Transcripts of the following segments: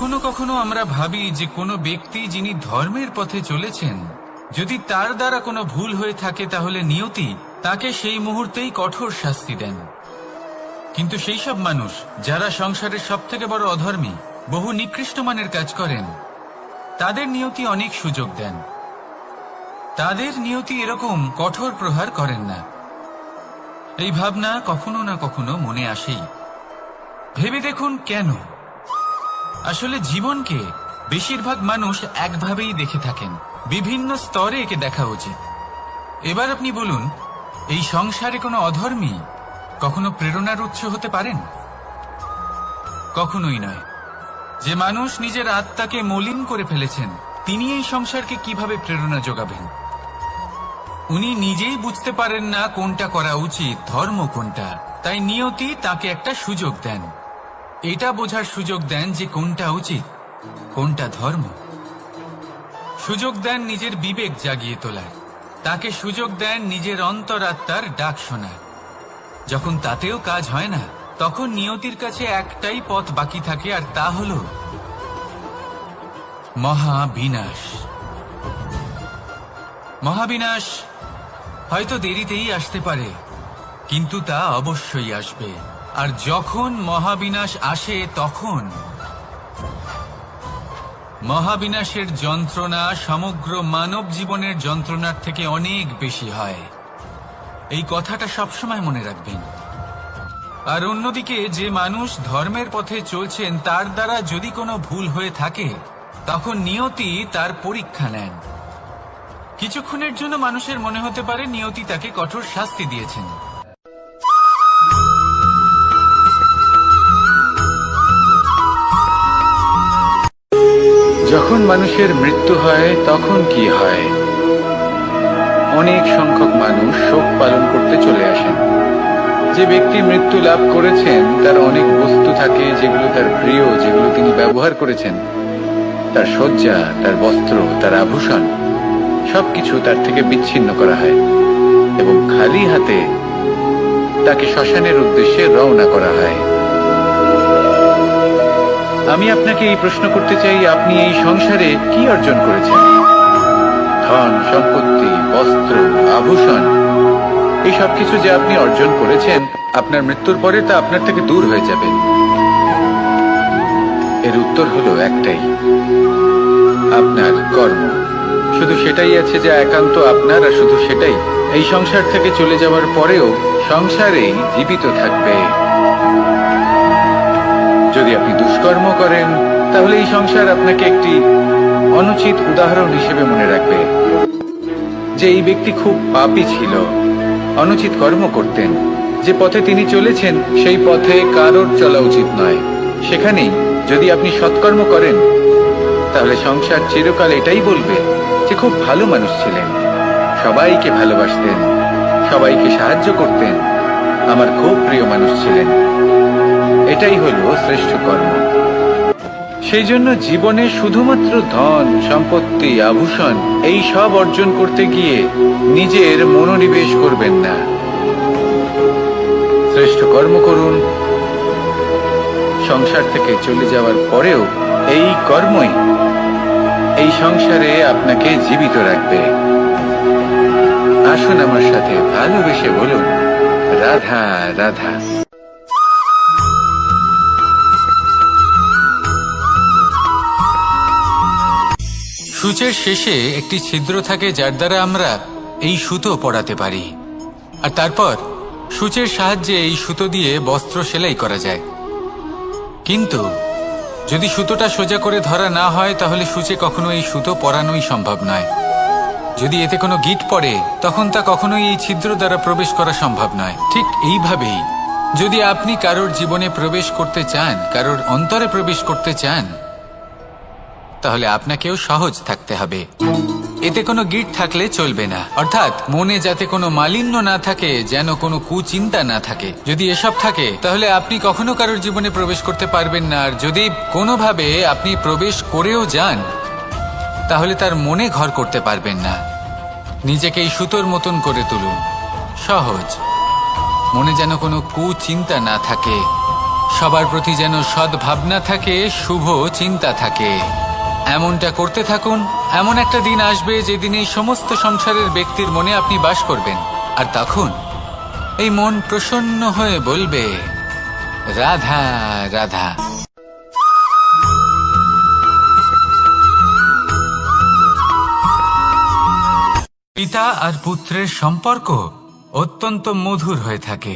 কখনো কখনো আমরা ভাবি যে কোনো ব্যক্তি যিনি ধর্মের পথে চলেছেন, যদি তার দ্বারা কোনো ভুল হয়ে থাকে তাহলে নিয়তি তাকে সেই মুহূর্তেই কঠোর শাস্তি দেন। কিন্তু সেই সব মানুষ যারা সংসারের সবথেকে বড় অধর্মী, বহু নিকৃষ্ট মানের কাজ করেন, তাদের নিয়তি অনেক সুযোগ দেন। তাদের নিয়তি এরকম কঠোর প্রহার করেন না। এই ভাবনা কখনো না কখনো মনে আসেই। ভেবে দেখুন কেন? আসলে জীবনকে বেশিরভাগ মানুষ একভাবেই দেখে থাকেন, বিভিন্ন স্তরে একে দেখা উচিত। এবার আপনি বলুন, এই সংসারে কোনো অধর্মী কখনো প্রেরণার উৎস হতে পারেন? কখনোই নয়। যে মানুষ নিজের আত্মাকে মলিন করে ফেলেছেন, তিনি এই সংসারকে কিভাবে প্রেরণা যোগাবেন? উনি নিজেই বুঝতে পারেন না কোনটা করা উচিত, ধর্ম কোনটা। তাই নিয়তি তাকে একটা সুযোগ দেন, এটা বোঝার সুযোগ দেন যে কোনটা উচিত, কোনটা ধর্ম। সুযোগ দেন নিজের বিবেক জাগিয়ে তোলার, তাকে সুযোগ দেন নিজের অন্তরাত্মার ডাক শোনার। যখন তাতেও কাজ হয় না, তখন নিয়তির কাছে একটাই পথ বাকি থাকে, আর তা হল মহাবিনাশ। মহাবিনাশ হয়তো দেরিতেই আসতে পারে, কিন্তু তা অবশ্যই আসবে। আর যখন মহাবিনাশ আসে, তখন মহাবিনাশের যন্ত্রণা সমগ্র মানব জীবনের যন্ত্রণার থেকে অনেক বেশি হয়। এই কথাটা সবসময় মনে রাখবেন। আর অন্যদিকে যে মানুষ ধর্মের পথে চলছেন, তার দ্বারা যদি কোনো ভুল হয়ে থাকে, তখন নিয়তি তার পরীক্ষা নেন। কিছুক্ষণের জন্য মানুষের মনে হতে পারে নিয়তি তাকে কঠোর শাস্তি দিয়েছেন। যখন মানুষের মৃত্যু হয় তখন কি হয়? অনেক সংখ্যক মানুষ শোক পালন করতে চলে আসেন। যে ব্যক্তি মৃত্যু লাভ করেছেন, তার অনেক বস্তু থাকে যেগুলো তার প্রিয়, যেগুলো তিনি ব্যবহার করেছেন। তার শয্যা, তার বস্ত্র, তার আভূষণ সবকিছু তার থেকে বিচ্ছিন্ন করা হয় এবং খালি হাতে তাকে শ্মশানের উদ্দেশ্যে রওনা করা হয়। আমি আপনাকে এই প্রশ্ন করতে চাই, আপনি এই সংসারে কি অর্জন করেছেন? ধন সম্পত্তি, বস্ত্র, আভূষণ, এই সবকিছু যে আপনি অর্জন করেছেন, আপনার মৃত্যুর পরে তা আপনার থেকে দূর হয়ে যাবে। এর উত্তর হলো একটাই, আপনার কর্ম। শুধু সেটাই আছে যা একান্ত আপনার, আর শুধু সেটাই এই সংসার থেকে চলে যাওয়ার পরেও সংসারেই জীবিত থাকবে। যদি আপনি দুষ্কর্ম করেন, তাহলে এই সংসার আপনাকে একটি অনুচিত উদাহরণ হিসেবে মনে রাখবে যে এই ব্যক্তি খুব পাপী ছিল, অনুচিত কর্ম করতেন। যে পথে তিনি চলেছেন সেই পথে কারোর চলা উচিত নয়। সেখানেই যদি আপনি সৎকর্ম করেন, তাহলে সংসার চিরকাল এটাই বলবে যে খুব ভালো মানুষ ছিলেন, সবাইকে ভালোবাসতেন, সবাইকে সাহায্য করতেন, আমার খুব প্রিয় মানুষ ছিলেন। এটাই হলো শ্রেষ্ঠ কর্ম। সেই জন্য জীবনে শুধুমাত্র ধন সম্পত্তি, আভূষণ এই সব অর্জন করতে গিয়ে নিজের মনোনিবেশ করবেন না। শ্রেষ্ঠ কর্ম করুন। সংসার থেকে চলে যাওয়ার পরেও এই কর্মই এই সংসারে আপনাকে জীবিত রাখবে। আসুন আমার সাথে ভালোবেসে বলুন, রাধা রাধা। সূচের শেষে একটি ছিদ্র থাকে, যার দ্বারা আমরা এই সুতো পরাতে পারি। আর তারপর সূচের সাহায্যে এই সুতো দিয়ে বস্ত্র সেলাই করা যায়। কিন্তু যদি সুতোটা সোজা করে ধরা না হয়, তাহলে সূচে কখনো এই সুতো পরানোই সম্ভব নয়। যদি এতে কোনো গিঁট পড়ে, তখন তা কখনোই এই ছিদ্র দ্বারা প্রবেশ করা সম্ভব নয়। ঠিক এইভাবেই যদি আপনি কারোর জীবনে প্রবেশ করতে চান, কারোর অন্তরে প্রবেশ করতে চান, তাহলে আপনাকেও সহজ থাকতে হবে। এতে কোনো গিঁট থাকলে চলবে না, অর্থাৎ মনে যাতে কোনো মালিন্য না থাকে, যেন কোনো কুচিন্তা না থাকে। যদি এসব থাকে, তাহলে আপনি কখনো কারোর জীবনে প্রবেশ করতে পারবেন না। আর যদি কোনোভাবে আপনি প্রবেশ করেও যান, তাহলে তার মনে ঘর করতে পারবেন না। নিজেকে এই সুতোর মতন করে তুলুন, সহজ, মনে যেন কোনো কুচিন্তা না থাকে, সবার প্রতি যেন সদ্ভাবনা থাকে, শুভ চিন্তা থাকে। এমনটা করতে থাকুন। এমন একটা দিন আসবে যেদিন এই সমস্ত সংসারের ব্যক্তির মনে আপনি বাস করবেন, আর তখন এই মন প্রসন্ন হয়ে বলবে, রাধা রাধা। পিতা আর পুত্রের সম্পর্ক অত্যন্ত মধুর হয়ে থাকে।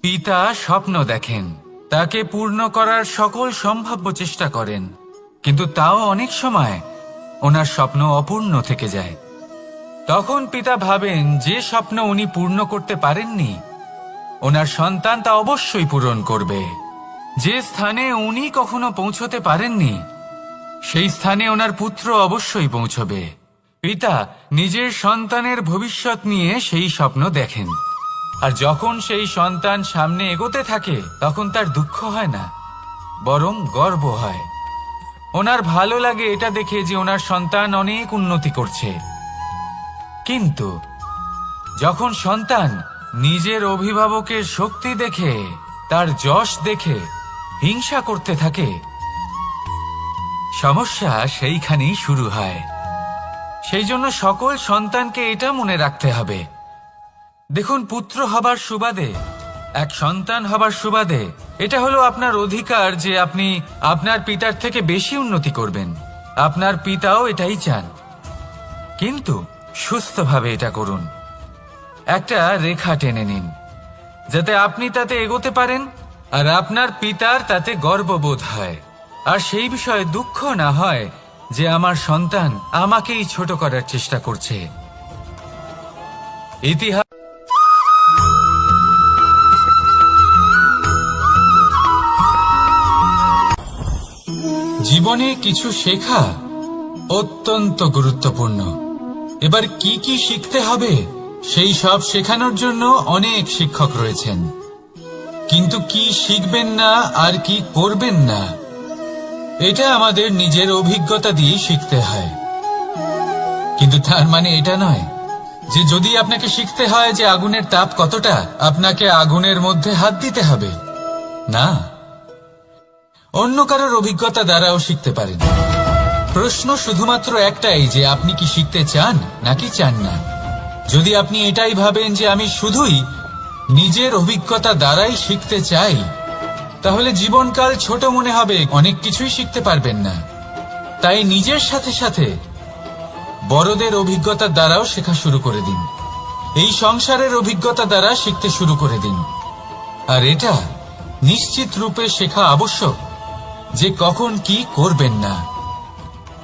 পিতা স্বপ্ন দেখেন, তাকে পূর্ণ করার সকল সম্ভাব্য চেষ্টা করেন, কিন্তু তাও অনেক সময় ওনার স্বপ্ন অপূর্ণ থেকে যায়। তখন পিতা ভাবেন যে স্বপ্ন উনি পূর্ণ করতে পারেননি, ওনার সন্তান তা অবশ্যই পূরণ করবে। যে স্থানে উনি কখনো পৌঁছতে পারেননি, সেই স্থানে ওনার পুত্র অবশ্যই পৌঁছবে। পিতা নিজের সন্তানের ভবিষ্যৎ নিয়ে সেই স্বপ্ন দেখেন, আর যখন সেই সন্তান সামনে এগোতে থাকে তখন তার দুঃখ হয় না, বরং গর্ব হয়। ওনার ভালো লাগে এটা দেখে যে ওনার সন্তান অনেক উন্নতি করছে। কিন্তু যখন সন্তান নিজের অভিভাবকের শক্তি দেখে, তার যশ দেখে হিংসা করতে থাকে, সমস্যা সেইখানেই শুরু হয়। সেই জন্য সকল সন্তানকে এটা মনে রাখতে হবে, দেখুন, পুত্র হবার সুবাদে, এক সন্তান হবার সুবাদে এটা হলো আপনার অধিকার যে আপনি আপনার পিতার থেকে বেশি উন্নতি করবেন। আপনার পিতাও এটাই চান, কিন্তু সুস্থভাবে এটা করুন। একটা রেখা টেনে নিন যাতে আপনি তাতে এগোতে পারেন আর আপনার পিতার তাতে গর্ববোধ হয়, আর সেই বিষয়ে দুঃখ না হয় যে আমার সন্তান আমাকেই ছোট করার চেষ্টা করছে। ইতিহাস জীবনে কিছু শেখা অত্যন্ত গুরুত্বপূর্ণ। এবার কি কি শিখতে হবে সেই সব শেখানোর জন্য অনেক শিক্ষক রয়েছেন, কিন্তু কি শিখবেন না আর কি করবেন না এটা আমাদের নিজের অভিজ্ঞতা দিয়ে শিখতে হয়। কিন্তু তার মানে এটা নয় যে যদি আপনাকে শিখতে হয় যে আগুনের তাপ কতটা, আপনাকে আগুনের মধ্যে হাত দিতে হবে। না, অন্য কারোর অভিজ্ঞতা দ্বারাও শিখতে পারেন। প্রশ্ন শুধুমাত্র একটাই যে আপনি কি শিখতে চান নাকি চান না। যদি আপনি এটাই ভাবেন যে আমি শুধুই নিজের অভিজ্ঞতা দ্বারাই শিখতে চাই, তাহলে জীবনকাল ছোট মনে হবে, অনেক কিছুই শিখতে পারবেন না। তাই নিজের সাথে সাথে বড়দের অভিজ্ঞতার দ্বারাও শেখা শুরু করে দিন। এই সংসারের অভিজ্ঞতা দ্বারা শিখতে শুরু করে দিন। আর এটা নিশ্চিত রূপে শেখা আবশ্যক যে কখন কি করবেন না,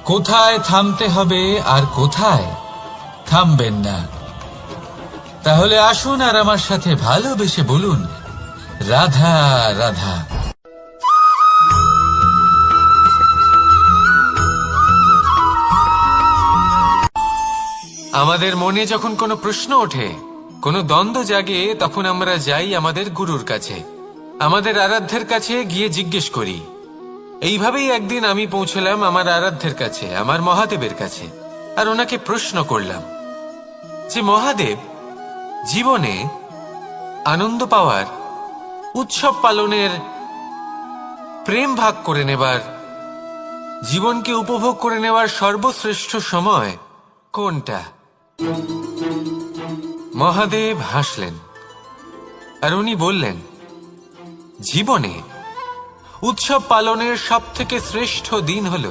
কোথায় থামতে হবে আর কোথায় থামবেন না। তাহলে আসুন আর আমার সাথে ভালোবেসে বলুন, রাধা রাধা। আমাদের মনে যখন কোনো প্রশ্ন ওঠে, কোনো দ্বন্দ্ব জাগে, তখন আমরা যাই আমাদের গুরুর কাছে, আমাদের আরাধ্যের কাছে গিয়ে জিজ্ঞেস করি। এইভাবেই একদিন আমি পৌঁছলাম আমার আরাধ্যের কাছে, আমার মহাদেবের কাছে, আর ওনাকে প্রশ্ন করলাম যে মহাদেব, জীবনে আনন্দ পাওয়ার, উৎসব পালনের, প্রেম ভাগ করে নেবার, জীবনকে উপভোগ করে নেওয়ার সর্বশ্রেষ্ঠ সময় কোনটা? মহাদেব হাসলেন আর উনি বললেন, জীবনে উৎসব পালনের সব থেকে শ্রেষ্ঠ দিন হল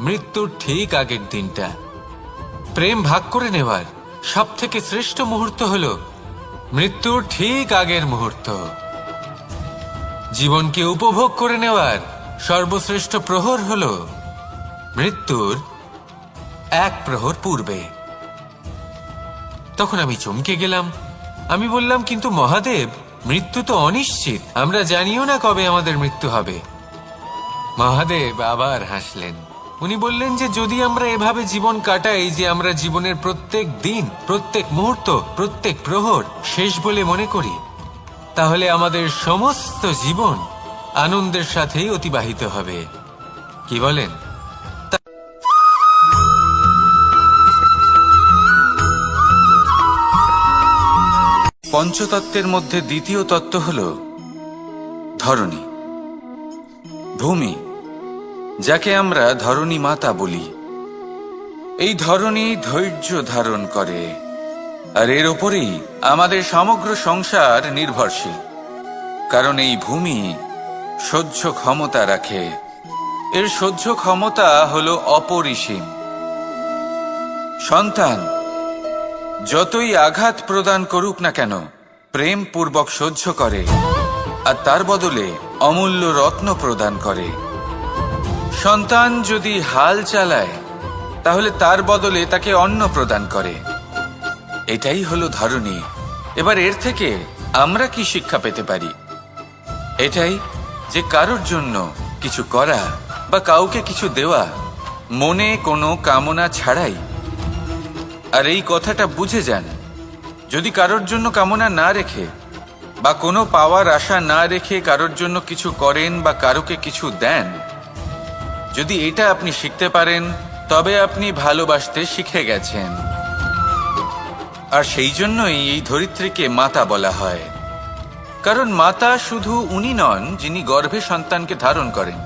মৃত্যুর ঠিক আগের দিনটা। প্রেম ভাগ করে নেওয়ার সব থেকে শ্রেষ্ঠ মুহূর্ত হল মৃত্যুর ঠিক আগের মুহূর্ত। জীবনকে উপভোগ করে নেওয়ার সর্বশ্রেষ্ঠ প্রহর হল মৃত্যুর এক প্রহর পূর্বে। তখন আমি চমকে গেলাম। আমি বললাম, কিন্তু মহাদেব, মৃত্যু তো অনিশ্চিত, আমরা জানিও না কবে আমাদের মৃত্যু হবে। মহাদেব আবার হাসলেন। উনি বললেন যে যদি আমরা এভাবে জীবন কাটাই যে আমরা জীবনের প্রত্যেক দিন, প্রত্যেক মুহূর্ত, প্রত্যেক প্রহর শেষ বলে মনে করি, তাহলে আমাদের সমস্ত জীবন আনন্দের সাথেই অতিবাহিত হবে। কি বলেন? পঞ্চতত্ত্বের মধ্যে দ্বিতীয় তত্ত্ব হল ধরণী। ভূমি, যাকে আমরা ধরণী মাতা বলি, এই ধরণী ধৈর্য ধারণ করে, আর এর ওপরেই আমাদের সমগ্র সংসার নির্ভরশীল। কারণ এই ভূমি সহ্য ক্ষমতা রাখে, এর সহ্য ক্ষমতা হলো অপরিসীম। সন্তান যতই আঘাত প্রদান করুক না কেন, প্রেম পূর্বক সহ্য করে, আর তার বদলে অমূল্য রত্ন প্রদান করে। সন্তান যদি হাল চালায়, তাহলে তার বদলে তাকে অন্ন প্রদান করে। এটাই হলো ধরণী। এবার এর থেকে আমরা কি শিক্ষা পেতে পারি? এটাই যে কারোর জন্য কিছু করা বা কাউকে কিছু দেওয়া মনে কোনো কামনা ছাড়াই। আর এই কথাটা বুঝে যান, যদি কারোর জন্য কামনা না রেখে বা কোনো পাওয়ার আশা না রেখে কারোর জন্য কিছু করেন বা কারোকে কিছু দেন, যদি এটা আপনি শিখতে পারেন, তবে আপনি ভালোবাসতে শিখে গেছেন। আর সেই জন্যই এই ধরিত্রীকে মাতা বলা হয়। কারণ মাতা শুধু উনি নন যিনি গর্ভে সন্তানকে ধারণ করেন,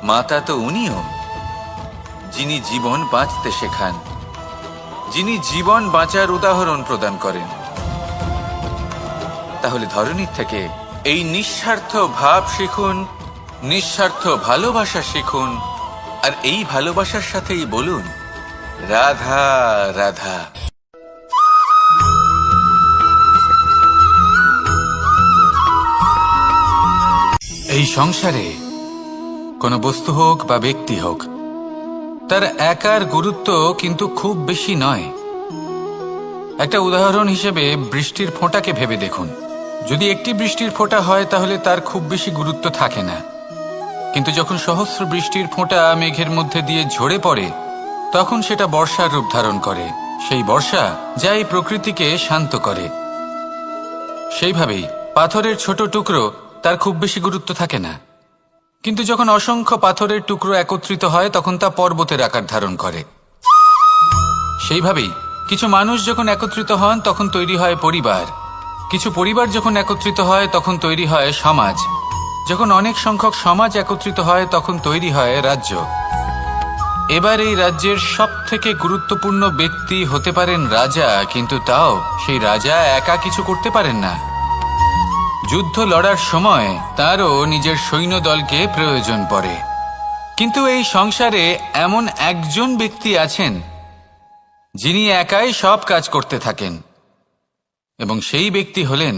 মাতা তো উনিও যিনি জীবন বাঁচতে শেখান, যিনি জীবন বাঁচার উদাহরণ প্রদান করেন। তাহলে ধরণীর থেকে এই নিঃস্বার্থ ভাব শিখুন, নিঃস্বার্থ ভালোবাসা শিখুন, আর এই ভালোবাসার সাথেই বলুন রাধা রাধা। এই সংসারে কোনো বস্তু হোক বা ব্যক্তি হোক, তার একার গুরুত্ব কিন্তু খুব বেশি নয়। একটা উদাহরণ হিসেবে বৃষ্টির ফোঁটাকে ভেবে দেখুন। যদি একটি বৃষ্টির ফোঁটা হয় তাহলে তার খুব বেশি গুরুত্ব থাকে না, কিন্তু যখন সহস্র বৃষ্টির ফোঁটা মেঘের মধ্যে দিয়ে ঝরে পড়ে, তখন সেটা বর্ষার রূপ ধারণ করে। সেই বর্ষা যা এই প্রকৃতিকে শান্ত করে। সেইভাবেই পাথরের ছোট টুকরো, তার খুব বেশি গুরুত্ব থাকে না, কিন্তু যখন অসংখ্য পাথরের টুকরো একত্রিত হয় তখন তা পর্বতের আকার ধারণ করে। সেইভাবেই কিছু মানুষ যখন একত্রিত হন তখন তৈরি হয় পরিবার, কিছু পরিবার যখন একত্রিত হয় তখন তৈরি হয় সমাজ, যখন অনেক সংখ্যক সমাজ একত্রিত হয় তখন তৈরি হয় রাজ্য। এবার এই রাজ্যের সবথেকে গুরুত্বপূর্ণ ব্যক্তি হতে পারেন রাজা, কিন্তু তাও সেই রাজা একা কিছু করতে পারেন না। যুদ্ধ লড়ার সময় তারও নিজের সৈন্যদলকে প্রয়োজন পড়ে। কিন্তু এই সংসারে এমন একজন ব্যক্তি আছেন যিনি একাই সব কাজ করতে থাকেন, এবং সেই ব্যক্তি হলেন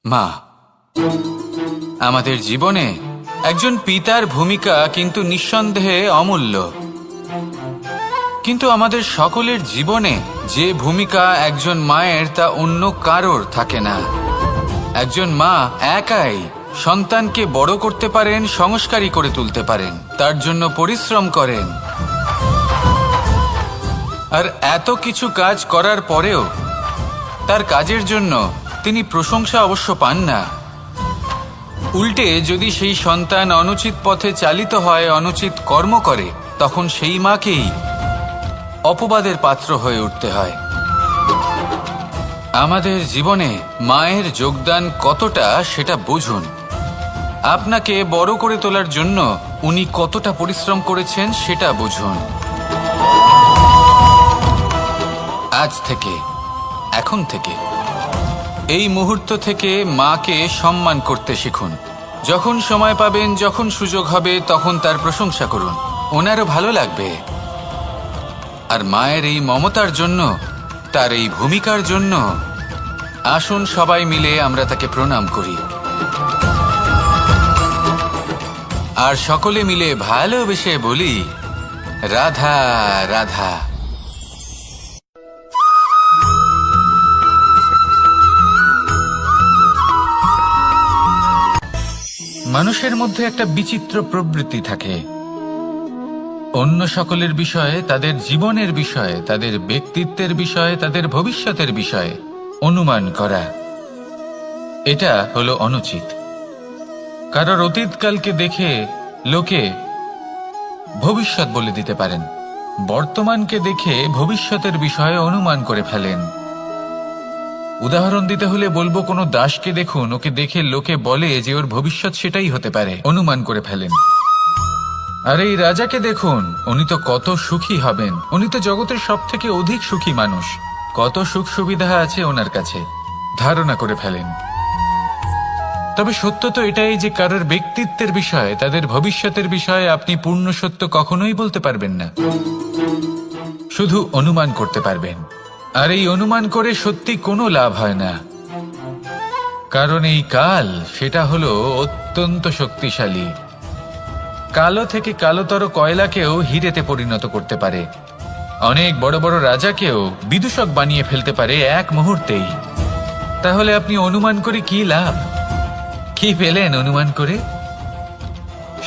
মা। আমাদের জীবনে একজন পিতার ভূমিকা কিন্তু নিঃসন্দেহে অমূল্য, কিন্তু আমাদের সকলের জীবনে যে ভূমিকা একজন মায়ের তা অন্য কারোর থাকে না। একজন মা একাই সন্তানকে বড় করতে পারেন, সংস্কারী করে তুলতে পারেন, তার জন্য পরিশ্রম করেন। আর এত কিছু কাজ করার পরেও তার কাজের জন্য তিনি প্রশংসা অবশ্য পান না। উল্টে যদি সেই সন্তান অনুচিত পথে চালিত হয়, অনুচিত কর্ম করে, তখন সেই মাকেই অপবাদের পাত্র হয়ে উঠতে হয়। আমাদের জীবনে মায়ের যোগদান কতটা সেটা বুঝুন। আপনাকে বড় করে তোলার জন্য উনি কতটা পরিশ্রম করেছেন সেটা বুঝুন। আজ থেকে, এখন থেকে, এই মুহূর্ত থেকে মাকে সম্মান করতে শিখুন। যখন সময় পাবেন, যখন সুযোগ হবে, তখন তার প্রশংসা করুন, ওনারও ভালো লাগবে। আর মায়ের এই মমতার জন্য, তার এই ভূমিকার জন্য আসুন সবাই মিলে আমরা তাকে প্রণাম করি, আর সকলে মিলে ভালোবেসে বলি রাধা রাধা। মানুষের মধ্যে একটা বিচিত্র প্রবৃত্তি থাকে, অন্য সকলের বিষয়ে, তাদের জীবনের বিষয়ে, তাদের ব্যক্তিত্বের বিষয়ে, তাদের ভবিষ্যতের বিষয়ে অনুমান করা। এটা হলো অনুচিত। কারোর অতীতকালকে দেখে লোকে ভবিষ্যৎ বলে দিতে পারেন, বর্তমানকে দেখে ভবিষ্যতের বিষয়ে অনুমান করে ফেলেন। উদাহরণ দিতে হলে বলবো, কোনো দাসকে দেখুন, ওকে দেখে লোকে বলে যে ওর ভবিষ্যৎ সেটাই হতে পারে, অনুমান করে ফেলেন। আর এই রাজাকে দেখুন, উনি তো কত সুখী হবেন, উনি তো জগতের সব থেকে অধিক সুখী মানুষ, কত সুখ সুবিধা আছে ওনার কাছে, ধারণা করে ফেলেন। তবে সত্য তো এটাই যে কারোর ব্যক্তিত্বের বিষয়ে, তাদের ভবিষ্যতের বিষয়ে আপনি পূর্ণ সত্য কখনোই বলতে পারবেন না, শুধু অনুমান করতে পারবেন। আর এই অনুমান করে সত্যি কোনো লাভ হয় না, কারণ এই কাল সেটা হলো অত্যন্ত শক্তিশালী। কালো থেকে কালোতর কয়লাকেও হিরেতে পরিণত করতে পারে, অনেক বড় বড় রাজাকেও বিদূষক বানিয়ে ফেলতে পারে এক মুহূর্তেই। তাহলে আপনি অনুমান করে কি লাভ? কি পেলেন অনুমান করে?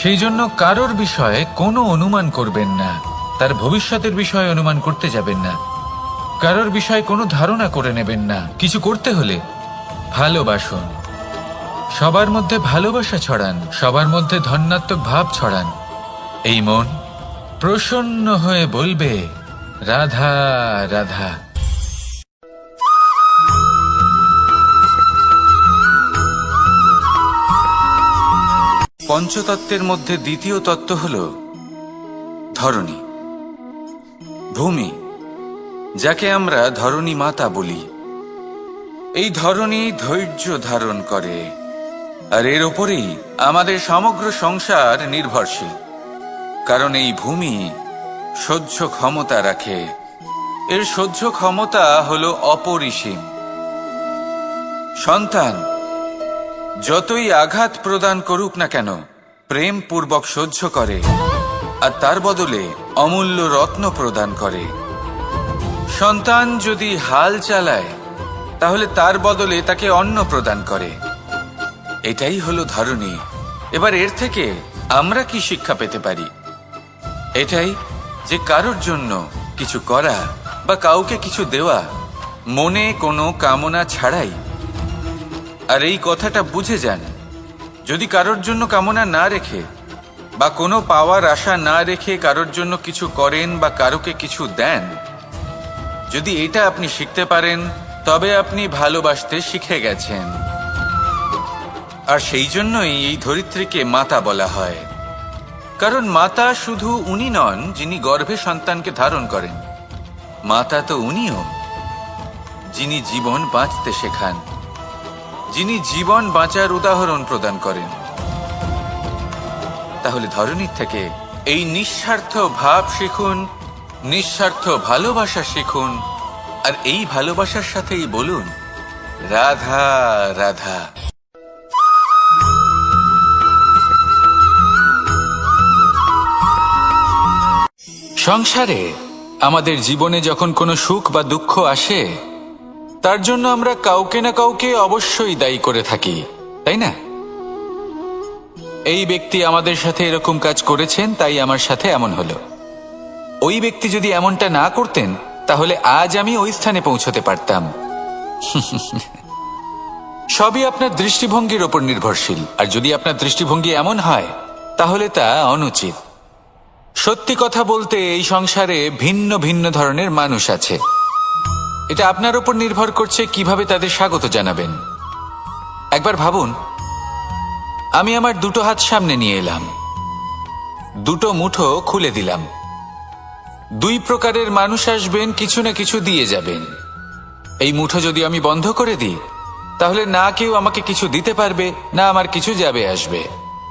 সেই জন্য কারোর বিষয়ে কোনো অনুমান করবেন না, তার ভবিষ্যতের বিষয়ে অনুমান করতে যাবেন না, কারোর বিষয়ে কোনো ধারণা করে নেবেন না। কিছু করতে হলে ভালোবাসুন, সবার মধ্যে ভালোবাসা ছড়ান, সবার মধ্যে ধন্যাত্মক ভাব ছড়ান। এই মন প্রসন্ন হয়ে বলবে, রাধা রাধা। পঞ্চতত্ত্বের মধ্যে দ্বিতীয় তত্ত্ব হল ধরণী, ভূমি, যাকে আমরা ধরণী মাতা বলি। এই ধরণী ধৈর্য ধারণ করে, আর এর ওপরেই আমাদের সমগ্র সংসার নির্ভরশীল। কারণ এই ভূমি সহ্য ক্ষমতা রাখে, এর সহ্য ক্ষমতা হল অপরিসীম। সন্তান যতই আঘাত প্রদান করুক না কেন, প্রেম পূর্বক সহ্য করে, আর তার বদলে অমূল্য রত্ন প্রদান করে। সন্তান যদি হাল চালায়, তাহলে তার বদলে তাকে অন্ন প্রদান করে। এটাই হলো ধরণী। এবার এর থেকে আমরা কি শিক্ষা পেতে পারি? এটাই যে কারোর জন্য কিছু করা বা কাউকে কিছু দেওয়া মনে কোনো কামনা ছাড়াই। আর এই কথাটা বুঝে যান, যদি কারোর জন্য কামনা না রেখে বা কোনো পাওয়ার আশা না রেখে কারোর জন্য কিছু করেন বা কারোকে কিছু দেন, যদি এটা আপনি শিখতে পারেন, তবে আপনি ভালোবাসতে শিখে গেছেন। আর সেই জন্যই এই ধরিত্রীকে মাতা বলা হয়। কারণ মাতা শুধু উনি নন যিনি গর্ভে সন্তানকে ধারণ করেন, মাতা তো উনিও যিনি জীবন বাঁচতে শেখান, যিনি জীবন বাঁচার উদাহরণ প্রদান করেন। তাহলে ধরণীর থেকে এই নিঃস্বার্থ ভাব শিখুন, নিঃস্বার্থ ভালোবাসা শিখুন, আর এই ভালোবাসার সাথেই বলুন, রাধা রাধা। সংসারে আমাদের জীবনে যখন কোনো সুখ বা দুঃখ আসে, তার জন্য আমরা কাউকে না কাউকে অবশ্যই দায়ী করে থাকি, তাই না? এই ব্যক্তি আমাদের সাথে এরকম কাজ করেছেন, তাই আমার সাথে এমন হলো। ওই ব্যক্তি যদি এমনটা না করতেন, তাহলে আজ আমি ওই স্থানে পৌঁছতে পারতাম। সবই আপনার দৃষ্টিভঙ্গির ওপর নির্ভরশীল। আর যদি আপনার দৃষ্টিভঙ্গি এমন হয়, তাহলে তা অনুচিত। সত্যি কথা বলতে, এই সংসারে ভিন্ন ভিন্ন ধরনের মানুষ আছে। এটা আপনার উপর নির্ভর করছে কিভাবে তাদের স্বাগত জানাবেন। একবার ভাবুন, আমি আমার দুটো হাত সামনে নিয়ে এলাম, দুটো মুঠো খুলে দিলাম। দুই প্রকারের মানুষ আসবেন, কিছু না কিছু দিয়ে যাবেন। এই মুঠো যদি আমি বন্ধ করে দিই, তাহলে না কেউ আমাকে কিছু দিতে পারবে, না আমার কিছু যাবে আসবে।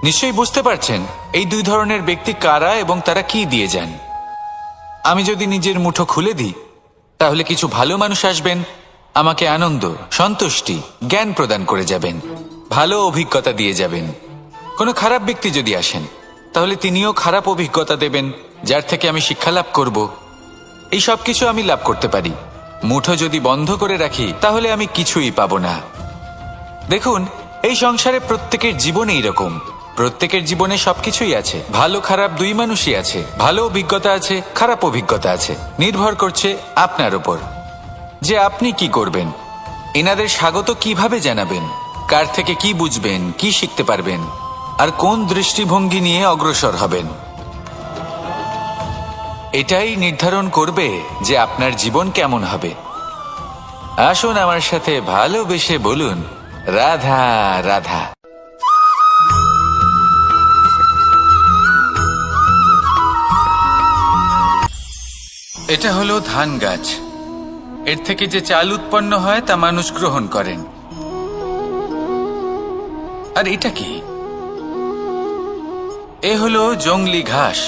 নিশ্চয়ই বুঝতে পারছেন এই দুই ধরনের ব্যক্তি কারা এবং তারা কি দিয়ে যান। আমি যদি নিজের মুঠো খুলে দিই, তাহলে কিছু ভালো মানুষ আসবেন, আমাকে আনন্দ, সন্তুষ্টি, জ্ঞান প্রদান করে যাবেন, ভালো অভিজ্ঞতা দিয়ে যাবেন। কোনো খারাপ ব্যক্তি যদি আসেন, তাহলে তিনিও খারাপ অভিজ্ঞতা দেবেন, যার থেকে আমি শিক্ষা লাভ করব। এই সব কিছু আমি লাভ করতে পারি। মুঠো যদি বন্ধ করে রাখি, তাহলে আমি কিছুই পাবো না। দেখুন, এই সংসারে প্রত্যেকের জীবনে এইরকম। প্রত্যেকের জীবনে সবকিছুই আছে, ভালো খারাপ দুই মানুষই আছে, ভালো অভিজ্ঞতা আছে, খারাপ অভিজ্ঞতা আছে। নির্ভর করছে আপনার উপর যে আপনি কি করবেন, এনাদের স্বাগত কিভাবে জানাবেন, কার থেকে কি বুঝবেন, কি শিখতে পারবেন, আর কোন দৃষ্টিভঙ্গি নিয়ে অগ্রসর হবেন। এটাই নির্ধারণ করবে যে আপনার জীবন কেমন হবে। আসুন আমার সাথে ভালোবেসে বলুন, রাধা রাধা। এটা হলো ধান গাছ। এর থেকে যে চাল উৎপন্ন হয় তা মানুষ গ্রহণ করেন। আর এটা কি? এ হলো জংলি ঘাস।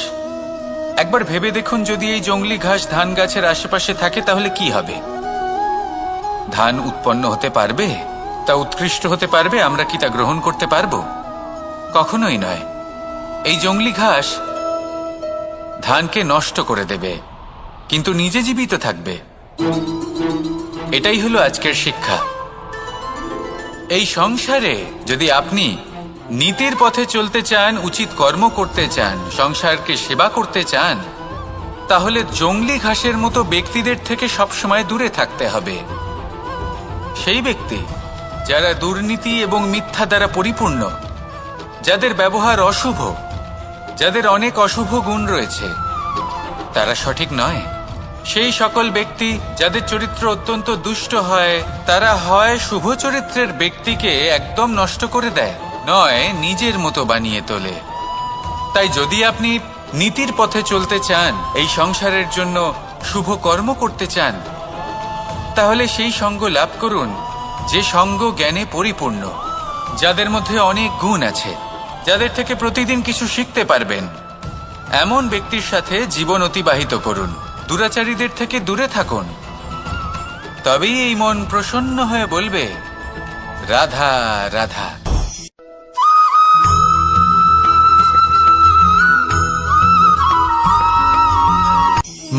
একবার ভেবে দেখুন, যদি এই জংলি ঘাস ধান গাছের আশেপাশে থাকে তাহলে কি হবে? ধান উৎপন্ন হতে পারবে? তা উৎকৃষ্ট হতে পারবে? আমরা কি তা গ্রহণ করতে পারবো? কখনোই নয়। এই জংলি ঘাস ধানকে নষ্ট করে দেবে, কিন্তু নিজে জীবিত থাকবে। এটাই হলো আজকের শিক্ষা। এই সংসারে যদি আপনি নীতির পথে চলতে চান, উচিত কর্ম করতে চান, সংসারকে সেবা করতে চান, তাহলে জংলি ঘাসের মতো ব্যক্তিদের থেকে সবসময় দূরে থাকতে হবে। সেই ব্যক্তি যারা দুর্নীতি এবং মিথ্যা দ্বারা পরিপূর্ণ, যাদের ব্যবহার অশুভ, যাদের অনেক অশুভ গুণ রয়েছে, তারা সঠিক নয়। সেই সকল ব্যক্তি যাদের চরিত্র অত্যন্ত দুষ্ট হয়, তারা হয় শুভ চরিত্রের ব্যক্তিকে একদম নষ্ট করে দেয়, নয় নিজের মতো বানিয়ে তোলে। তাই যদি আপনি নীতির পথে চলতে চান, এই সংসারের জন্য শুভ কর্ম করতে চান, তাহলে সেই সঙ্গ লাভ করুন যে সঙ্গ জ্ঞানে পরিপূর্ণ, যাদের মধ্যে অনেক গুণ আছে, যাদের থেকে প্রতিদিন কিছু শিখতে পারবেন। এমন ব্যক্তির সাথে জীবন অতিবাহিত করুন। দুরাচারীদের থেকে দূরে থাকুন। তবেই এই মন প্রসন্ন হয়ে বলবে, রাধা রাধা।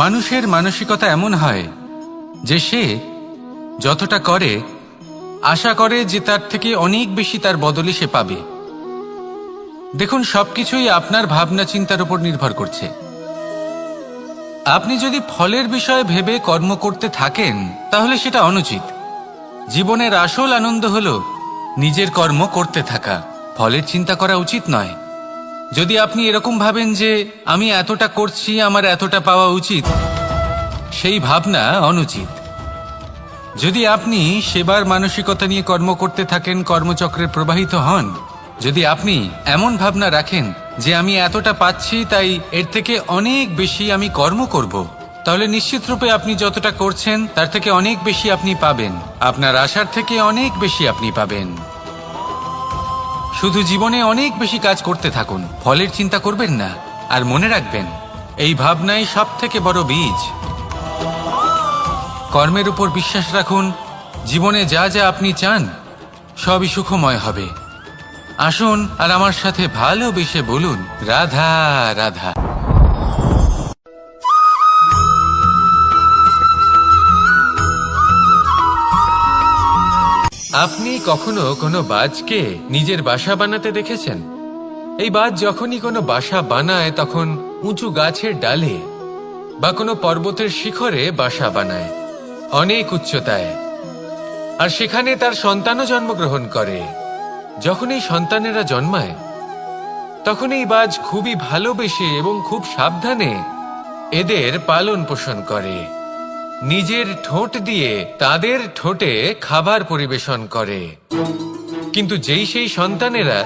মানুষের মানসিকতা এমন হয় যে সে যতটা করে আশা করে যে তার থেকে অনেক বেশি তার বদলে সে পাবে। দেখুন, সবকিছুই আপনার ভাবনা চিন্তার উপর নির্ভর করছে। আপনি যদি ফলের বিষয়ে ভেবে কর্ম করতে থাকেন তাহলে সেটা অনুচিত। জীবনের আসল আনন্দ হলো নিজের কর্ম করতে থাকা, ফলের চিন্তা করা উচিত নয়। যদি আপনি এরকম ভাবেন যে আমি এতটা করছি, আমার এতটা পাওয়া উচিত, সেই ভাবনা অনুচিত। যদি আপনি সেবার মানসিকতা নিয়ে কর্ম করতে থাকেন, কর্মচক্রে প্রবাহিত হন, যদি আপনি এমন ভাবনা রাখেন যে আমি এতটা পাচ্ছি তাই এর থেকে অনেক বেশি আমি কর্ম করব, তাহলে নিশ্চিতরূপে আপনি যতটা করছেন তার থেকে অনেক বেশি আপনি পাবেন। আপনার আশার থেকে অনেক বেশি আপনি পাবেন। শুধু জীবনে অনেক বেশি কাজ করতে থাকুন, ফলের চিন্তা করবেন না। আর মনে রাখবেন, এই ভাবনাই সব থেকে বড় বীজ। কর্মের উপর বিশ্বাস রাখুন। জীবনে যা যা আপনি চান সবই সুখময় হবে। আসুন আর আমার সাথে ভালোবেসে বলুন, রাধা রাধা। আপনি কখনো কোনো বাজকে নিজের বাসা বানাতে দেখেছেন? এই বাজ যখনই কোনো বাসা বানায় তখন উঁচু গাছের ডালে বা কোনো পর্বতের শিখরে বাসা বানায়, অনেক উচ্চতায়। আর সেখানে তার সন্তানও জন্মগ্রহণ করে। যখন এই সন্তানেরা জন্মায় তখন এই বাজ খুবই ভালোবেসে এবং খুব সাবধানে এদের পালন পোষণ করে। নিজের ঠোঁট দিয়ে তাদের ঠোঁটে খাবার পরিবেশন করে। কিন্তু যেই সেই সন্তানেরা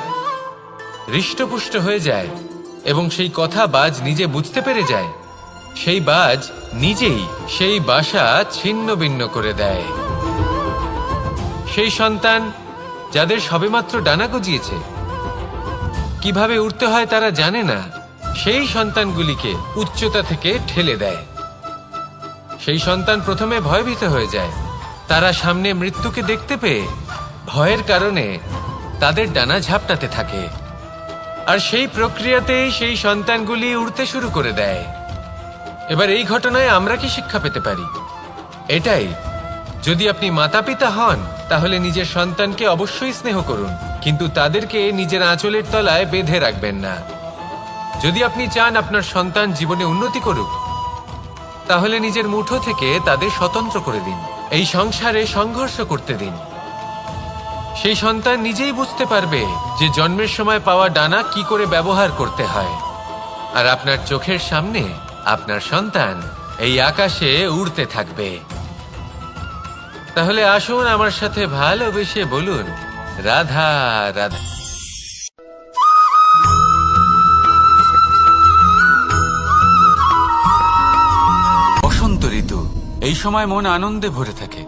হৃষ্টপুষ্ট হয়ে যায় এবং সেই কথা বাজ নিজে বুঝতে পেরে যায়, সেই বাজ নিজেই সেই বাসা ছিন্ন ভিন্ন করে দেয়। সেই সন্তান যাদের সবেমাত্র ডানা গজিয়েছে, কিভাবে উড়তে হয় তারা জানে না, সেই সন্তানগুলিকে উচ্চতা থেকে ঠেলে দেয়। সেই সন্তান প্রথমে ভয়ভীত হয়ে যায়। তারা সামনে মৃত্যুকে দেখতে পেয়ে ভয়ের কারণে তাদের ডানা ঝাপটাতে থাকে। আর সেই প্রক্রিয়াতেই সেই সন্তানগুলি উড়তে শুরু করে দেয়। এবার এই ঘটনায় আমরা কি শিক্ষা পেতে পারি? এটাই, যদি আপনি মাতা পিতা হন তাহলে নিজের সন্তানকে অবশ্যই স্নেহ করুন, কিন্তু তাদেরকে নিজের আঁচলের তলায় বেঁধে রাখবেন না। যদি আপনি চান আপনার সন্তান জীবনে উন্নতি করুক, তাহলে নিজের মুঠো থেকে তাদের স্বতন্ত্র করে দিন। এই সংসারে সংঘর্ষ করতে দিন। সেই সন্তান নিজেই বুঝতে পারবে যে জন্মের সময় পাওয়া ডানা কি করে ব্যবহার করতে হয়। আর আপনার চোখের সামনে আপনার সন্তান এই আকাশে উড়তে থাকবে। তাহলে আসুন আমার সাথে ভালোবেসে বলুন, রাধা রাধা। বসন্ত ঋতু, এই সময় মন আনন্দে ভরে থাকে।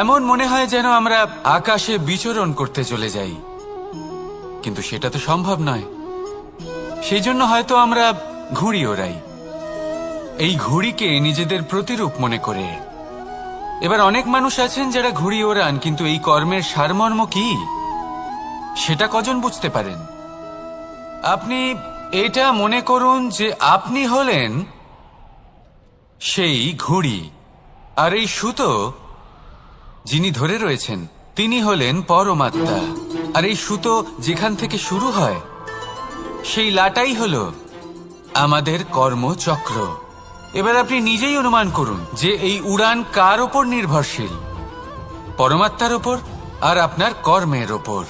এমন মনে হয় যেন আমরা আকাশে বিচরণ করতে চলে যাই, কিন্তু সেটা তো সম্ভব নয়। সেই জন্য হয়তো আমরা ঘুড়ি ওড়াই, এই ঘুড়িকে নিজেদের প্রতিরূপ মনে করে। এবার অনেক মানুষ আছেন যারা ঘুড়ি ওড়ান, কিন্তু এই কর্মের সারমর্ম কি সেটা কজন বুঝতে পারেন? আপনি এটা মনে করুন যে আপনি হলেন সেই ঘুড়ি, আর এই সুতো যিনি ধরে রয়েছেন তিনি হলেন পরমাত্মা। আর এই সুতো যেখান থেকে শুরু হয় সেই লাটাই হলো আমাদের কর্মচক্র। এবার আপনি নিজেই অনুমান করুন যে এই উড়ান কার ওপর নির্ভরশীল? পরমাত্মার ওপর আর আপনার কর্মের ওপর।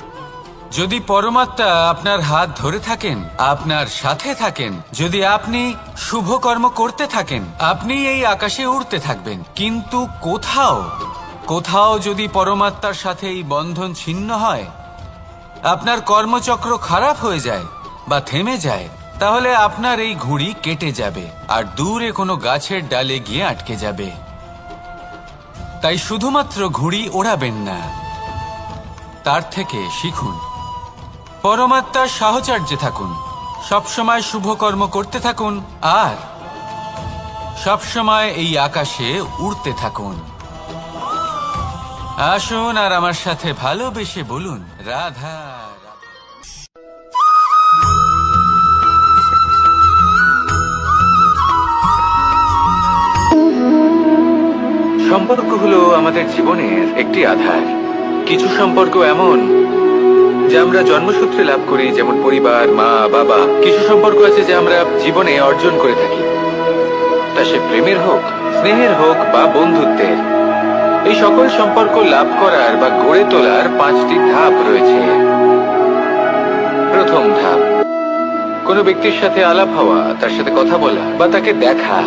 যদি পরমাত্মা আপনার হাত ধরে থাকেন, আপনার সাথে থাকেন, যদি আপনি শুভ কর্ম করতে থাকেন, আপনি এই আকাশে উড়তে থাকবেন। কিন্তু কোথাও যদি পরমাত্মার সাথে এই বন্ধন ছিন্ন হয়, আপনার কর্মচক্র খারাপ হয়ে যায় বা থেমে যায়, তাহলে আপনার এই ঘুড়ি কেটে যাবে আর দূরে কোনো গাছের ডালে গিয়ে আটকে যাবে। তাই শুধুমাত্র ঘুড়ি ওড়াবেন না, তার থেকে শিখুন, পরমাত্মার সাহচর্যে থাকুন, সবসময় শুভ কর্ম করতে থাকুন আর সবসময় এই আকাশে উড়তে থাকুন। আসুন আর আমার সাথে ভালোবেসে বলুন, রাধা রাধা। সম্পর্ক হলো আমাদের জীবনের একটি আধার। কিছু সম্পর্ক এমন যা আমরা জন্মসূত্রে লাভ করি, যেমন পরিবার, মা, বাবা। কিছু সম্পর্ক আছে যা আমরা জীবনে অর্জন করে থাকি, তা সে প্রেমের হোক, স্নেহের হোক বা বন্ধুত্বের। এই সকল সম্পর্ক লাভ করার বা গড়ে তোলার 5টি ধাপ রয়েছে। প্রথম ধাপ, কোনো ব্যক্তির সাথে আলাপ হওয়া, তার সাথে কথা বলা বা তাকে দেখা।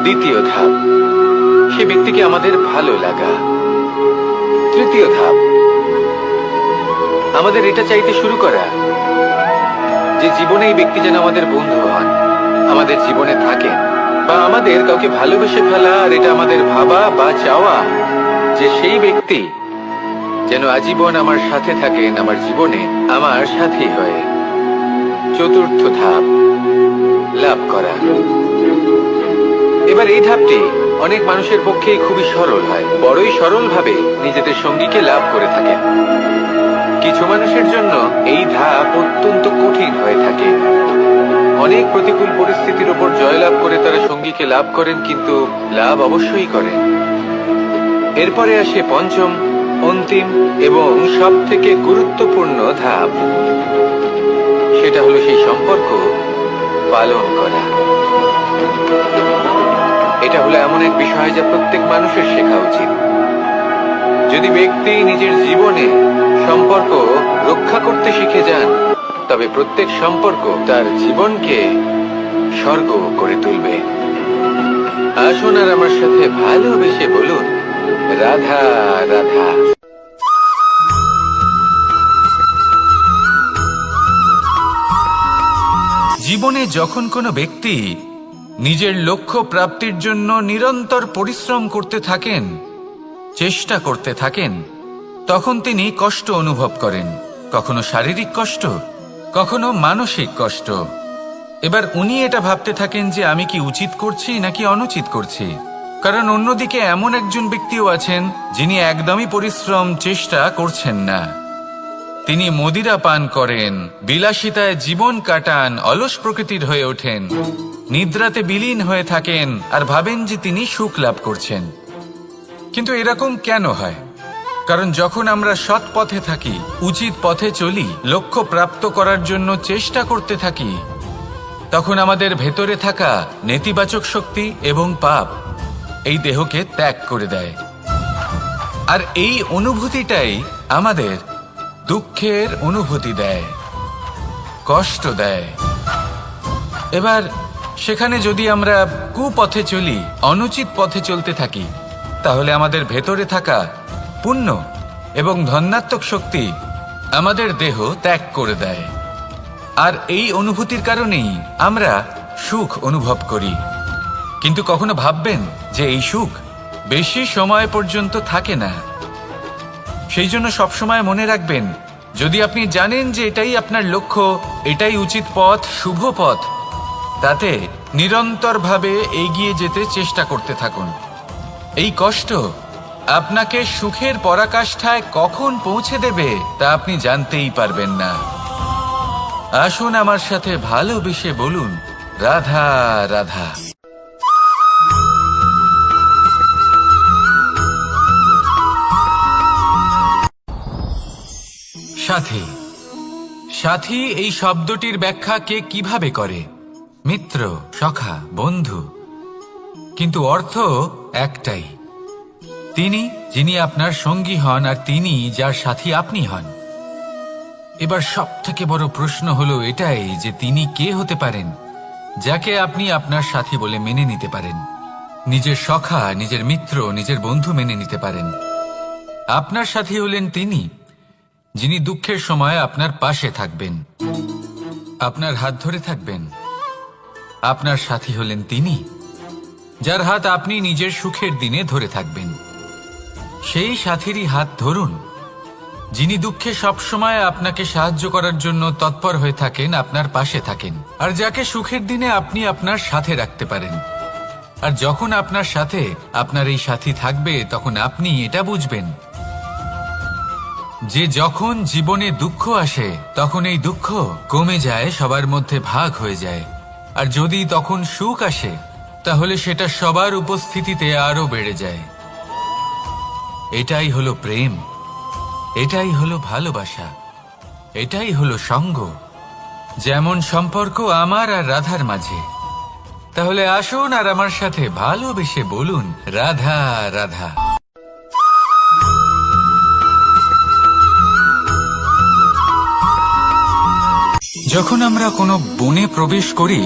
দ্বিতীয় ধাপ, সে ব্যক্তিকে আমাদের ভালো লাগা। তৃতীয় ধাপ, আমাদের এটা চাইতে শুরু করা যে জীবনে এই ব্যক্তি যেন আমাদের বন্ধু হন, আমাদের জীবনে থাকেন, বা আমাদের কাউকে ভালোবেসে ফেলা আর এটা আমাদের ভাবা বা চাওয়া যে সেই ব্যক্তি যেন আজীবন আমার সাথে থাকেন, আমার জীবনে আমার সাথী হয়ে। চতুর্থ ধাপ, লাভ করা। এবার এই ধাপটি অনেক মানুষের পক্ষেই খুবই সরল হয়, বড়ই সরল ভাবে নিজেদের সঙ্গীকে লাভ করে থাকেন। কিছু মানুষের জন্য এই ধাপ অত্যন্ত কঠিন হয়ে থাকে। অনেক প্রতিকূল পরিস্থিতির উপর জয়লাভ করে তারা সঙ্গীকে লাভ করেন, কিন্তু লাভ অবশ্যই করেন। এরপরে আসে পঞ্চম, অন্তিম এবং সব থেকে গুরুত্বপূর্ণ ধাপ। সেটা হলো সেই সম্পর্ক পালন করা। এটা হলো এমন এক বিষয় যা প্রত্যেক মানুষের শেখা উচিত। যদি ব্যক্তি নিজের জীবনে সম্পর্ক রক্ষা করতে শিখে যান, তবে প্রত্যেক সম্পর্ক তার জীবনকে স্বর্গ করে তুলবে। আসুন আর আমার সাথে ভালোবেসে বলুন, রাধা রাধা। জীবনে যখন কোনো ব্যক্তি নিজের লক্ষ্য প্রাপ্তির জন্য নিরন্তর পরিশ্রম করতে থাকেন, চেষ্টা করতে থাকেন, তখন তিনি কষ্ট অনুভব করেন। কখনো শারীরিক কষ্ট, কখনো মানসিক কষ্ট। এবার উনি এটা ভাবতে থাকেন যে আমি কি উচিত করছি নাকি অনুচিত করছি। কারণ অন্যদিকে এমন একজন ব্যক্তিও আছেন যিনি একদমই পরিশ্রম চেষ্টা করছেন না। তিনি মদিরা পান করেন, বিলাসিতায় জীবন কাটান, অলস প্রকৃতির হয়ে ওঠেন, নিদ্রাতে বিলীন হয়ে থাকেন আর ভাবেন যে তিনি সুখ লাভ করছেন। কিন্তু এরকম কেন হয়? কারণ যখন আমরা সৎ পথে থাকি, উচিত পথে চলি, লক্ষ্য প্রাপ্ত করার জন্য চেষ্টা করতে থাকি, তখন আমাদের ভেতরে থাকা নেতিবাচক শক্তি এবং পাপ এই দেহকে ত্যাগ করে দেয়। আর এই অনুভূতিটাই আমাদের দুঃখের অনুভূতি দেয়, কষ্ট দেয়। এবার সেখানে যদি আমরা কুপথে চলি, অনুচিত পথে চলতে থাকি, তাহলে আমাদের ভেতরে থাকা পুণ্য এবং ধনাত্মক শক্তি আমাদের দেহ ত্যাগ করে দেয়। আর এই অনুভূতির কারণেই আমরা সুখ অনুভব করি। কিন্তু কখনো ভাববেন যে এই সুখ বেশি সময় পর্যন্ত থাকে না। সেই জন্য সবসময় মনে রাখবেন, যদি আপনি জানেন যে এটাই আপনার লক্ষ্য, এটাই উচিত পথ, শুভ পথ, তাতে নিরন্তরভাবে এগিয়ে যেতে চেষ্টা করতে থাকুন। এই কষ্ট আপনাকে সুখের পরাকাষ্ঠায় কখন পৌঁছে দেবে তা আপনি জানতেই পারবেন না। আসুন আমার সাথে ভালোবেসে বলুন, রাধা রাধা। সাথী। সাথী এই শব্দটির ব্যাখ্যা কে কিভাবে করে? মিত্র, সখা, বন্ধু। কিন্তু অর্থ একটাই, তিনি যিনি আপনার সঙ্গী হন আর তিনি যার সাথী আপনি হন। এবার সব থেকে বড় প্রশ্ন হলো এটাই যে তিনি কে হতে পারেন যাকে আপনি আপনার সাথী বলে মেনে নিতে পারেন, নিজের সখা, নিজের মিত্র, নিজের বন্ধু মেনে নিতে পারেন। আপনার সাথী হলেন তিনি যিনি দুঃখের সময় আপনার পাশে থাকবেন, আপনার হাত ধরে থাকবেন। আপনার সাথী হলেন তিনি যার হাত আপনি নিজের সুখের দিনে ধরে থাকবেন। সেই সাথীরই হাত ধরুন যিনি দুঃখে সবসময় আপনাকে সাহায্য করার জন্য তৎপর হয়ে থাকেন, আপনার পাশে থাকেন, আর যাকে সুখের দিনে আপনি আপনার সাথে রাখতে পারেন। আর যখন আপনার সাথে আপনার এই সাথী থাকবে তখন আপনি এটা বুঝবেন যে যখন জীবনে দুঃখ আসে তখন এই দুঃখ কমে যায়, সবার মধ্যে ভাগ হয়ে যায়। আর যদি তখন সুখ আসে তাহলে সেটা সবার উপস্থিতিতে আরো বেড়ে যায়। এটাই হলো প্রেম, এটাই হলো ভালোবাসা, এটাই হলো সঙ্গ। যেমন সম্পর্ক আমার আর রাধার মাঝে। তাহলে আসুন আর আমার সাথে ভালোবেসে বলুন, রাধা রাধা। যখন আমরা কোনো বনে প্রবেশ করি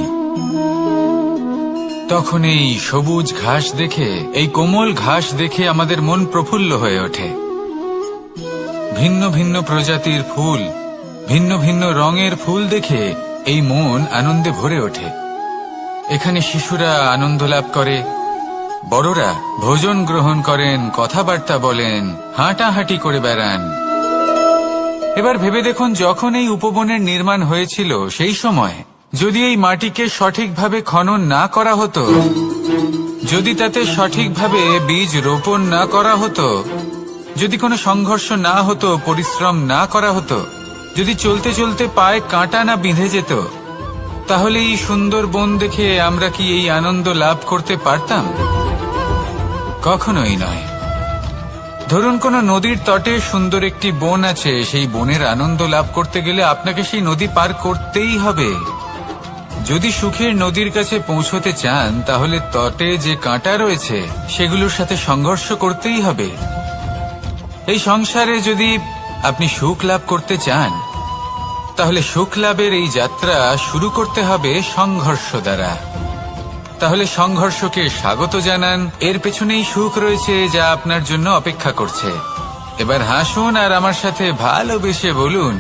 তখন এই সবুজ ঘাস দেখে, এই কোমল ঘাস দেখে আমাদের মন প্রফুল্ল হয়ে ওঠে। ভিন্ন ভিন্ন প্রজাতির ফুল, ভিন্ন ভিন্ন রঙের ফুল দেখে এই মন আনন্দে ভরে ওঠে। এখানে শিশুরা আনন্দ লাভ করে, বড়রা ভোজন গ্রহণ করেন, কথাবার্তা বলেন, হাঁটাহাঁটি করে বেড়ান। এবার ভেবে দেখুন, যখন এই উপবনের নির্মাণ হয়েছিল সেই সময় যদি এই মাটিকে সঠিকভাবে খনন না করা হতো, যদি তাতে সঠিকভাবে বীজ রোপণ না করা হতো, যদি কোনো সংঘর্ষ না হতো, পরিশ্রম না করা হতো, যদি চলতে চলতে পায়ে কাঁটা না বিঁধে যেত, তাহলে এই সুন্দর বন দেখে আমরা কি এই আনন্দ লাভ করতে পারতাম? কখনোই নয়। ধরুন কোনো নদীর তটে সুন্দর একটি বন আছে, সেই বনের আনন্দ লাভ করতে গেলে আপনাকে সেই নদী পার করতেই হবে। যদি সুখের নদীর কাছে পৌঁছতে চান তাহলে তটে যে কাঁটা রয়েছে সেগুলোর সাথে সংঘর্ষ করতেই হবে। এই সংসারে যদি আপনি সুখ লাভ করতে চান তাহলে সুখ লাভের এই যাত্রা শুরু করতে হবে সংঘর্ষ দ্বারা। তাহলে সংঘর্ষকে স্বাগত জানান, এর পেছনেই সুখ রয়েছে যা আপনার জন্য অপেক্ষা করছে। এবার হাসুন আর আমার সাথে ভালোবেসে বলুন,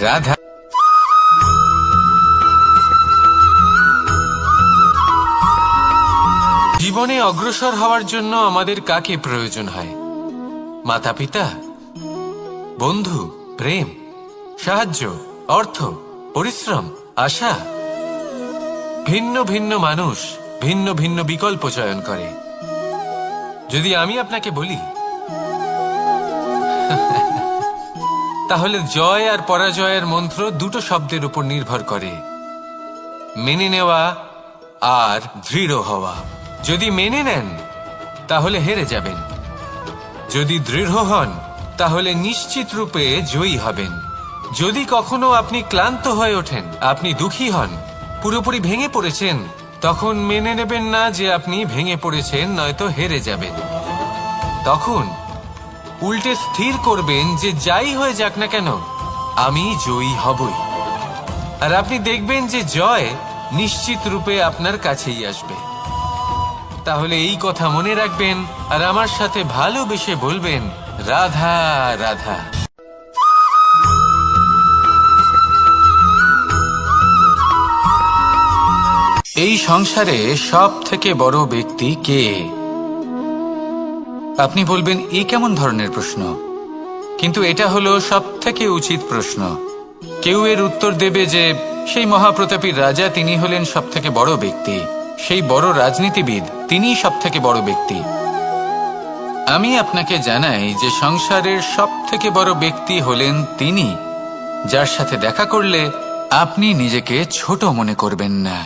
রাধা। জীবনে অগ্রসর হওয়ার জন্য আমাদের কাকে প্রয়োজন হয়? মাতা পিতা, বন্ধু, প্রেম, সাহায্য, অর্থ, পরিশ্রম, আশা। ভিন্ন ভিন্ন মানুষ ভিন্ন ভিন্ন বিকল্প চয়ন করে। যদি আমি আপনাকে বলি তাহলে জয় আর পরাজয়ের মন্ত্র দুটো শব্দের উপর নির্ভর করে, মেনে নেওয়া আর দৃঢ় হওয়া। যদি মেনে নেন তাহলে হেরে যাবেন, যদি দৃঢ় হন তাহলে নিশ্চিত রূপে জয়ী হবেন। যদি কখনো আপনি ক্লান্ত হয়ে ওঠেন, আপনি দুঃখী হন, পুরোপুরি ভেঙে পড়েছেন, তখন মেনে নেবেন না যে আপনি ভেঙে পড়েছেন, নয়তো হেরে যাবেন। তখন উল্টে স্থির করবেন যে যাই হয়ে যাক না কেন আমি জয়ী হবই। আর আপনি দেখবেন যে জয় নিশ্চিত রূপে আপনার কাছেই আসবে। তাহলে এই কথা মনে রাখবেন আর আমার সাথে ভালোবেসে বলবেন, রাধা রাধা। এই সংসারে সব থেকে বড় ব্যক্তি কে? আপনি বলবেন, এই কেমন ধরনের প্রশ্ন? কিন্তু এটা হলো সব থেকে উচিত প্রশ্ন। কেউ এর উত্তর দেবে যে সেই মহাপ্রতাপী রাজা, তিনি হলেন সব থেকে বড় ব্যক্তি, সেই বড় রাজনীতিবিদ, তিনিই সব থেকে বড় ব্যক্তি। আমি আপনাকে জানাই যে সংসারের সব থেকে বড় ব্যক্তি হলেন তিনি, যার সাথে দেখা করলে আপনি নিজেকে ছোট মনে করবেন না।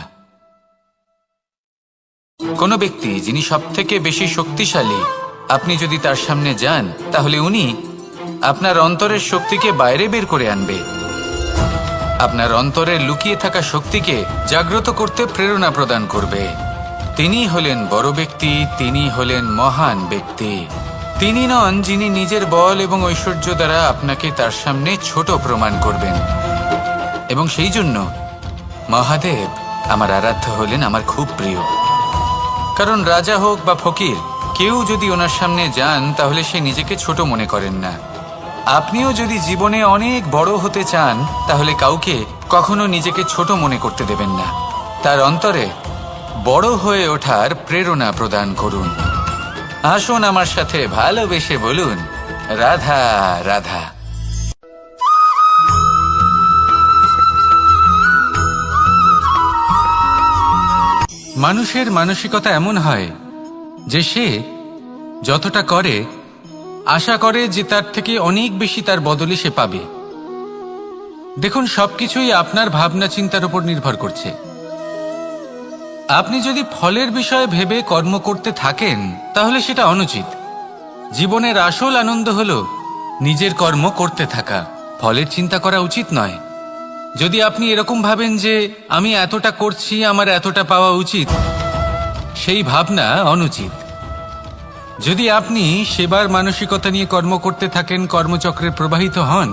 কোন ব্যক্তি যিনি সব থেকে বেশি শক্তিশালী, আপনি যদি তার সামনে যান তাহলে উনি আপনার অন্তরের শক্তিকে বাইরে বের করে আনবে, আপনার অন্তরের লুকিয়ে থাকা শক্তিকে জাগ্রত করতে প্রেরণা প্রদান করবে। তিনি হলেন বড় ব্যক্তি, তিনি হলেন মহান ব্যক্তি। তিনি নন যিনি নিজের বল এবং ঐশ্বর্য দ্বারা আপনাকে তার সামনে ছোট প্রমাণ করবেন। এবং সেই জন্য মহাদেব আমার আরাধ্য হলেন আমার খুব প্রিয়। কারণ রাজা হোক বা ফকির, কেউ যদি ওনার সামনে যান তাহলে সে নিজেকে ছোট মনে করেন না। আপনিও যদি জীবনে অনেক বড় হতে চান তাহলে কাউকে কখনো নিজেকে ছোট মনে করতে দেবেন না। তার অন্তরে বড় হয়ে ওঠার প্রেরণা প্রদান করুন। আসুন আমার সাথে ভালোবেসে বলুন, রাধা রাধা। মানুষের মানসিকতা এমন হয় যে সে যতটা করে আশা করে যে তার থেকে অনেক বেশি তার বদলে সে পাবে। দেখুন, সবকিছুই আপনার ভাবনা চিন্তার উপর নির্ভর করছে। আপনি যদি ফলের বিষয়ে ভেবে কর্ম করতে থাকেন তাহলে সেটা অনুচিত। জীবনের আসল আনন্দ হলো নিজের কর্ম করতে থাকা, ফলের চিন্তা করা উচিত নয়। যদি আপনি এরকম ভাবেন যে আমি এতটা করছি, আমার এতটা পাওয়া উচিত, সেই ভাবনা অনুচিত। যদি আপনি সেবার মানসিকতা নিয়ে কর্ম করতে থাকেন, কর্মচক্রে প্রবাহিত হন,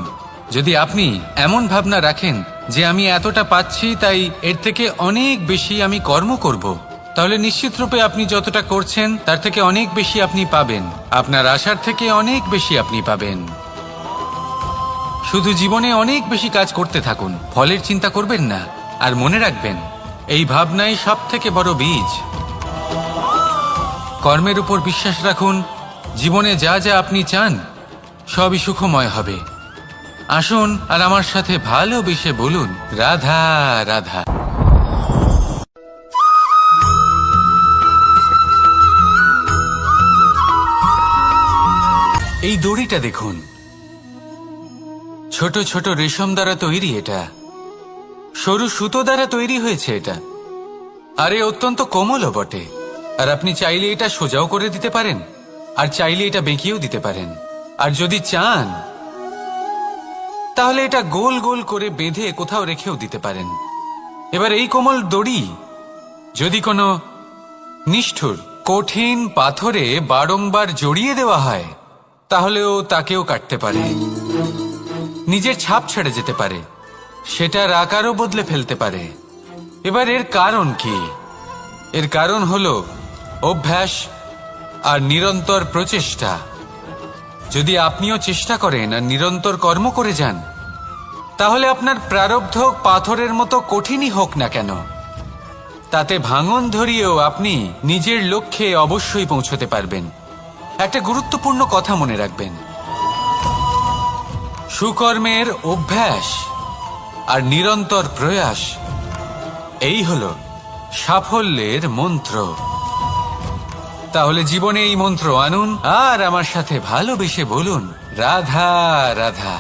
যদি আপনি এমন ভাবনা রাখেন যে আমি এতটা পাচ্ছি তাই এর থেকে অনেক বেশি আমি কর্ম করব, তাহলে নিশ্চিতরূপে আপনি যতটা করছেন তার থেকে অনেক বেশি আপনি পাবেন, আপনার আশার থেকে অনেক বেশি আপনি পাবেন। শুধু জীবনে অনেক বেশি কাজ করতে থাকুন, ফলের চিন্তা করবেন না। আর মনে রাখবেন, এই ভাবনাই সব থেকে বড় বীজ। কর্মের উপর বিশ্বাস রাখুন, জীবনে যা যা আপনি চান সবই সুখময় হবে। আসুন আর আমার সাথে ভালোবেসে বলুন, রাধা রাধা। এই দড়িটা দেখুন, ছোট ছোট রেশম দ্বারা তৈরি, এটা সরু সুতো দ্বারা তৈরি হয়েছে এটা, আর এ অত্যন্ত কোমলও বটে। আর আপনি চাইলে এটা সোজাও করে দিতে পারেন, আর চাইলে এটা বেঁকিয়েও দিতে পারেন, আর যদি চান তাহলে এটা গোল গোল করে বেঁধে কোথাও রেখেও দিতে পারেন। এবার এই কোমল দড়ি যদি কোনো নিষ্ঠুর কঠিন পাথরে বারংবার জড়িয়ে দেওয়া হয় তাহলেও তাকেও কাটতে পারে, নিজের ছাপ ছেড়ে যেতে পারে, সেটার আকারও বদলে ফেলতে পারে। এবার এর কারণ কি? এর কারণ হলো অভ্যাস আর নিরন্তর প্রচেষ্টা। যদি আপনিও চেষ্টা করেন আর নিরন্তর কর্ম করে যান, তাহলে আপনার প্রারব্ধ পাথরের মতো কঠিনই হোক না কেন, তাতে ভাঙন ধরিয়েও আপনি নিজের লক্ষ্যে অবশ্যই পৌঁছতে পারবেন। একটা গুরুত্বপূর্ণ কথা মনে রাখবেন, সুকর্মের অভ্যাস আর নিরন্তর প্রয়াস, এই হলো সাফল্যের মন্ত্র। তাহলে জীবনে এই মন্ত্র আনুন আর আমার সাথে ভালোবেসে বলুন, রাধা রাধা।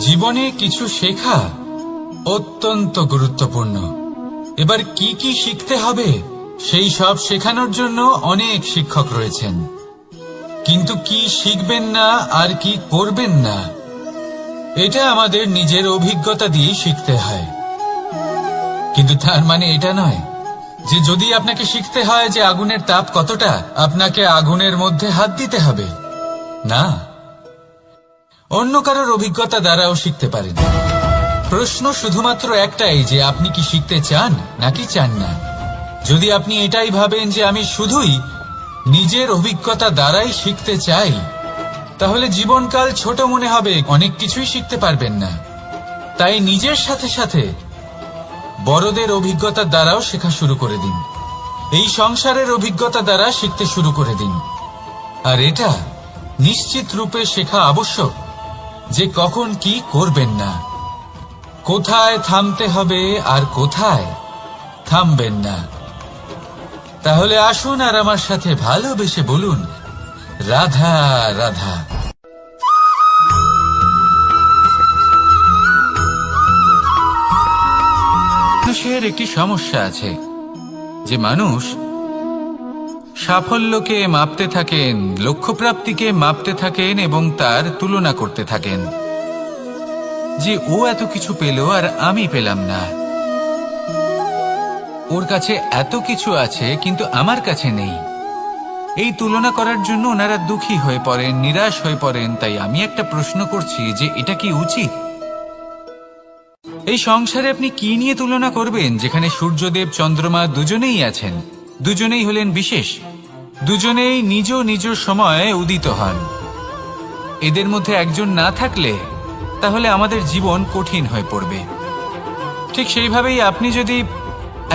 জীবনে কিছু শেখা অত্যন্ত গুরুত্বপূর্ণ। এবার কি কি শিখতে হবে সেই সব শেখানোর জন্য অনেক শিক্ষক রয়েছেন, কিন্তু কি শিখবেন না আর কি করবেন না এটা আমাদের নিজের অভিজ্ঞতা দিয়ে শিখতে হয়। কিন্তু তার মানে এটা নয় যে যদি আপনাকে শিখতে হয় যে আগুনের তাপ কতটা, আপনাকে আগুনের মধ্যে হাত দিতে হবে। না, অন্য কারোর অভিজ্ঞতা দ্বারাও শিখতে পারেন। প্রশ্ন শুধুমাত্র একটাই যে আপনি কি শিখতে চান নাকি চান না। যদি আপনি এটাই ভাবেন যে আমি শুধুই নিজের অভিজ্ঞতা দ্বারাই শিখতে চাই, তাহলে জীবনকাল ছোট মনে হবে, অনেক কিছুই শিখতে পারবেন না। তাই নিজের সাথে সাথে বড়দের অভিজ্ঞতার দ্বারাও শেখা শুরু করে দিন। এই সংসারের অভিজ্ঞতা দ্বারা শিখতে শুরু করে দিন। আর এটা নিশ্চিত রূপে শেখা আবশ্যক যে কখন কি করবেন না, কোথায় থামতে হবে আর কোথায় থামবেন না। তাহলে আসুন আর আমার সাথে ভালোবেসে বলুন, রাধা রাধা। মানুষের একটি সমস্যা আছে যে মানুষ সাফল্যকে মাপতে থাকেন, লক্ষ্যপ্রাপ্তিকে মাপতে থাকেন এবং তার তুলনা করতে থাকেন যে ও এত কিছু পেল আর আমি পেলাম না, ওর কাছে এত কিছু আছে কিন্তু আমার কাছে নেই। এই তুলনা করার জন্য ওনারা দুঃখী হয়ে পড়েন, নিরাশ হয়ে পড়েন। তাই আমি একটা প্রশ্ন করছি যে এটা কি উচিত? এই সংসারে আপনি কি নিয়ে তুলনা করবেন, যেখানে সূর্যদেব চন্দ্রমা দুজনেই আছেন, দুজনেই হলেন বিশেষ, দুজনেই নিজ নিজ সময়ে উদিত হন। এদের মধ্যে একজন না থাকলে তাহলে আমাদের জীবন কঠিন হয়ে পড়বে। ঠিক সেইভাবেই আপনি যদি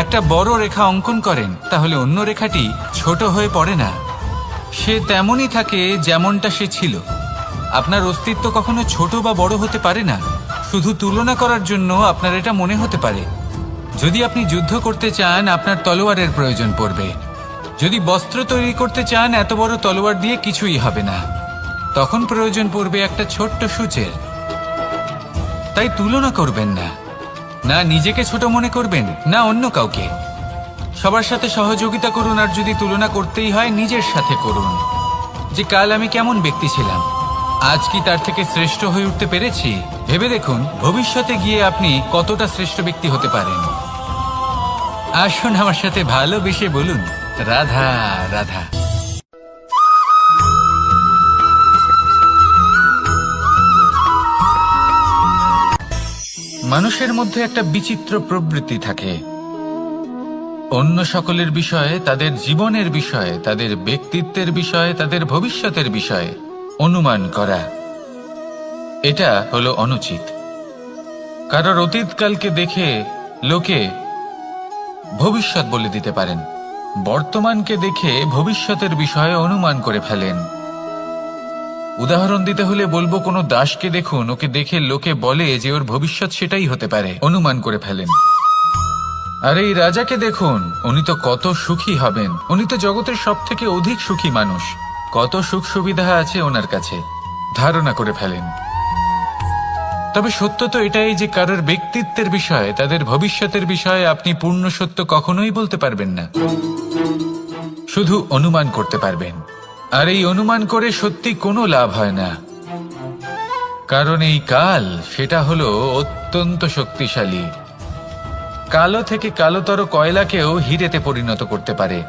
একটা বড় রেখা অঙ্কন করেন তাহলে অন্য রেখাটি ছোট হয়ে পড়ে না, সে তেমনই থাকে যেমনটা সে ছিল। আপনার অস্তিত্ব কখনো ছোট বা বড় হতে পারে না। শুধু তুলনা করার জন্য আপনার এটা মনে হতে পারে। যদি আপনি যুদ্ধ করতে চান আপনার তলোয়ারের প্রয়োজন পড়বে। যদি বস্ত্র তৈরি করতে চান এত বড় তলোয়ার দিয়ে কিছুই হবে না, তখন প্রয়োজন পড়বে একটা ছোট্ট সূচের। তাই তুলনা করবেন না, না নিজেকে ছোট মনে করবেন না অন্য কাউকে। সবার সাথে সহযোগিতা করুন, আর যদি তুলনা করতেই হয় নিজের সাথে করুন যে কাল আমি কেমন ব্যক্তি ছিলাম, আজ কি তার থেকে শ্রেষ্ঠ হয়ে উঠতে পেরেছি। ভেবে দেখুন ভবিষ্যতে গিয়ে আপনি কতটা শ্রেষ্ঠ ব্যক্তি হতে পারেন। আসুন আমার সাথে ভালোবেসে বলুন, রাধা রাধা। মানুষের মধ্যে একটা বিচিত্র প্রবৃত্তি থাকে অন্য সকলের বিষয়ে, তাদের জীবনের বিষয়ে, তাদের ব্যক্তিত্বের বিষয়ে, তাদের ভবিষ্যতের বিষয়ে অনুমান করা। এটা হলো অনুচিত। কারোর অতীতকালকে দেখে লোকে ভবিষ্যৎ বলে দিতে পারেন, বর্তমানকে দেখে ভবিষ্যতের বিষয়ে অনুমান করে ফেলেন। উদাহরণ দিতে হলে বলবো, কোনো দাসকে দেখুন, ওকে দেখে লোকে বলে যে ওর ভবিষ্যৎ সেটাই হতে পারে, অনুমান করে ফেলেন। আর এই রাজাকে দেখুন, উনি তো কত সুখী হবেন, উনি তো জগতের সব থেকে অধিক সুখী মানুষ, কত সুখ সুবিধা আছে ওনার কাছে, ধারণা করে ফেলেন। তবে সত্য তো এটাই যে কারোর ব্যক্তিত্বের বিষয়ে, তাদের ভবিষ্যতের বিষয়ে আপনি পূর্ণ সত্য কখনোই বলতে পারবেন না, শুধু অনুমান করতে পারবেন। আর এই অনুমান করে সত্যি কোনো লাভ হয় না, কারণ এই কাল সেটা হলো অত্যন্ত শক্তিশালী। কালো থেকে কালোতর কয়লাকেও হীরেতে পরিণত করতে পারে,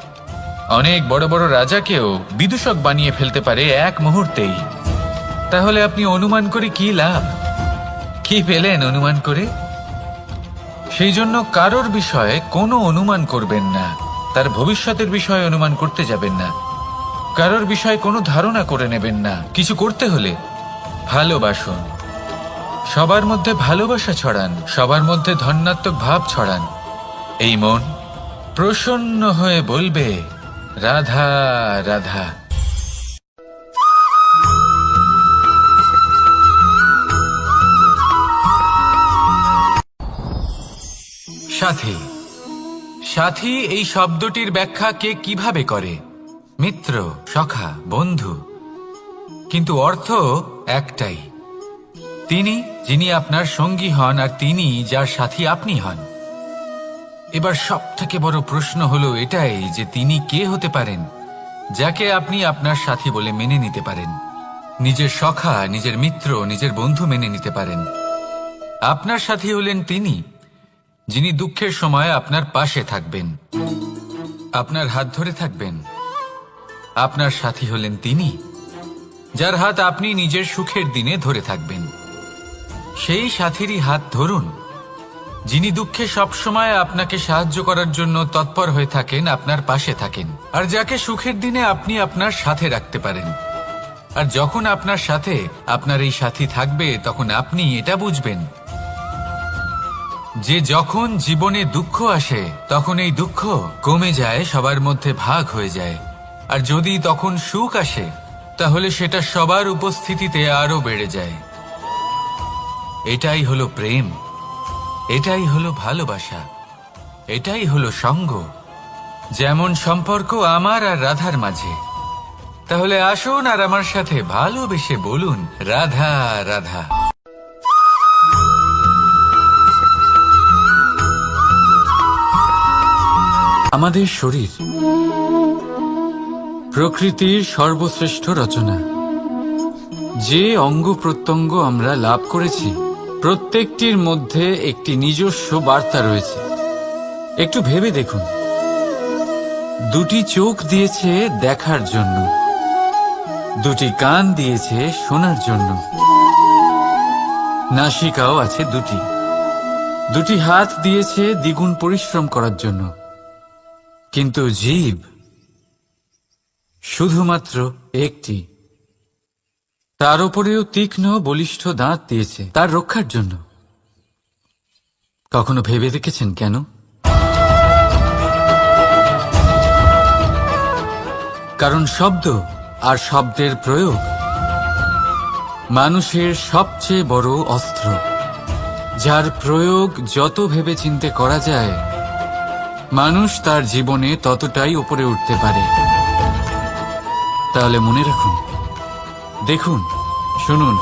অনেক বড় বড় রাজাকেও বিদূষক বানিয়ে ফেলতে পারে এক মুহূর্তেই। তাহলে আপনি অনুমান করে কি লাভ? কি পেলেন অনুমান করে? সেই জন্য কারোর বিষয়ে কোনো অনুমান করবেন না, তার ভবিষ্যতের বিষয়ে অনুমান করতে যাবেন না, কারোর বিষয়ে কোনো ধারণা করে নেবেন না। কিছু করতে হলে ভালোবাসুন, সবার মধ্যে ভালোবাসা ছড়ান, সবার মধ্যে ধন্যাত্মক ভাব ছড়ান। এই মন প্রসন্ন হয়ে বলবে, রাধা রাধা। সাথী, সাথী এই শব্দটির ব্যাখ্যা কে কিভাবে করে? মিত্র, সখা, বন্ধু। কিন্তু অর্থ একটাই, তিনি যিনি আপনার সঙ্গী হন আর তিনি যার সাথী আপনি হন। এবার সব থেকে বড় প্রশ্ন হলো এটাই যে তিনি কে হতে পারেন যাকে আপনি আপনার সাথী বলে মেনে নিতে পারেন, নিজের সখা, নিজের মিত্র, নিজের বন্ধু মেনে নিতে পারেন। আপনার সাথী হলেন তিনি যিনি দুঃখের সময় আপনার পাশে থাকবেন, আপনার হাত ধরে থাকবেন। আপনার সাথী হলেন তিনি যার হাত আপনি নিজের সুখের দিনে ধরে থাকবেন। সেই সাথীরই হাত ধরুন যিনি দুঃখে সবসময় আপনাকে সাহায্য করার জন্য তৎপর হয়ে থাকেন, আপনার পাশে থাকেন, আর যাকে সুখের দিনে আপনি আপনার সাথে রাখতে পারেন। আর যখন আপনার সাথে আপনার এই সাথী থাকবে, তখন আপনি এটা বুঝবেন যে যখন জীবনে দুঃখ আসে, তখন এই দুঃখ কমে যায়, সবার মধ্যে ভাগ হয়ে যায়। আর যদি তখন সুখ আসে, তাহলে সেটা সবার উপস্থিতিতে আরো বেড়ে যায়। এটাই হলো প্রেম, এটাই হলো ভালোবাসা, এটাই হলো সঙ্গ। যেমন সম্পর্ক আমার আর রাধার মাঝে। তাহলে আসুন আর আমার সাথে ভালোবেসে বলুন, রাধা রাধা। আমাদের শরীর প্রকৃতির সর্বশ্রেষ্ঠ রচনা। যে অঙ্গ প্রত্যঙ্গ আমরা লাভ করেছি, প্রত্যেকটির মধ্যে একটি নিজস্ব বার্তা রয়েছে। একটু ভেবে দেখুন, দুটি চোখ দিয়েছে দেখার জন্য, দুটি কান দিয়েছে শোনার জন্য, নাসিকাও আছে দুটি, দুটি হাত দিয়েছে দ্বিগুণ পরিশ্রম করার জন্য। কিন্তু জীব শুধুমাত্র একটি। তার উপরেও তীক্ষ্ণ বলিষ্ঠ দাঁত দিয়েছে তার রক্ষার জন্য। কখনো ভেবে দেখেছেন কেন? কারণ শব্দ আর শব্দের প্রয়োগ মানুষের সবচেয়ে বড় অস্ত্র, যার প্রয়োগ যত ভেবে চিন্তে করা যায়, মানুষ তার জীবনে ততটাই উপরে উঠতে পারে। তাহলে মনে রাখুন, দেখুন, শুনুন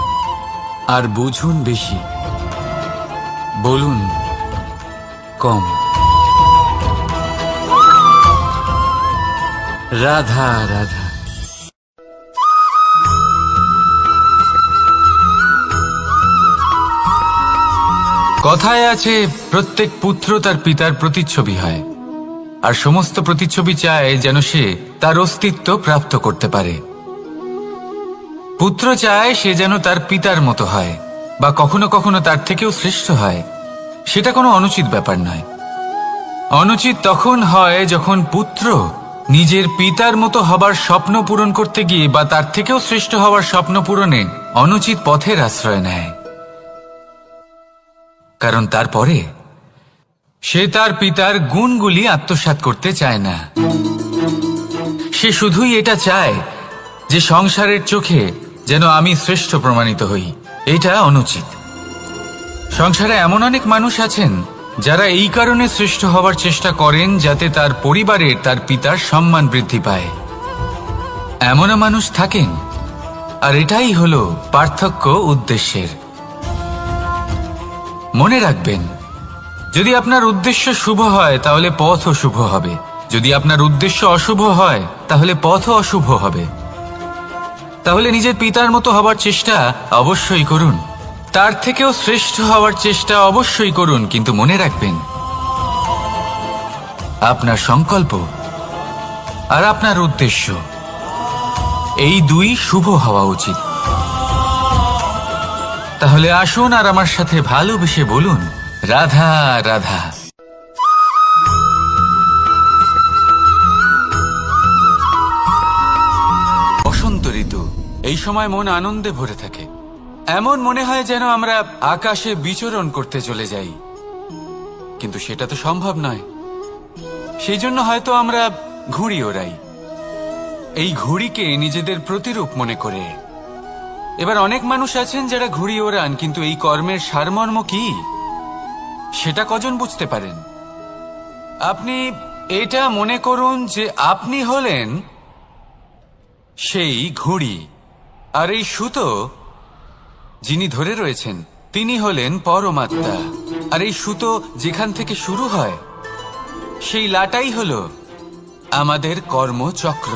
আর বুঝুন বেশি, বলুন কম। রাধা রাধা। কথায় আছে, প্রত্যেক পুত্র তার পিতার প্রতিচ্ছবি হয়, আর সমস্ত প্রতিচ্ছবি চায় যেন সে তার অস্তিত্ব প্রাপ্ত করতে পারে। পুত্র চায় সে যেন তার পিতার মতো হয়, বা কখনো কখনো তার থেকেও শ্রেষ্ঠ হয়। সেটা কোনো অনুচিত ব্যাপার নয়। অনুচিত তখন হয় যখন পুত্র নিজের পিতার মতো হবার স্বপ্ন পূরণ করতে গিয়ে বা তার থেকেও শ্রেষ্ঠ হওয়ার স্বপ্ন পূরণে অনুচিত পথের আশ্রয় নেয়। কারণ তারপরে সে তার পিতার গুণগুলি আত্মসাৎ করতে চায় না। সে শুধুই এটা চায় যে সংসারের চোখে যেন আমি শ্রেষ্ঠ প্রমাণিত হই। এটা অনুচিত। সংসারে এমন অনেক মানুষ আছেন যারা এই কারণে শ্রেষ্ঠ হওয়ার চেষ্টা করেন যাতে তার পরিবারের তার পিতার সম্মান বৃদ্ধি পায়। এমনও মানুষ থাকেন, আর এটাই হলো পার্থক্য উদ্দেশ্যের। মনে রাখবেন, যদি আপনার উদ্দেশ্য শুভ হয় তাহলে পথও শুভ হবে, যদি আপনার উদ্দেশ্য অশুভ হয় তাহলে পথও অশুভ হবে। তাহলে নিজের পিতার মতো হবার চেষ্টা অবশ্যই করুন, তার থেকেও শ্রেষ্ঠ হওয়ার চেষ্টা অবশ্যই করুন, কিন্তু মনে রাখবেন আপনার সংকল্প আর আপনার উদ্দেশ্য এই দুই শুভ হওয়া উচিত। তাহলে আসুন আর আমার সাথে ভালোবেসে বলুন, রাধা রাধা। বসন্ত ঋতু, এই সময় মন আনন্দে ভরে থাকে। এমন মনে হয় যেন আমরা আকাশে বিচরণ করতে চলে যাই, কিন্তু সেটা তো সম্ভব নয়। সেই জন্য হয়তো আমরা ঘুড়ি ওড়াই, এই ঘুড়িকে নিজেদের প্রতিরূপ মনে করে। এবার অনেক মানুষ আছেন যারা ঘুড়ি ওড়ান, কিন্তু এই কর্মের সারমর্ম কি সেটা কজন বুঝতে পারেন? আপনি এটা মনে করুন যে আপনি হলেন সেই ঘুড়ি, আর এই সুতো যিনি ধরে রয়েছেন তিনি হলেন পরমাত্মা। আর এই সুতো যেখান থেকে শুরু হয় সেই লাটাই হল আমাদের কর্মচক্র।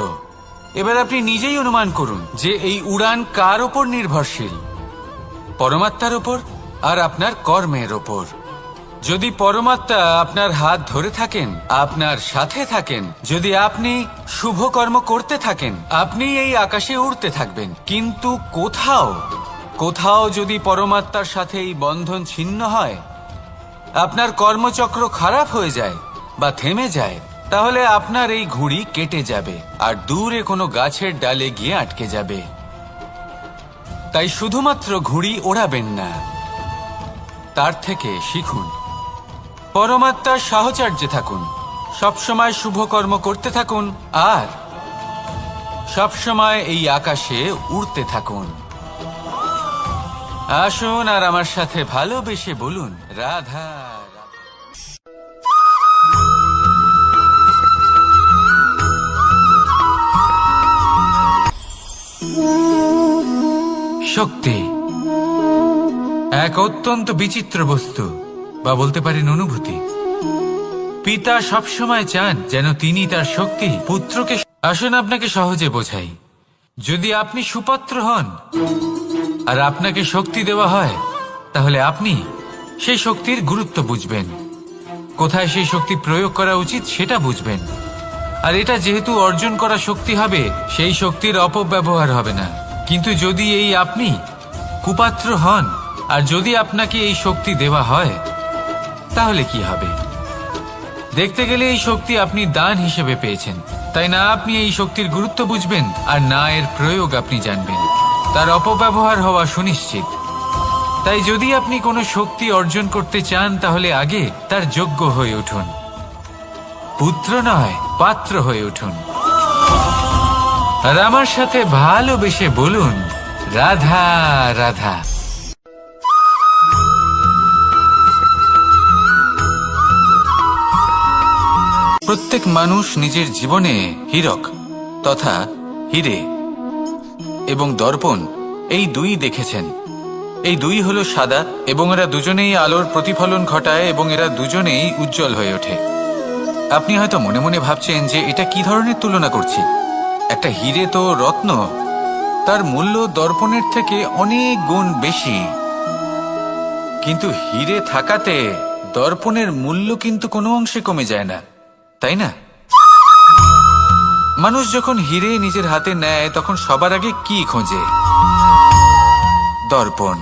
এবার আপনি নিজেই অনুমান করুন যে এই উড়ান কার ওপর নির্ভরশীল, পরমাত্মার ওপর আর আপনার কর্মের ওপর। যদি পরমাত্মা আপনার হাত ধরে থাকেন, আপনার সাথে থাকেন, যদি আপনি শুভ কর্ম করতে থাকেন, আপনি এই আকাশে উড়তে থাকবেন। কিন্তু কোথাও যদি পরমাত্মার সাথে এই বন্ধন ছিন্ন হয়, আপনার কর্মচক্র খারাপ হয়ে যায় বা থেমে যায়, তাহলে আপনার এই ঘুড়ি কেটে যাবে আর দূরে কোনো গাছের ডালে গিয়ে আটকে যাবে। তাই শুধুমাত্র ঘুড়ি ওড়াবেন না, তার থেকে শিখুন, পরমাত্মার সাহচর্যে থাকুন, সবসময় শুভ কর্ম করতে থাকুন আর সবসময় এই আকাশে উড়তে থাকুন। আসুন আর আমার সাথে ভালোবেসে বলুন, রাধা। শক্তি এক অত্যন্ত বিচিত্র বস্তু, বা বলতে পারেন অনুভূতি। পিতা সবসময় চান যেন তিনি তার শক্তি পুত্রকে। আসুন আপনাকে সহজে বোঝাই। যদি আপনি সুপাত্র হন আর আপনাকে শক্তি দেওয়া হয়, তাহলে আপনি সেই শক্তির গুরুত্ব বুঝবেন, কোথায় সেই শক্তি প্রয়োগ করা উচিত সেটা বুঝবেন। আর এটা যেহেতু অর্জন করা শক্তি হবে, সেই শক্তির অপব্যবহার হবে না। কিন্তু যদি এই আপনি কুপাত্র হন আর যদি আপনাকে এই শক্তি দেওয়া হয়, তাহলে কি হবে? দেখতে গেলে এই শক্তি আপনি দান হিসেবে পেয়েছেন, তাই না আপনি এই শক্তির গুরুত্ব বুঝবেন আর না এর প্রয়োগ আপনি জানবেন। তার অপব্যবহার হওয়া সুনিশ্চিত। তাই যদি আপনি কোনো শক্তি অর্জন করতে চান, তাহলে আগে তার যোগ্য হয়ে উঠুন, পুত্র নয় পাত্র হয়ে উঠুন। আর আমার সাথে ভালোবেসে বলুন, রাধা রাধা। প্রত্যেক মানুষ নিজের জীবনে হীরক তথা হিরে এবং দর্পণ এই দুই দেখেছেন। এই দুই হলো সাদা এবং এরা দুজনেই আলোর প্রতিফলন ঘটায় এবং এরা দুজনেই উজ্জ্বল হয়ে ওঠে। আপনি হয়তো মনে মনে ভাবছেন যে এটা কি ধরনের তুলনা করছি। একটা হিরে তো রত্ন, তার মূল্য দর্পণের থেকে অনেক গুণ বেশি। কিন্তু হিরে থাকাতে দর্পণের মূল্য কিন্তু কোনো অংশে কমে যায় না, তাই না? মানুষ যখন হিরে নিজের হাতে নেয়, তখন সবার আগে কি খোঁজে? দর্পণ,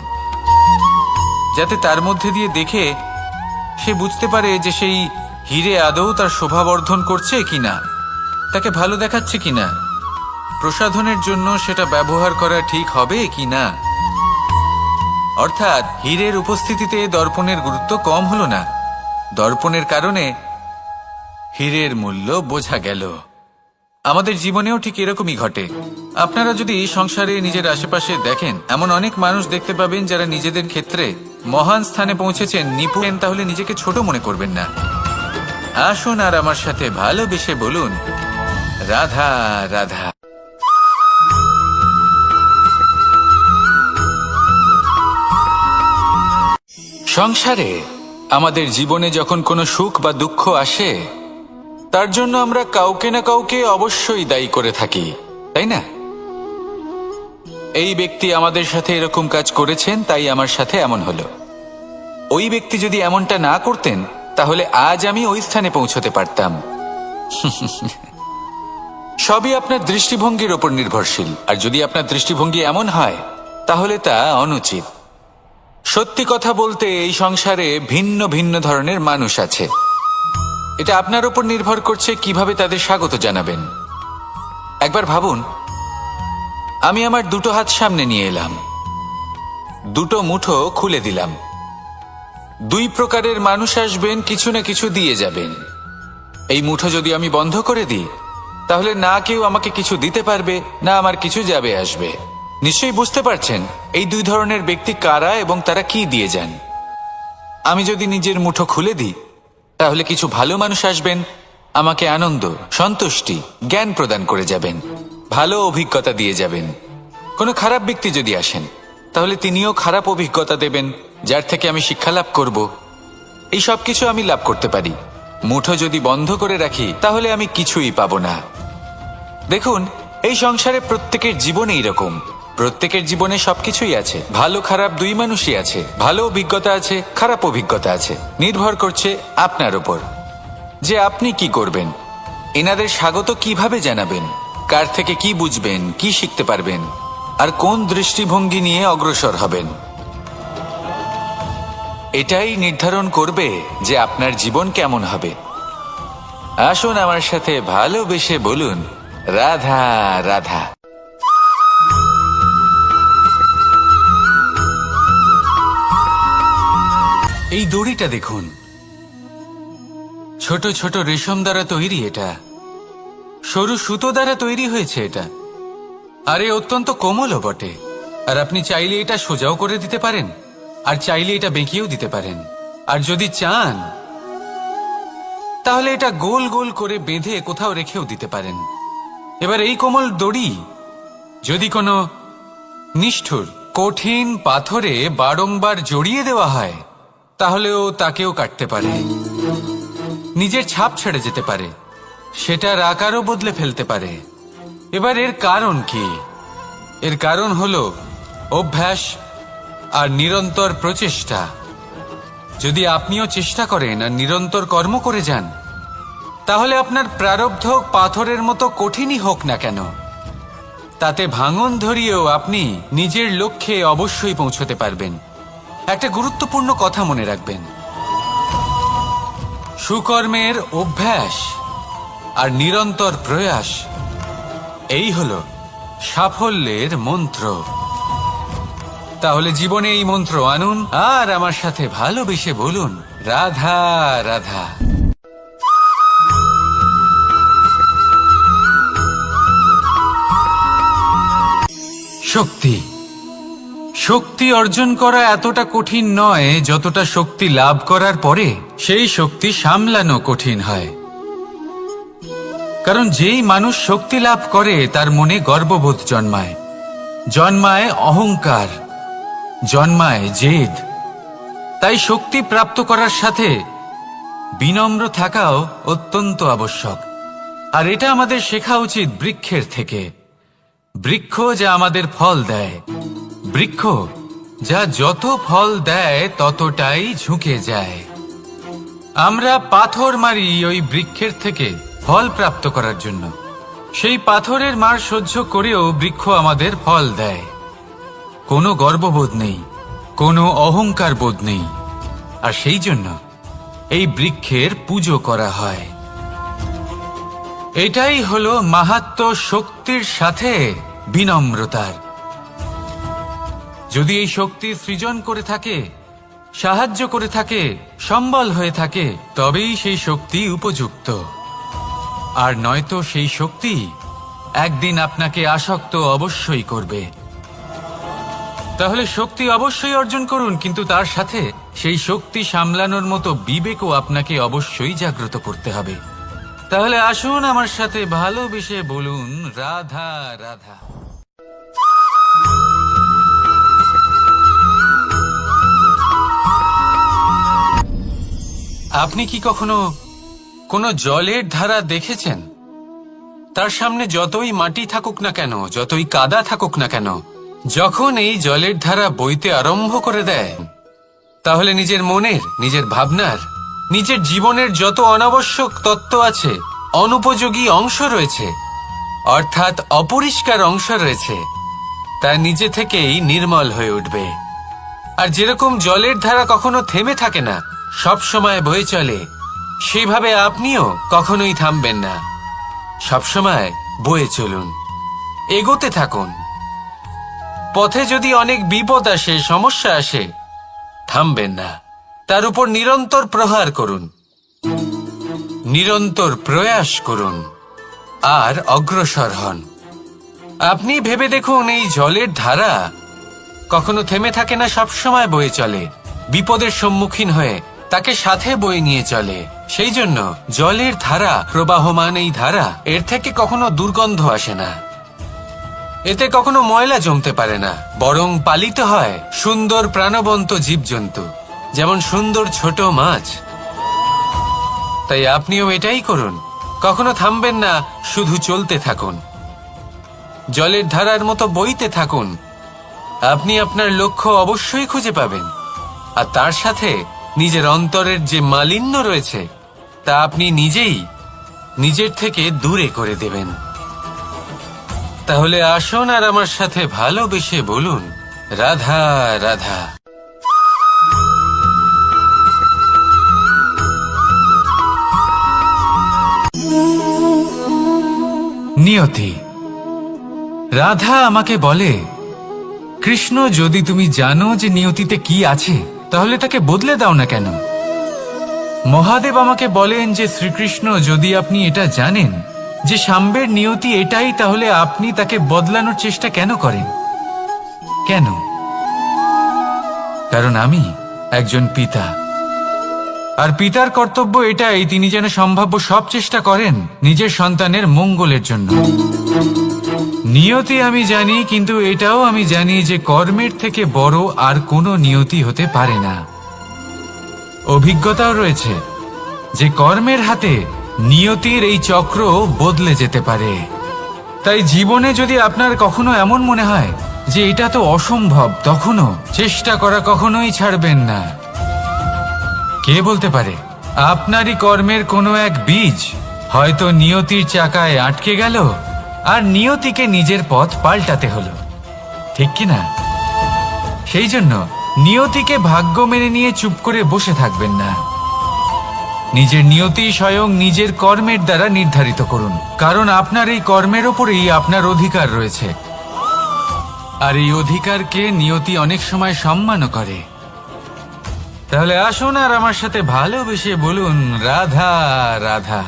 যাতে তার মধ্যে দিয়ে দেখে সে বুঝতে পারে যে সেই হিরে আদৌ তার শোভাবর্ধন করছে কিনা, তাকে ভালো দেখাচ্ছে কিনা, প্রসাধনের জন্য সেটা ব্যবহার করা ঠিক হবে কিনা। অর্থাৎ হীরের উপস্থিতিতে দর্পণের গুরুত্ব কম হলো না, দর্পণের কারণে হীরের মূল্য বোঝা গেল। আমাদের জীবনেও ঠিক এরকমই ঘটে। আপনারা যদি সংসারে নিজের আশেপাশে দেখেন, এমন অনেক মানুষ দেখতে পাবেন যারা নিজেদের ক্ষেত্রে মহান স্থানে পৌঁছেছেন, নিপুণ, তাহলে নিজেকে ছোট মনে করবেন না। আসুন আর আমার সাথে ভালোবেসে বলুন, রাধা রাধা। সংসারে আমাদের জীবনে যখন কোনো সুখ বা দুঃখ আসে, তার জন্য আমরা কাউকে না কাউকে অবশ্যই দায়ী করে থাকি, তাই না? এই ব্যক্তি আমাদের সাথে এরকম কাজ করেছেন, তাই আমার সাথে এমন হলো। ওই ব্যক্তি যদি এমনটা না করতেন, তাহলে আজ আমি ওই স্থানে পৌঁছতে পারতাম। সবই আপনার দৃষ্টিভঙ্গির ওপর নির্ভরশীল। আর যদি আপনার দৃষ্টিভঙ্গি এমন হয়, তাহলে তা অনুচিত। সত্যি কথা বলতে, এই সংসারে ভিন্ন ভিন্ন ধরনের মানুষ আছে। এটা আপনার উপর নির্ভর করছে কিভাবে তাদের স্বাগত জানাবেন। একবার ভাবুন, আমি আমার দুটো হাত সামনে নিয়ে এলাম, দুটো মুঠো খুলে দিলাম। দুই প্রকারের মানুষ আসবেন, কিছু না কিছু দিয়ে যাবেন। এই মুঠো যদি আমি বন্ধ করে দিই, তাহলে না কেউ আমাকে কিছু দিতে পারবে, না আমার কিছু যাবে আসবে। নিশ্চয়ই বুঝতে পারছেন এই দুই ধরনের ব্যক্তি কারা এবং তারা কি দিয়ে যান। আমি যদি নিজের মুঠো খুলে দিই, তাহলে কিছু ভালো মানুষ আসবেন, আমাকে আনন্দ, সন্তুষ্টি, জ্ঞান প্রদান করে যাবেন, ভালো অভিজ্ঞতা দিয়ে যাবেন। কোনো খারাপ ব্যক্তি যদি আসেন, তাহলে তিনিও খারাপ অভিজ্ঞতা দেবেন, যার থেকে আমি শিক্ষা লাভ করব। এই সব কিছু আমি লাভ করতে পারি। মুঠো যদি বন্ধ করে রাখি, তাহলে আমি কিছুই পাবো না। দেখুন, এই সংসারে প্রত্যেকের জীবনে এরকম। প্রত্যেকের জীবনে সবকিছুই আছে, ভালো খারাপ দুই মানুষই আছে, ভালো অভিজ্ঞতা আছে, খারাপ অভিজ্ঞতা আছে। নির্ভর করছে আপনার উপর যে আপনি কি করবেন, এনাদের স্বাগত কিভাবে জানাবেন, কার থেকে কি বুঝবেন, কি শিখতে পারবেন, আর কোন দৃষ্টিভঙ্গি নিয়ে অগ্রসর হবেন। এটাই নির্ধারণ করবে যে আপনার জীবন কেমন হবে। আসুন আমার সাথে ভালোবেসে বলুন, রাধা রাধা। এই দড়িটা দেখুন, ছোট ছোট রেশম দ্বারা তৈরি, এটা সরু সুতো দ্বারা তৈরি হয়েছে এটা, আর এ অত্যন্ত কোমলও বটে। আর আপনি চাইলে এটা সোজাও করে দিতে পারেন, আর চাইলে এটা বেঁকিয়েও দিতে পারেন, আর যদি চান তাহলে এটা গোল গোল করে বেঁধে কোথাও রেখেও দিতে পারেন। এবার এই কোমল দড়ি যদি কোনো নিষ্ঠুর কঠিন পাথরে বারংবার জড়িয়ে দেওয়া হয়, তাহলেও তাকেও কাটতে পারে, নিজের ছাপ ছেড়ে যেতে পারে, সেটার আকারও বদলে ফেলতে পারে। এবার এর কারণ কি? এর কারণ হলো অভ্যাস আর নিরন্তর প্রচেষ্টা। যদি আপনিও চেষ্টা করেন আর নিরন্তর কর্ম করে যান, তাহলে আপনার প্রারব্ধ পাথরের মতো কঠিনই হোক না কেন, তাতে ভাঙন ধরিয়েও আপনি নিজের লক্ষ্যে অবশ্যই পৌঁছতে পারবেন। একটা গুরুত্বপূর্ণ কথা মনে রাখবেন, সুকর্মের অভ্যাস আর নিরন্তর প্রয়াস, এই হলো সাফল্যের মন্ত্র। তাহলে জীবনে এই মন্ত্র আনুন আর আমার সাথে ভালোবেসে বলুন, রাধা রাধা। শক্তি শক্তি অর্জন করা এতটা কঠিন নয় যতটা শক্তি লাভ করার পরে সেই শক্তি সামলানো কঠিন হয়। কারণ যেই মানুষ শক্তি লাভ করে তার মনে গর্ববোধ জন্মায়, জন্মায় অহংকার, জন্মায় জেদ। তাই শক্তি প্রাপ্ত করার সাথে বিনম্র থাকাও অত্যন্ত আবশ্যক। আর এটা আমাদের শেখা উচিত বৃক্ষের থেকে। বৃক্ষ যা আমাদের ফল দেয়, বৃক্ষ যা যত ফল দেয় ততটাই ঝুঁকে যায়। আমরা পাথর মারি ওই বৃক্ষের থেকে ফল প্রাপ্ত করার জন্য। সেই পাথরের মার সহ্য করেও বৃক্ষ আমাদের ফল দেয়। কোনো গর্ববোধ নেই, কোনো অহংকার বোধ নেই, আর সেই জন্য এই বৃক্ষের পুজো করা হয়। এটাই হলো মাহাত্ম্য শক্তির সাথে বিনম্রতার। যদি এই শক্তি সৃজন করে থাকে, সাহায্য করে থাকে, সম্বল হয়ে থাকে, তবেই সেই শক্তি উপযুক্ত। আর নয়তো সেই শক্তি একদিন আপনাকে আসক্ত অবশ্যই করবে। তাহলে শক্তি অবশ্যই অর্জন করুন, কিন্তু তার সাথে সেই শক্তি সামলানোর মতো বিবেকও আপনাকে অবশ্যই জাগ্রত করতে হবে। তাহলে আসুন আমার সাথে ভালোবেসে বলুন, রাধা রাধা। আপনি কি কখনো কোনো জলের ধারা দেখেছেন? তার সামনে যতই মাটি থাকুক না কেন, যতই কাদা থাকুক না কেন, যখন এই জলের ধারা বইতে আরম্ভ করে দেয়, তাহলে নিজের মনের, নিজের ভাবনার, নিজের জীবনের যত অনাবশ্যক তত্ত্ব আছে, অনুপযোগী অংশ রয়েছে, অর্থাৎ অপরিষ্কার অংশ রয়েছে, তা নিজে থেকেই নির্মল হয়ে উঠবে। আর যেরকম জলের ধারা কখনো থেমে থাকে না, সব সময় বয়ে চলে, সেইভাবে আপনিও কখনোই থামবেন না। সবসময় বয়ে চলুন, এগোতে থাকুন। পথে যদি অনেক বিপদ আসে, সমস্যা আসে, থামবেন না, তার উপর নিরন্তর প্রহার করুন, নিরন্তর প্রয়াস করুন, আর অগ্রসর হন। আপনি ভেবে দেখুন, এই জলের ধারা কখনো থেমে থাকে না, সবসময় বয়ে চলে, বিপদের সম্মুখীন হয়ে তাকে সাথে বয়ে নিয়ে চলে। সেই জন্য জলের ধারা, প্রবাহমান এই ধারা, এর থেকে কখনো দুর্গন্ধ আসে না, এতে কখনো ময়লা জমতে পারে না, বরং পালিত হয় সুন্দর প্রাণবন্ত জীবজন্তু, যেমন সুন্দর ছোট মাছ। তাই আপনিও এটাই করুন, কখনো থামবেন না, শুধু চলতে থাকুন। জলের ধারার মতো বইতে থাকুন। আপনি আপনার লক্ষ্য অবশ্যই খুঁজে পাবেন, আর তার সাথে নিজের অন্তরের যে মালিন্য রয়েছে তা আপনি নিজেই নিজের থেকে দূরে করে দেবেন। তাহলে আসুন আর আমার সাথে ভালোবেসে বলুন, রাধা রাধা। নিয়তি। রাধা আমাকে বলে, কৃষ্ণ, যদি তুমি জানো যে নিয়তিতে কি আছে তাহলে তাকে বদলে দাও না কেন? মহাদেব আমাকে বলেন যে শ্রীকৃষ্ণ, যদি আপনি এটা জানেন যে সাম্বের নিয়তি এটাই, তাহলে আপনি তাকে বদলানোর চেষ্টা কেন করেন? কেন? কারণ আমি একজন পিতা, আর পিতার কর্তব্য এটাই, তিনি যেন সম্ভাব্য সব চেষ্টা করেন নিজের সন্তানের মঙ্গলের জন্য। নিয়তি আমি জানি, কিন্তু এটাও আমি জানি যে কর্মের থেকে বড় আর কোনো নিয়তি হতে পারে না। অভিজ্ঞতাও রয়েছে যে কর্মের হাতে নিয়তির এই চক্র বদলে যেতে পারে। তাই জীবনে যদি আপনার কখনো এমন মনে হয় যে এটা তো অসম্ভব, তখনও চেষ্টা করা কখনোই ছাড়বেন না। কে বলতে পারে আপনারই কর্মের কোনো এক বীজ হয়তো নিয়তির চাকায় আটকে গেল আর নিয়তিকে নিজের পথ পাল্টাতে হলো, ঠিক কি না? সেই জন্য নিয়তিকে ভাগ্য মেনে নিয়ে চুপ করে বসে থাকবেন না। নিজের নিয়তি স্বয়ং নিজের কর্মের দ্বারা নির্ধারিত করুন, কারণ আপনার এই কর্মের ওপরেই আপনার অধিকার রয়েছে, আর এই অধিকারকে নিয়তি অনেক সময় সম্মানও করে। তাহলে আসুন আর আমার সাথে ভালোবেসে বলুন, রাধা রাধা।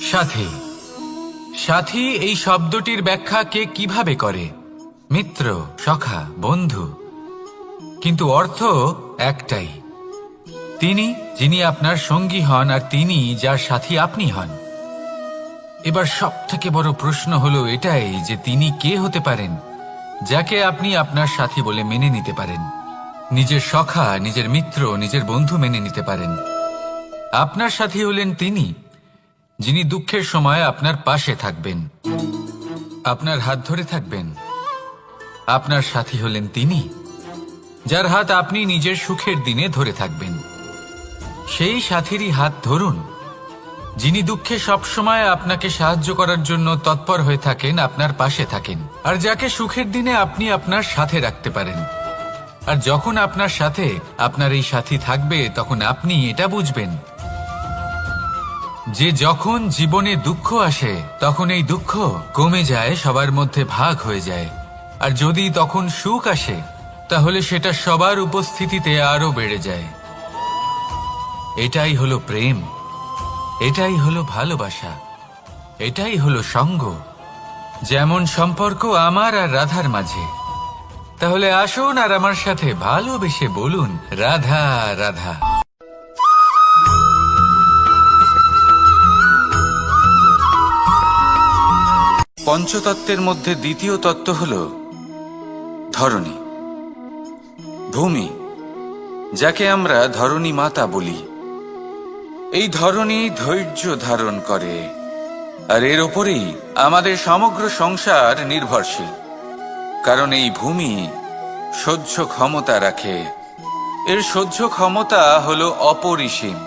সাথী। সাথী এই শব্দটির ব্যাখ্যা কে কিভাবে করে? মিত্র, সখা, বন্ধু, কিন্তু অর্থ একটাই। তিনি যিনি আপনার সঙ্গী হন, আর তিনি যার সাথী আপনি হন। এবার সব থেকে বড় প্রশ্ন হলো এটাই যে তিনি কে হতে পারেন যাকে আপনি আপনার সাথী বলে মেনে নিতে পারেন, নিজের সখা, নিজের মিত্র, নিজের বন্ধু মেনে নিতে পারেন। আপনার সাথী হলেন তিনি যিনি দুঃখের সময় আপনার পাশে থাকবেন, আপনার হাত ধরে থাকবেন। আপনার সাথী হলেন তিনি যার হাত আপনি নিজের সুখের দিনে ধরে থাকবেন। সেই সাথীরই হাত ধরুন যিনি দুঃখে সবসময় আপনাকে সাহায্য করার জন্য তৎপর হয়ে থাকেন, আপনার পাশে থাকেন, আর যাকে সুখের দিনে আপনি আপনার সাথে রাখতে পারেন। আর যখন আপনার সাথে আপনার এই সাথী থাকবে, তখন আপনি এটা বুঝবেন যে যখন জীবনে দুঃখ আসে তখন এই দুঃখ কমে যায়, সবার মধ্যে ভাগ হয়ে যায়। আর যদি তখন সুখ আসে তাহলে সেটা সবার উপস্থিতিতে আরো বেড়ে যায়। এটাই হলো প্রেম, এটাই হলো ভালোবাসা, এটাই হলো সঙ্গ, যেমন সম্পর্ক আমার আর রাধার মাঝে। তাহলে আসুন আর আমার সাথে ভালোবেসে বলুন, রাধা রাধা। পঞ্চতত্ত্বের মধ্যে দ্বিতীয় তত্ত্ব হল ধরণী, ভূমি, যাকে আমরা ধরণী মাতা বলি। এই ধরণী ধৈর্য ধারণ করে, আর এর ওপরেই আমাদের সমগ্র সংসার নির্ভরশীল। কারণ এই ভূমি সহ্য ক্ষমতা রাখে, এর সহ্য ক্ষমতা হল অপরিসীম।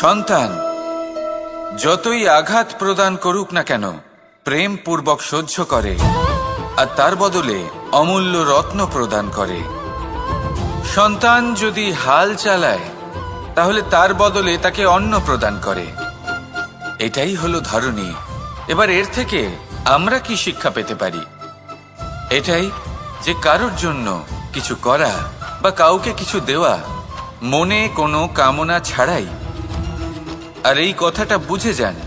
সন্তান যতই আঘাত প্রদান করুক না কেন, প্রেম পূর্বক সহ্য করে, আর তার বদলে অমূল্য রত্ন প্রদান করে। সন্তান যদি হাল চালায় তাহলে তার বদলে তাকে অন্ন প্রদান করে। এটাই হলো ধরণী। এবার এর থেকে আমরা কি শিক্ষা পেতে পারি? এটাই যে কারোর জন্য কিছু করা বা কাউকে কিছু দেওয়া মনে কোনো কামনা ছাড়াই। আর এই কথাটা বুঝে যান,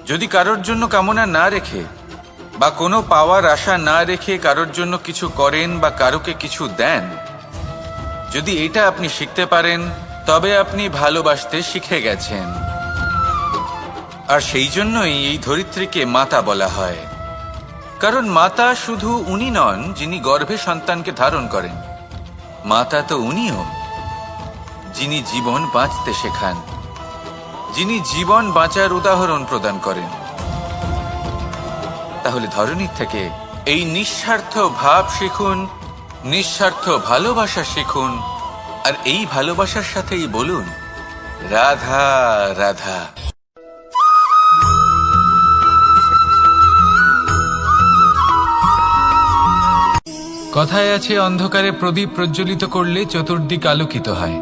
যদি কারোর জন্য কামনা না রেখে বা কোনো পাওয়ার আশা না রেখে কারোর জন্য কিছু করেন বা কারোকে কিছু দেন, যদি এটা আপনি শিখতে পারেন, তবে আপনি ভালোবাসতে শিখে গেছেন। আর সেই জন্যই এই ধরিত্রীকে মাতা বলা হয়। কারণ মাতা শুধু উনি নন যিনি গর্ভে সন্তানকে ধারণ করেন, মাতা তো উনিও। যিনি জীবন বাঁচতে শেখান, যিনি জীবন বাঁচার উদাহরণ প্রদান করেন। তাহলে ধরনীর থেকে এই নিঃস্বার্থ ভাব শিখুন, নিঃস্বার্থ ভালোবাসা শিখুন, আর এই ভালোবাসার সাথেই বলুন রাধা রাধা। কথায় আছে, অন্ধকারে প্রদীপ প্রজ্বলিত করলে চতুর্দিক আলোকিত হয়।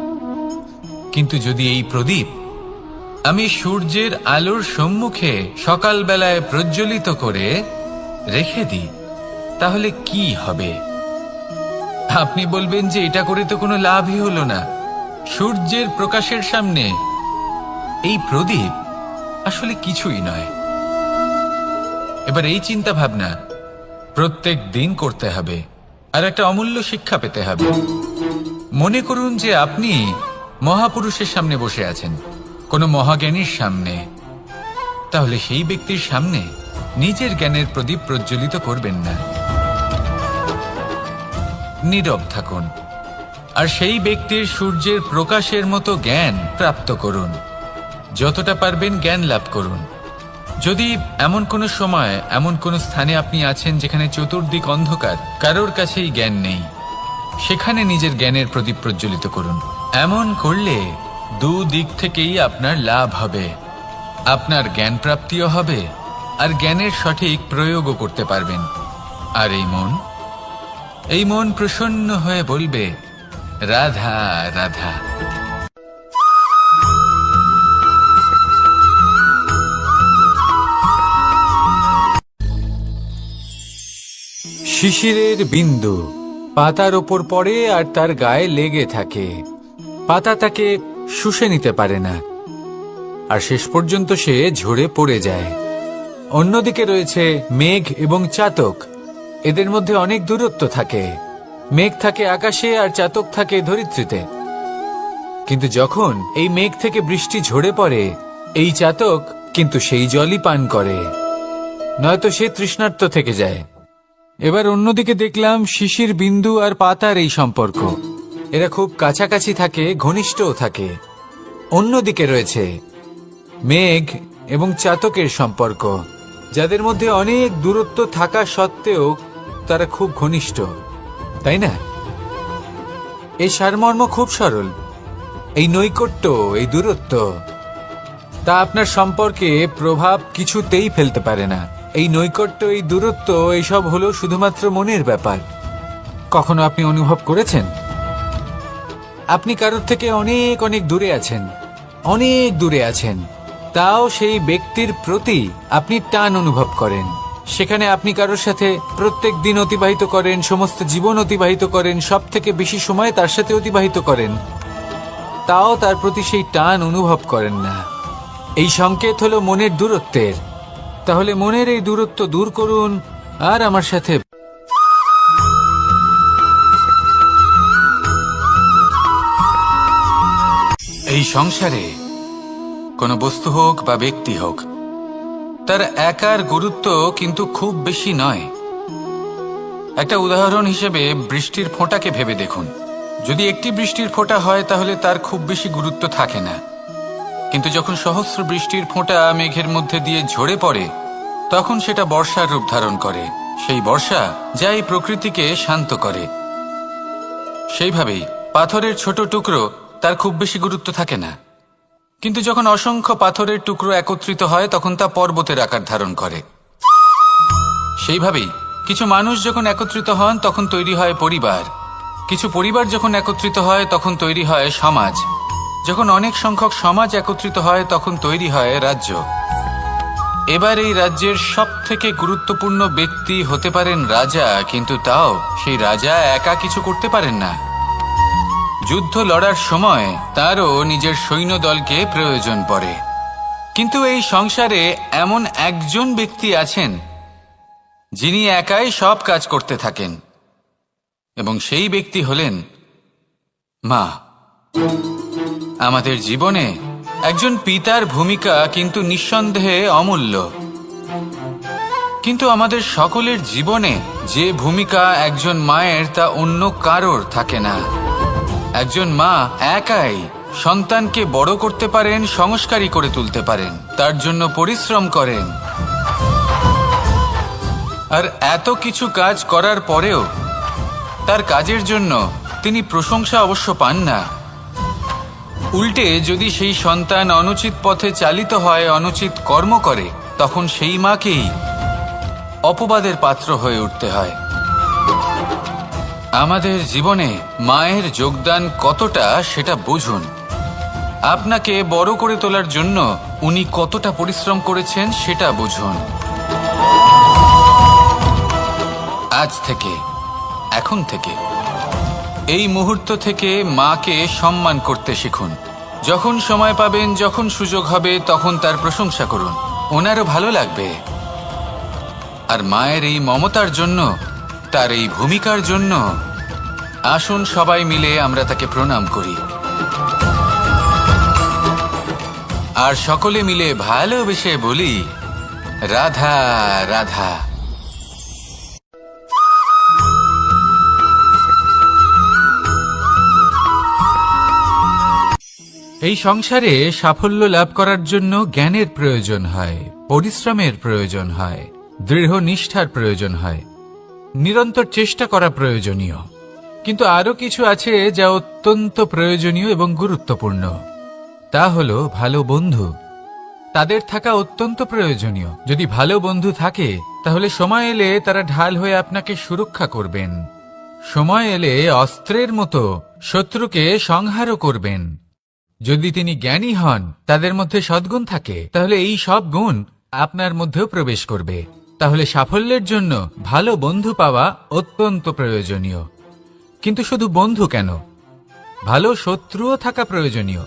কিন্তু যদি এই প্রদীপ আমি সূর্যের আলোর সম্মুখে সকালবেলায় প্রজ্বলিত করে রেখে দিই, তাহলে কি হবে? আপনি বলবেন যে এটা করে তো কোনো লাভই হলো না। সূর্যের প্রকাশের সামনে এই প্রদীপ আসলে কিছুই নয়। এবার এই চিন্তা ভাবনা প্রত্যেক দিন করতে হবে, আর একটা অমূল্য শিক্ষা পেতে হবে। মনে করুন যে আপনি মহাপুরুষের সামনে বসে আছেন, কোনো মহাজ্ঞানীর সামনে। তাহলে সেই ব্যক্তির সামনে নিজের জ্ঞানের প্রদীপ প্রজ্বলিত করবেন না, নীরব থাকুন, আর সেই ব্যক্তির সূর্যের প্রকাশের মতো জ্ঞান প্রাপ্ত করুন। যতটা পারবেন জ্ঞান লাভ করুন। যদি এমন কোনো সময়, এমন কোনো স্থানে আপনি আছেন যেখানে চতুর্দিক অন্ধকার, কারোর কাছেই জ্ঞান নেই, সেখানে নিজের জ্ঞানের প্রদীপ প্রজ্বলিত করুন। এমন করলে দুদিক থেকেই আপনার লাভ হবে। আপনার জ্ঞান প্রাপ্তিও হবে, আর জ্ঞানের সঠিক প্রয়োগও করতে পারবেন। আর এই মন প্রসন্ন হয়ে বলবে রাধা রাধা। শিশিরের বিন্দু পাতার ওপর পড়ে আর তার গায়ে লেগে থাকে। পাতা তাকে শুষে নিতে পারে না, আর শেষ পর্যন্ত সে ঝরে পড়ে যায়। অন্যদিকে রয়েছে মেঘ এবং চাতক। এদের মধ্যে অনেক দূরত্ব থাকে। মেঘ থাকে আকাশে আর চাতক থাকে ধরিত্রীতে। কিন্তু যখন এই মেঘ থেকে বৃষ্টি ঝরে পড়ে, এই চাতক কিন্তু সেই জলই পান করে, নয়তো সে তৃষ্ণার্ত থেকে যায়। এবার অন্যদিকে দেখলাম শিশির বিন্দু আর পাতার এই সম্পর্ক। এরা খুব কাছাকাছি থাকে, ঘনিষ্ঠও থাকে। অন্যদিকে রয়েছে মেঘ এবং চাতকের সম্পর্ক, যাদের মধ্যে অনেক দূরত্ব থাকা সত্ত্বেও তারা খুব ঘনিষ্ঠ, তাই না? এই সারমর্ম খুব সরল। এই নৈকট্য, এই দূরত্ব, তা আপনার সম্পর্কে প্রভাব কিছুতেই ফেলতে পারে না। এই নৈকট্য, এই দূরত্ব, এইসব হলো শুধুমাত্র মনের ব্যাপার। কখনো আপনি অনুভব করেছেন আপনি কারোর থেকে অনেক অনেক দূরে আছেন, অনেক দূরে আছেন, তাও সেই ব্যক্তির প্রতি আপনি টান অনুভব করেন। সেখানে আপনি কারোর সাথে প্রত্যেক দিন অতিবাহিত করেন, সমস্ত জীবন অতিবাহিত করেন, সব থেকে বেশি সময় তার সাথে অতিবাহিত করেন, তাও তার প্রতি সেই টান অনুভব করেন না। এই সংকেত হলো মনের দূরত্বের। তাহলে মনের এই দূরত্ব দূর করুন আর আমার সাথে এই সংসারে কোনো বস্তু হোক বা ব্যক্তি হোক, তার একার গুরুত্ব কিন্তু খুব বেশি নয়। একটা উদাহরণ হিসেবে বৃষ্টির ফোঁটাকে ভেবে দেখুন। যদি একটি বৃষ্টির ফোঁটা হয় তাহলে তার খুব বেশি গুরুত্ব থাকে না, কিন্তু যখন সহস্র বৃষ্টির ফোঁটা মেঘের মধ্যে দিয়ে ঝরে পড়ে, তখন সেটা বর্ষার রূপ ধারণ করে। সেই বর্ষা যা এই প্রকৃতিকে শান্ত করে। সেইভাবেই পাথরের ছোট টুকরো, তার খুব বেশি গুরুত্ব থাকে না, কিন্তু যখন অসংখ্য পাথরের টুকরো একত্রিত হয় তখন তা পর্বতের আকার ধারণ করে। সেইভাবেই কিছু মানুষ যখন একত্রিত হন তখন তৈরি হয় পরিবার। কিছু পরিবার যখন একত্রিত হয় তখন তৈরি হয় সমাজ। যখন অনেক সংখ্যক সমাজ একত্রিত হয় তখন তৈরি হয় রাজ্য। এবার এই রাজ্যের সব থেকে গুরুত্বপূর্ণ ব্যক্তি হতে পারেন রাজা, কিন্তু তাও সেই রাজা একা কিছু করতে পারেন না। যুদ্ধ লড়ার সময় তারও নিজের সৈন্যদলকে প্রয়োজন পড়ে। কিন্তু এই সংসারে এমন একজন ব্যক্তি আছেন যিনি একাই সব কাজ করতে থাকেন, এবং সেই ব্যক্তি হলেন মা। আমাদের জীবনে একজন পিতার ভূমিকা কিন্তু নিঃসন্দেহে অমূল্য, কিন্তু আমাদের সকলের জীবনে যে ভূমিকা একজন মায়ের তা অন্য কারোর থাকে না। একজন মা একাই সন্তানকে বড় করতে পারেন, সংস্কারী করে তুলতে পারেন, তার জন্য পরিশ্রম করেন। আর এত কিছু কাজ করার পরেও তার কাজের জন্য তিনি প্রশংসা অবশ্য পান না। উল্টে যদি সেই সন্তান অনুচিত পথে চালিত হয়, অনুচিত কর্ম করে, তখন সেই মাকেই অপবাদের পাত্র হয়ে উঠতে হয়। আমাদের জীবনে মায়ের যোগদান কতটা সেটা বুঝুন। আপনাকে বড় করে তোলার জন্য উনি কতটা পরিশ্রম করেছেন সেটা বুঝুন। আজ থেকে, এখন থেকে, এই মুহূর্ত থেকে মাকে সম্মান করতে শিখুন। যখন সময় পাবেন, যখন সুযোগ হবে, তখন তার প্রশংসা করুন, ওনারও ভালো লাগবে। আর মায়ের এই মমতার জন্য, তার এই ভূমিকার জন্য আসুন সবাই মিলে আমরা তাকে প্রণাম করি, আর সকলে মিলে ভালোবেসে বলি, রাধা রাধা। এই সংসারে সাফল্য লাভ করার জন্য জ্ঞানের প্রয়োজন হয়, পরিশ্রমের প্রয়োজন হয়, দৃঢ় নিষ্ঠার প্রয়োজন হয়, নিরন্তর চেষ্টা করা প্রয়োজনীয়। কিন্তু আরো কিছু আছে যা অত্যন্ত প্রয়োজনীয় এবং গুরুত্বপূর্ণ। তা হলো ভালো বন্ধু। তাদের থাকা অত্যন্ত প্রয়োজনীয়। যদি ভালো বন্ধু থাকে, তাহলে সময় এলে তারা ঢাল হয়ে আপনাকে সুরক্ষা করবেন। সময় এলে অস্ত্রের মতো শত্রুকে সংহারও করবেন। যদি তিনি জ্ঞানী হন, তাদের মধ্যে সদ্গুণ থাকে, তাহলে এই সব গুণ আপনার মধ্যেও প্রবেশ করবে। তাহলে সাফল্যের জন্য ভালো বন্ধু পাওয়া অত্যন্ত প্রয়োজনীয়। কিন্তু শুধু বন্ধু কেন, ভালো শত্রুও থাকা প্রয়োজনীয়।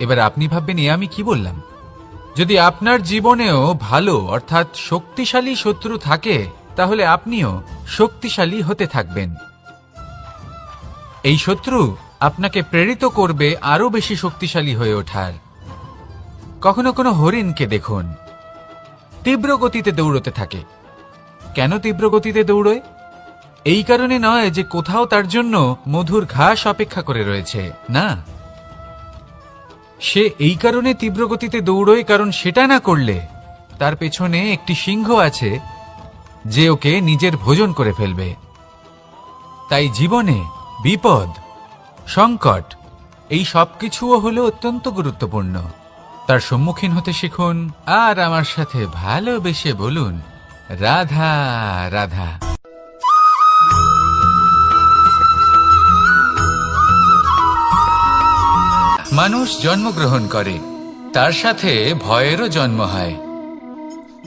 এবার আপনি ভাববেন, এ আমি কি বললাম? যদি আপনার জীবনেও ভালো অর্থাৎ শক্তিশালী শত্রু থাকে, তাহলে আপনিও শক্তিশালী হতে থাকবেন। এই শত্রু আপনাকে প্রেরিত করবে আরো বেশি শক্তিশালী হয়ে ওঠার। কখনো কোনো হরিণকে দেখুন, তীব্র গতিতে দৌড়তে থাকে। কেন তীব্র গতিতে দৌড়য়? এই কারণে নয় যে কোথাও তার জন্য মধুর ঘাস অপেক্ষা করে রয়েছে, না। সে এই কারণে তীব্র গতিতে দৌড়য় কারণ সেটা না করলে তার পেছনে একটি সিংহ আছে যে ওকে নিজের ভোজন করে ফেলবে। তাই জীবনে বিপদ, সংকট, এই সবকিছুও হলো অত্যন্ত গুরুত্বপূর্ণ। তার সম্মুখীন হতে শিখুন, আর আমার সাথে ভালোবেসে বলুন, রাধা রাধা। মানুষ জন্মগ্রহণ করে, তার সাথে ভয়েরও জন্ম হয়।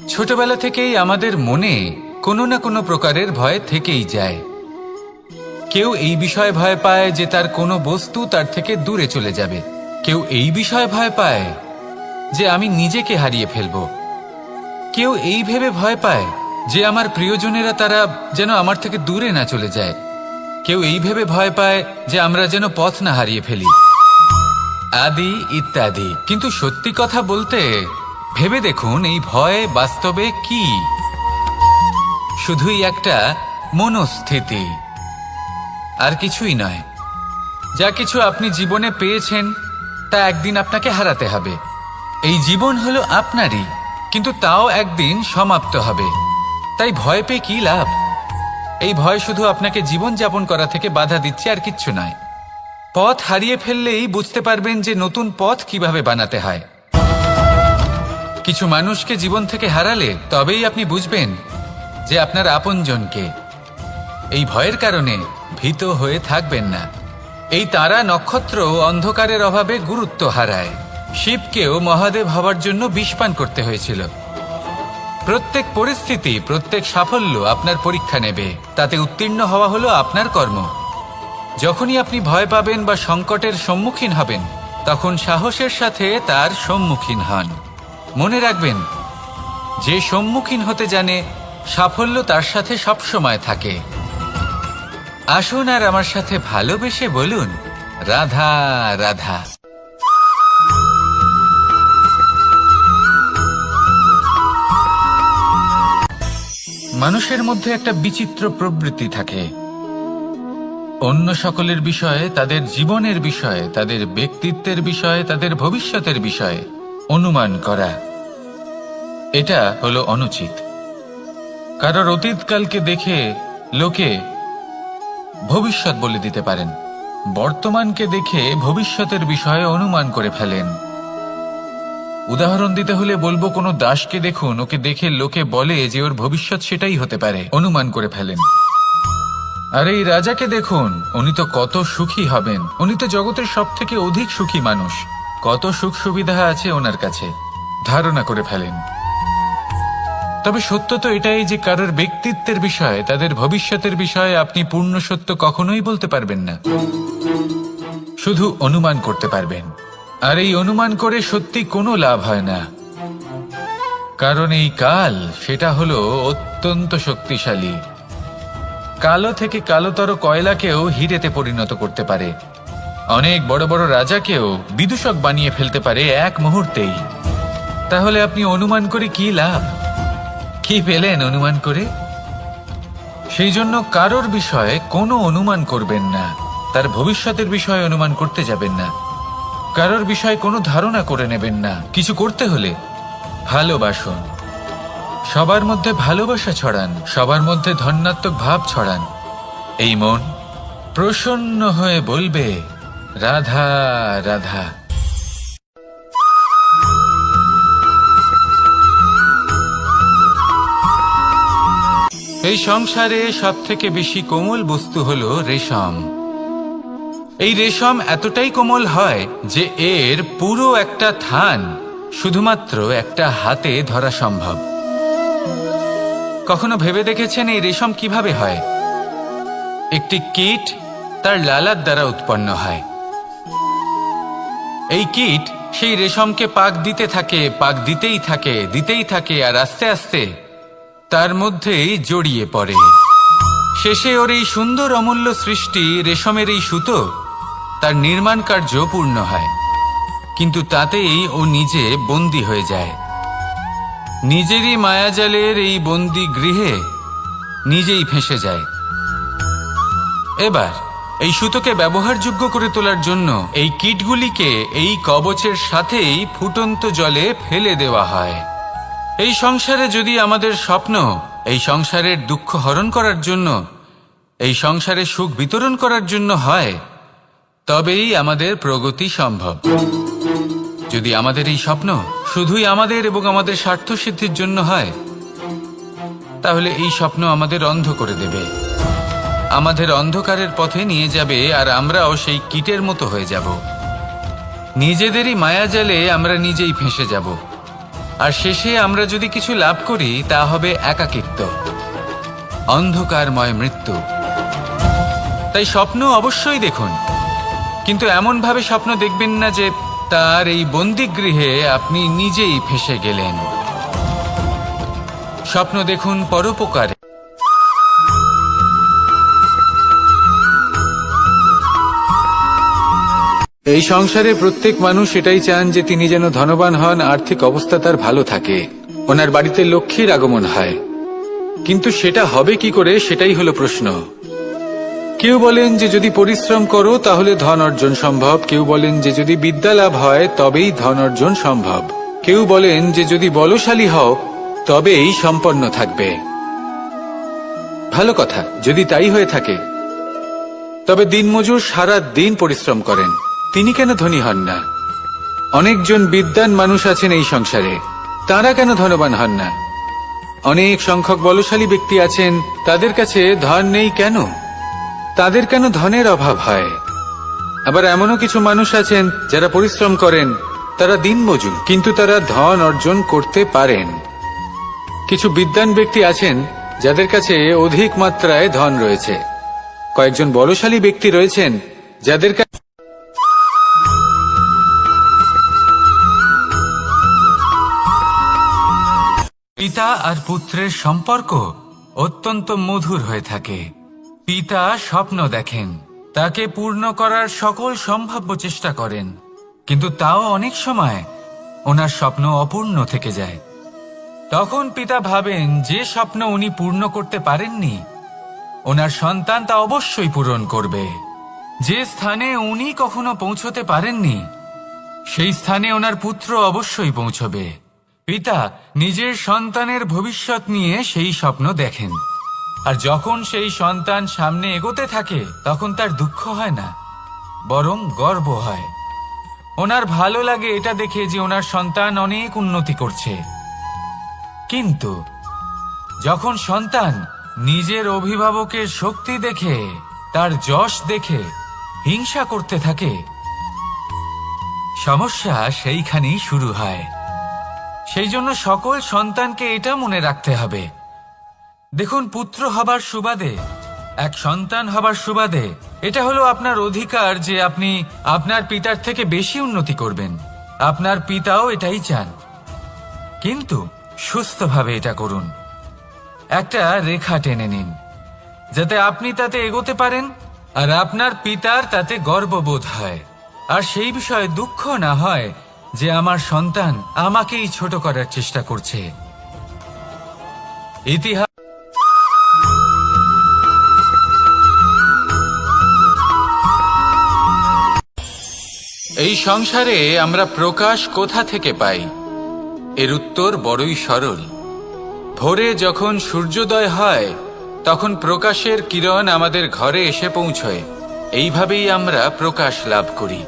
ছোটবেলা থেকেই আমাদের মনে কোনো না কোনো প্রকারের ভয় থেকেই যায়। কেউ এই বিষয়ে ভয় পায় যে তার কোনো বস্তু তার থেকে দূরে চলে যাবে। কেউ এই বিষয়ে ভয় পায় যে আমি নিজেকে হারিয়ে ফেলব। কেউ এই ভেবে ভয় পায় যে আমার প্রিয়জনেরা তারা যেন আমার থেকে দূরে না চলে যায়। কেউ এই ভেবে ভয় পায় যে আমরা যেন পথ না হারিয়ে ফেলি, আদি ইত্যাদি। কিন্তু সত্যি কথা বলতে, ভেবে দেখুন এই ভয় বাস্তবে কি? শুধুই একটা মনস্থিতি, আর কিছুই নয়। যা কিছু আপনি জীবনে পেয়েছেন তা একদিন আপনাকে হারাতে হবে। এই জীবন হলো আপনারই, কিন্তু তাও একদিন সমাপ্ত হবে। তাই ভয় পেয়ে কি লাভ? এই ভয় শুধু আপনাকে জীবন যাপন করা থেকে বাধা দিচ্ছে, আর কিচ্ছু নয়। পথ হারিয়ে ফেললেই বুঝতে পারবেন যে নতুন পথ কিভাবে বানাতে হয়। কিছু মানুষকে জীবন থেকে হারালে তবেই আপনি বুঝবেন যে আপনার আপনজনকে। এই ভয়ের কারণে ভীত হয়ে থাকবেন না। এই তারা নক্ষত্র অন্ধকারের অভাবে গুরুত্ব হারায়। শিবকেও মহাদেব হবার জন্য বিষপান করতে হয়েছিল। প্রত্যেক পরিস্থিতি, প্রত্যেক সাফল্য আপনার পরীক্ষা নেবে। তাতে উত্তীর্ণ হওয়া হলো আপনার কর্ম। যখনই আপনি ভয় পাবেন বা সংকটের সম্মুখীন হবেন, তখন সাহসের সাথে তার সম্মুখীন হন। মনে রাখবেন, যে সম্মুখীন হতে জানে, সাফল্য তার সাথে সবসময় থাকে। আসুন আর আমার সাথে ভালোবেসে বলুন, রাধা রাধা। মানুষের মধ্যে একটা বিচিত্র প্রবৃত্তি থাকে। অন্য সকলের বিষয়ে, তাদের জীবনের বিষয়ে, তাদের ব্যক্তিত্বের বিষয়ে, তাদের ভবিষ্যতের বিষয়ে অনুমান করা, এটা হলো অনুচিত। কারোর অতীতকালকে দেখে লোকে ভবিষ্যৎ বলে দিতে পারেন, বর্তমানকে দেখে ভবিষ্যতের বিষয়ে অনুমান করে ফেলেন। উদাহরণ দিতে হলে বলবো, কোনো দাসকে দেখুন, ওকে দেখে লোকে বলে যে ওর ভবিষ্যৎ সেটাই হতে পারে, অনুমান করে ফেলেন। আর এই রাজাকে দেখুন, উনি তো কত সুখী হবেন, উনি তো জগতের সব থেকে অধিক সুখী মানুষ, কত সুখ সুবিধা আছে ওনার কাছে, ধারণা করে ফেলেন। তবে সত্য তো এটাই যে কারোর ব্যক্তিত্বের বিষয়ে, তাদের ভবিষ্যতের বিষয়ে আপনি পূর্ণ সত্য কখনোই বলতে পারবেন না, শুধু অনুমান করতে পারবেন। আর এই অনুমান করে সত্যি কোনো লাভ হয় না, কারণ এই কাল সেটা হলো অত্যন্ত শক্তিশালী। কালো থেকে কালোতর কয়লাকেও হিরেতে পরিণত করতে পারে, অনেক বড় বড় রাজাকেও বিদূষক বানিয়ে ফেলতে পারে এক মুহূর্তেই। তাহলে আপনি অনুমান করে কি লাভ? কি পেলেন অনুমান করে? সেই জন্য কারোর বিষয়ে কোনো অনুমান করবেন না, তার ভবিষ্যতের বিষয়ে অনুমান করতে যাবেন না, কারোর বিষয়ে কোনো ধারণা করে নেবেন না। কিছু করতে হলে ভালোবাসুন, সবার মধ্যে ভালোবাসা ছড়ান, সবার মধ্যে ধন্যাত্মক ভাব ছড়ান। এই মন প্রসন্ন হয়ে বলবে, রাধা রাধা। এই সংসারে সব থেকে বেশি কোমল বস্তু হলো রেশম। এই রেশম এতটাই কোমল হয় যে এর পুরো একটা থান শুধুমাত্র একটা হাতে ধরা সম্ভব। কখনো ভেবে দেখেছেন এই রেশম কিভাবে হয়? একটি কীট তার লালার দ্বারা উৎপন্ন হয়। এই কীট সেই রেশমকে পাক দিতে থাকে, পাক দিতেই থাকে, আর আস্তে আস্তে তার মধ্যেই জড়িয়ে পড়ে। শেষে ওর এই সুন্দর অমূল্য সৃষ্টি রেশমের এই সুতো, তার নির্মাণ কার্য পূর্ণ হয়, কিন্তু তাতেই ও নিজে বন্দী হয়ে যায়। নিজেরই মায়াজালের এই বন্দী গৃহে নিজেই ফেঁসে যায়। এবার এই সুতোকে ব্যবহারযোগ্য করে তোলার জন্য এই কীটগুলিকে এই কবচের সাথেই ফুটন্ত জলে ফেলে দেওয়া হয়। এই সংসারে যদি আমাদের স্বপ্ন এই সংসারের দুঃখ হরণ করার জন্য, এই সংসারে সুখ বিতরণ করার জন্য হয়, তবেই আমাদের প্রগতি সম্ভব। যদি আমাদের এই স্বপ্ন শুধুই আমাদের এবং আমাদের স্বার্থ সিদ্ধির জন্য হয়, তাহলে এই স্বপ্ন আমাদের অন্ধ করে দেবে, আমাদের অন্ধকারের পথে নিয়ে যাবে, আর আমরাও সেই কীটের মতো হয়ে যাব। নিজেদেরই মায়াজালে আমরা নিজেই ফেঁসে যাব, আর শেষে আমরা যদি কিছু লাভ করি তা হবে একাকিত্ব, অন্ধকারময় মৃত্যু। তাই স্বপ্ন অবশ্যই দেখুন, কিন্তু এমনভাবে স্বপ্ন দেখবেন না যে তার এই বন্দিগৃহে আপনি নিজেই ফেঁসে গেলেন। স্বপ্ন দেখুন পরোপকারে। এই সংসারে প্রত্যেক মানুষ এটাই চান যে তিনি যেন ধনবান হন, আর্থিক অবস্থা তার ভালো থাকে, ওনার বাড়িতে লক্ষ্মীর আগমন হয়। কিন্তু সেটা হবে কি করে, সেটাই হলো প্রশ্ন। কেউ বলেন যে যদি পরিশ্রম করো তাহলে ধন অর্জন সম্ভব, কেউ বলেন যে যদি বিদ্যা লাভ হয় তবেই ধন অর্জন সম্ভব, কেউ বলেন যে যদি বলশালী হও তবেই সম্পন্ন থাকবে। ভালো কথা, যদি তাই হয়ে থাকে, তবে দিনমজুর সারা দিন পরিশ্রম করেন, তিনি কেন ধনী হন না? অনেকজন বিদ্বান মানুষ আছেন এই সংসারে, তারা কেন ধনবান হন না? অনেক সংখ্যক বলশালী ব্যক্তি আছেন, তাদের কাছে ধন নেই কেন? তাদের কেন ধনের অভাব হয়? আবার এমনও কিছু মানুষ আছেন যারা পরিশ্রম করেন, তারা দিনমজুর, কিন্তু তারা ধন অর্জন করতে পারেন। কিছু বিদ্বান ব্যক্তি আছেন যাদের কাছে অধিক মাত্রায় ধন রয়েছে, কয়েকজন বলশালী ব্যক্তি রয়েছেন যাদের কাছে পিতা আর পুত্রের সম্পর্ক অত্যন্ত মধুর হয়ে থাকে। পিতা স্বপ্ন দেখেন, তাকে পূর্ণ করার সকল সম্ভাব্য চেষ্টা করেন, কিন্তু তাও অনেক সময় ওনার স্বপ্ন অপূর্ণ থেকে যায়। তখন পিতা ভাবেন যে স্বপ্ন উনি পূর্ণ করতে পারেননি ওনার সন্তান তা অবশ্যই পূরণ করবে। যে স্থানে উনি কখনো পৌঁছতে পারেননি সেই স্থানে ওনার পুত্র অবশ্যই পৌঁছবে। পিতা নিজের সন্তানের ভবিষ্যৎ নিয়ে সেই স্বপ্ন দেখেন, আর যখন সেই সন্তান সামনে এগোতে থাকে তখন তার দুঃখ হয় না, বরং গর্ব হয়। ওনার ভালো লাগে এটা দেখে যে ওনার সন্তান অনেক উন্নতি করছে। কিন্তু যখন সন্তান নিজের অভিভাবকের শক্তি দেখে, তার যশ দেখে হিংসা করতে থাকে, সমস্যা সেইখানেই শুরু হয়। সেই জন্য সকল সন্তানকে এটা মনে রাখতে হবে, দেখুন, পুত্র হবার সুবাদে, এক সন্তান হবার সুবাদে এটা হলো আপনার অধিকার যে আপনি আপনার পিতার থেকে বেশি উন্নতি করবেন। আপনার পিতাও এটাই চান, কিন্তু সুস্থভাবে এটা করুন। একটা রেখা টেনে নিন যাতে আপনি তাতে এগোতে পারেন আর আপনার পিতার তাতে গর্ববোধ হয়, আর সেই বিষয়ে দুঃখ না হয় যে আমার সন্তান আমাকেই ছোট করার চেষ্টা করছে। ইতিহাস এই সংসারে আমরা প্রকাশ কোথা থেকে পাই? এর উত্তর বড়ই সরল। ভোরে যখন সূর্যোদয় হয় তখন প্রকাশের কিরণ আমাদের ঘরে এসে পৌঁছয়। এইভাবেই আমরা প্রকাশ লাভ করি।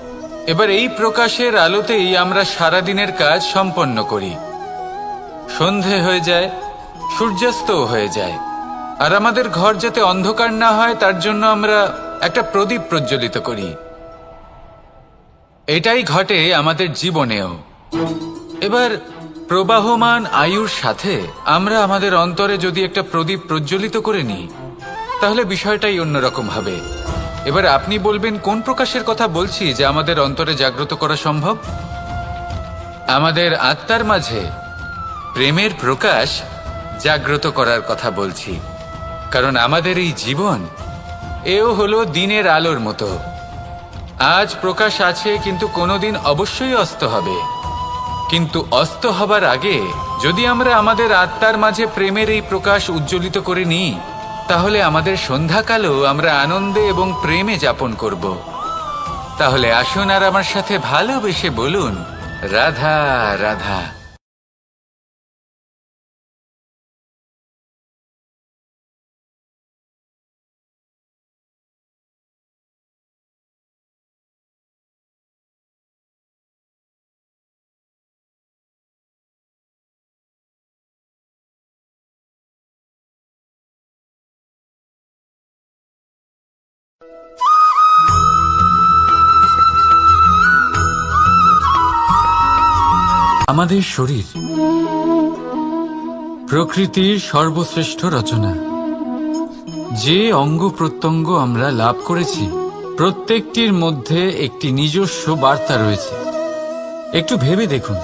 এবার এই প্রকাশের আলোতেই আমরা সারাদিনের কাজ সম্পন্ন করি। সন্ধে হয়ে যায়, সূর্যাস্তও হয়ে যায়, আর আমাদের ঘর যাতে অন্ধকার না হয় তার জন্য আমরা একটা প্রদীপ প্রজ্বলিত করি। এটাই ঘটে আমাদের জীবনেও। এবার প্রবাহমান আয়ুর সাথে আমরা আমাদের অন্তরে যদি একটা প্রদীপ প্রজ্বলিত করে নিই তাহলে বিষয়টাই অন্যরকম হবে। এবার আপনি বলবেন কোন প্রকাশের কথা বলছি যা আমাদের অন্তরে জাগ্রত করা সম্ভব? আমাদের আত্মার মাঝে প্রেমের প্রকাশ জাগ্রত করার কথা বলছি, কারণ আমাদের এই জীবন এও হলো দিনের আলোর মতো। আজ প্রকাশ আছে, কিন্তু কোনোদিন অবশ্যই অস্ত হবে। কিন্তু অস্ত হবার আগে যদি আমরা আমাদের আত্মার মাঝে প্রেমের এই প্রকাশ উজ্জ্বলিত করে নিই তাহলে আমাদের সন্ধ্যাকালও আমরা আনন্দে এবং প্রেমে যাপন করব। তাহলে আসুন আর আমার সাথে ভালোবেসে বলুন, রাধা রাধা। আমাদের শরীর প্রকৃতির সর্বশ্রেষ্ঠ রচনা। যে অঙ্গ প্রত্যঙ্গ আমরা লাভ করেছি প্রত্যেকটির মধ্যে একটি নিজস্ব বার্তা রয়েছে। একটু ভেবে দেখুন,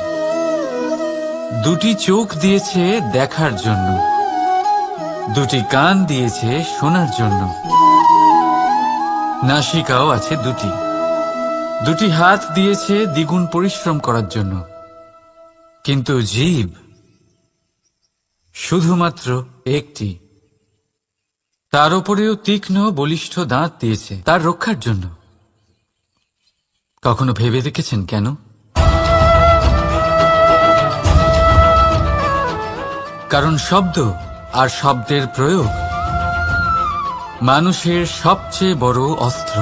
দুটি চোখ দিয়েছে দেখার জন্য, দুটি কান দিয়েছে শোনার জন্য, নাসিকাও আছে দুটি, দুটি হাত দিয়েছে দ্বিগুণ পরিশ্রম করার জন্য। কিন্তু জীব শুধুমাত্র একটি, তার উপরেও তীক্ষ্ণ বলিষ্ঠ দাঁত দিয়েছে তার রক্ষার জন্য। কখনো ভেবে দেখেছেন কেন? কারণ শব্দ আর শব্দের প্রয়োগ মানুষের সবচেয়ে বড় অস্ত্র,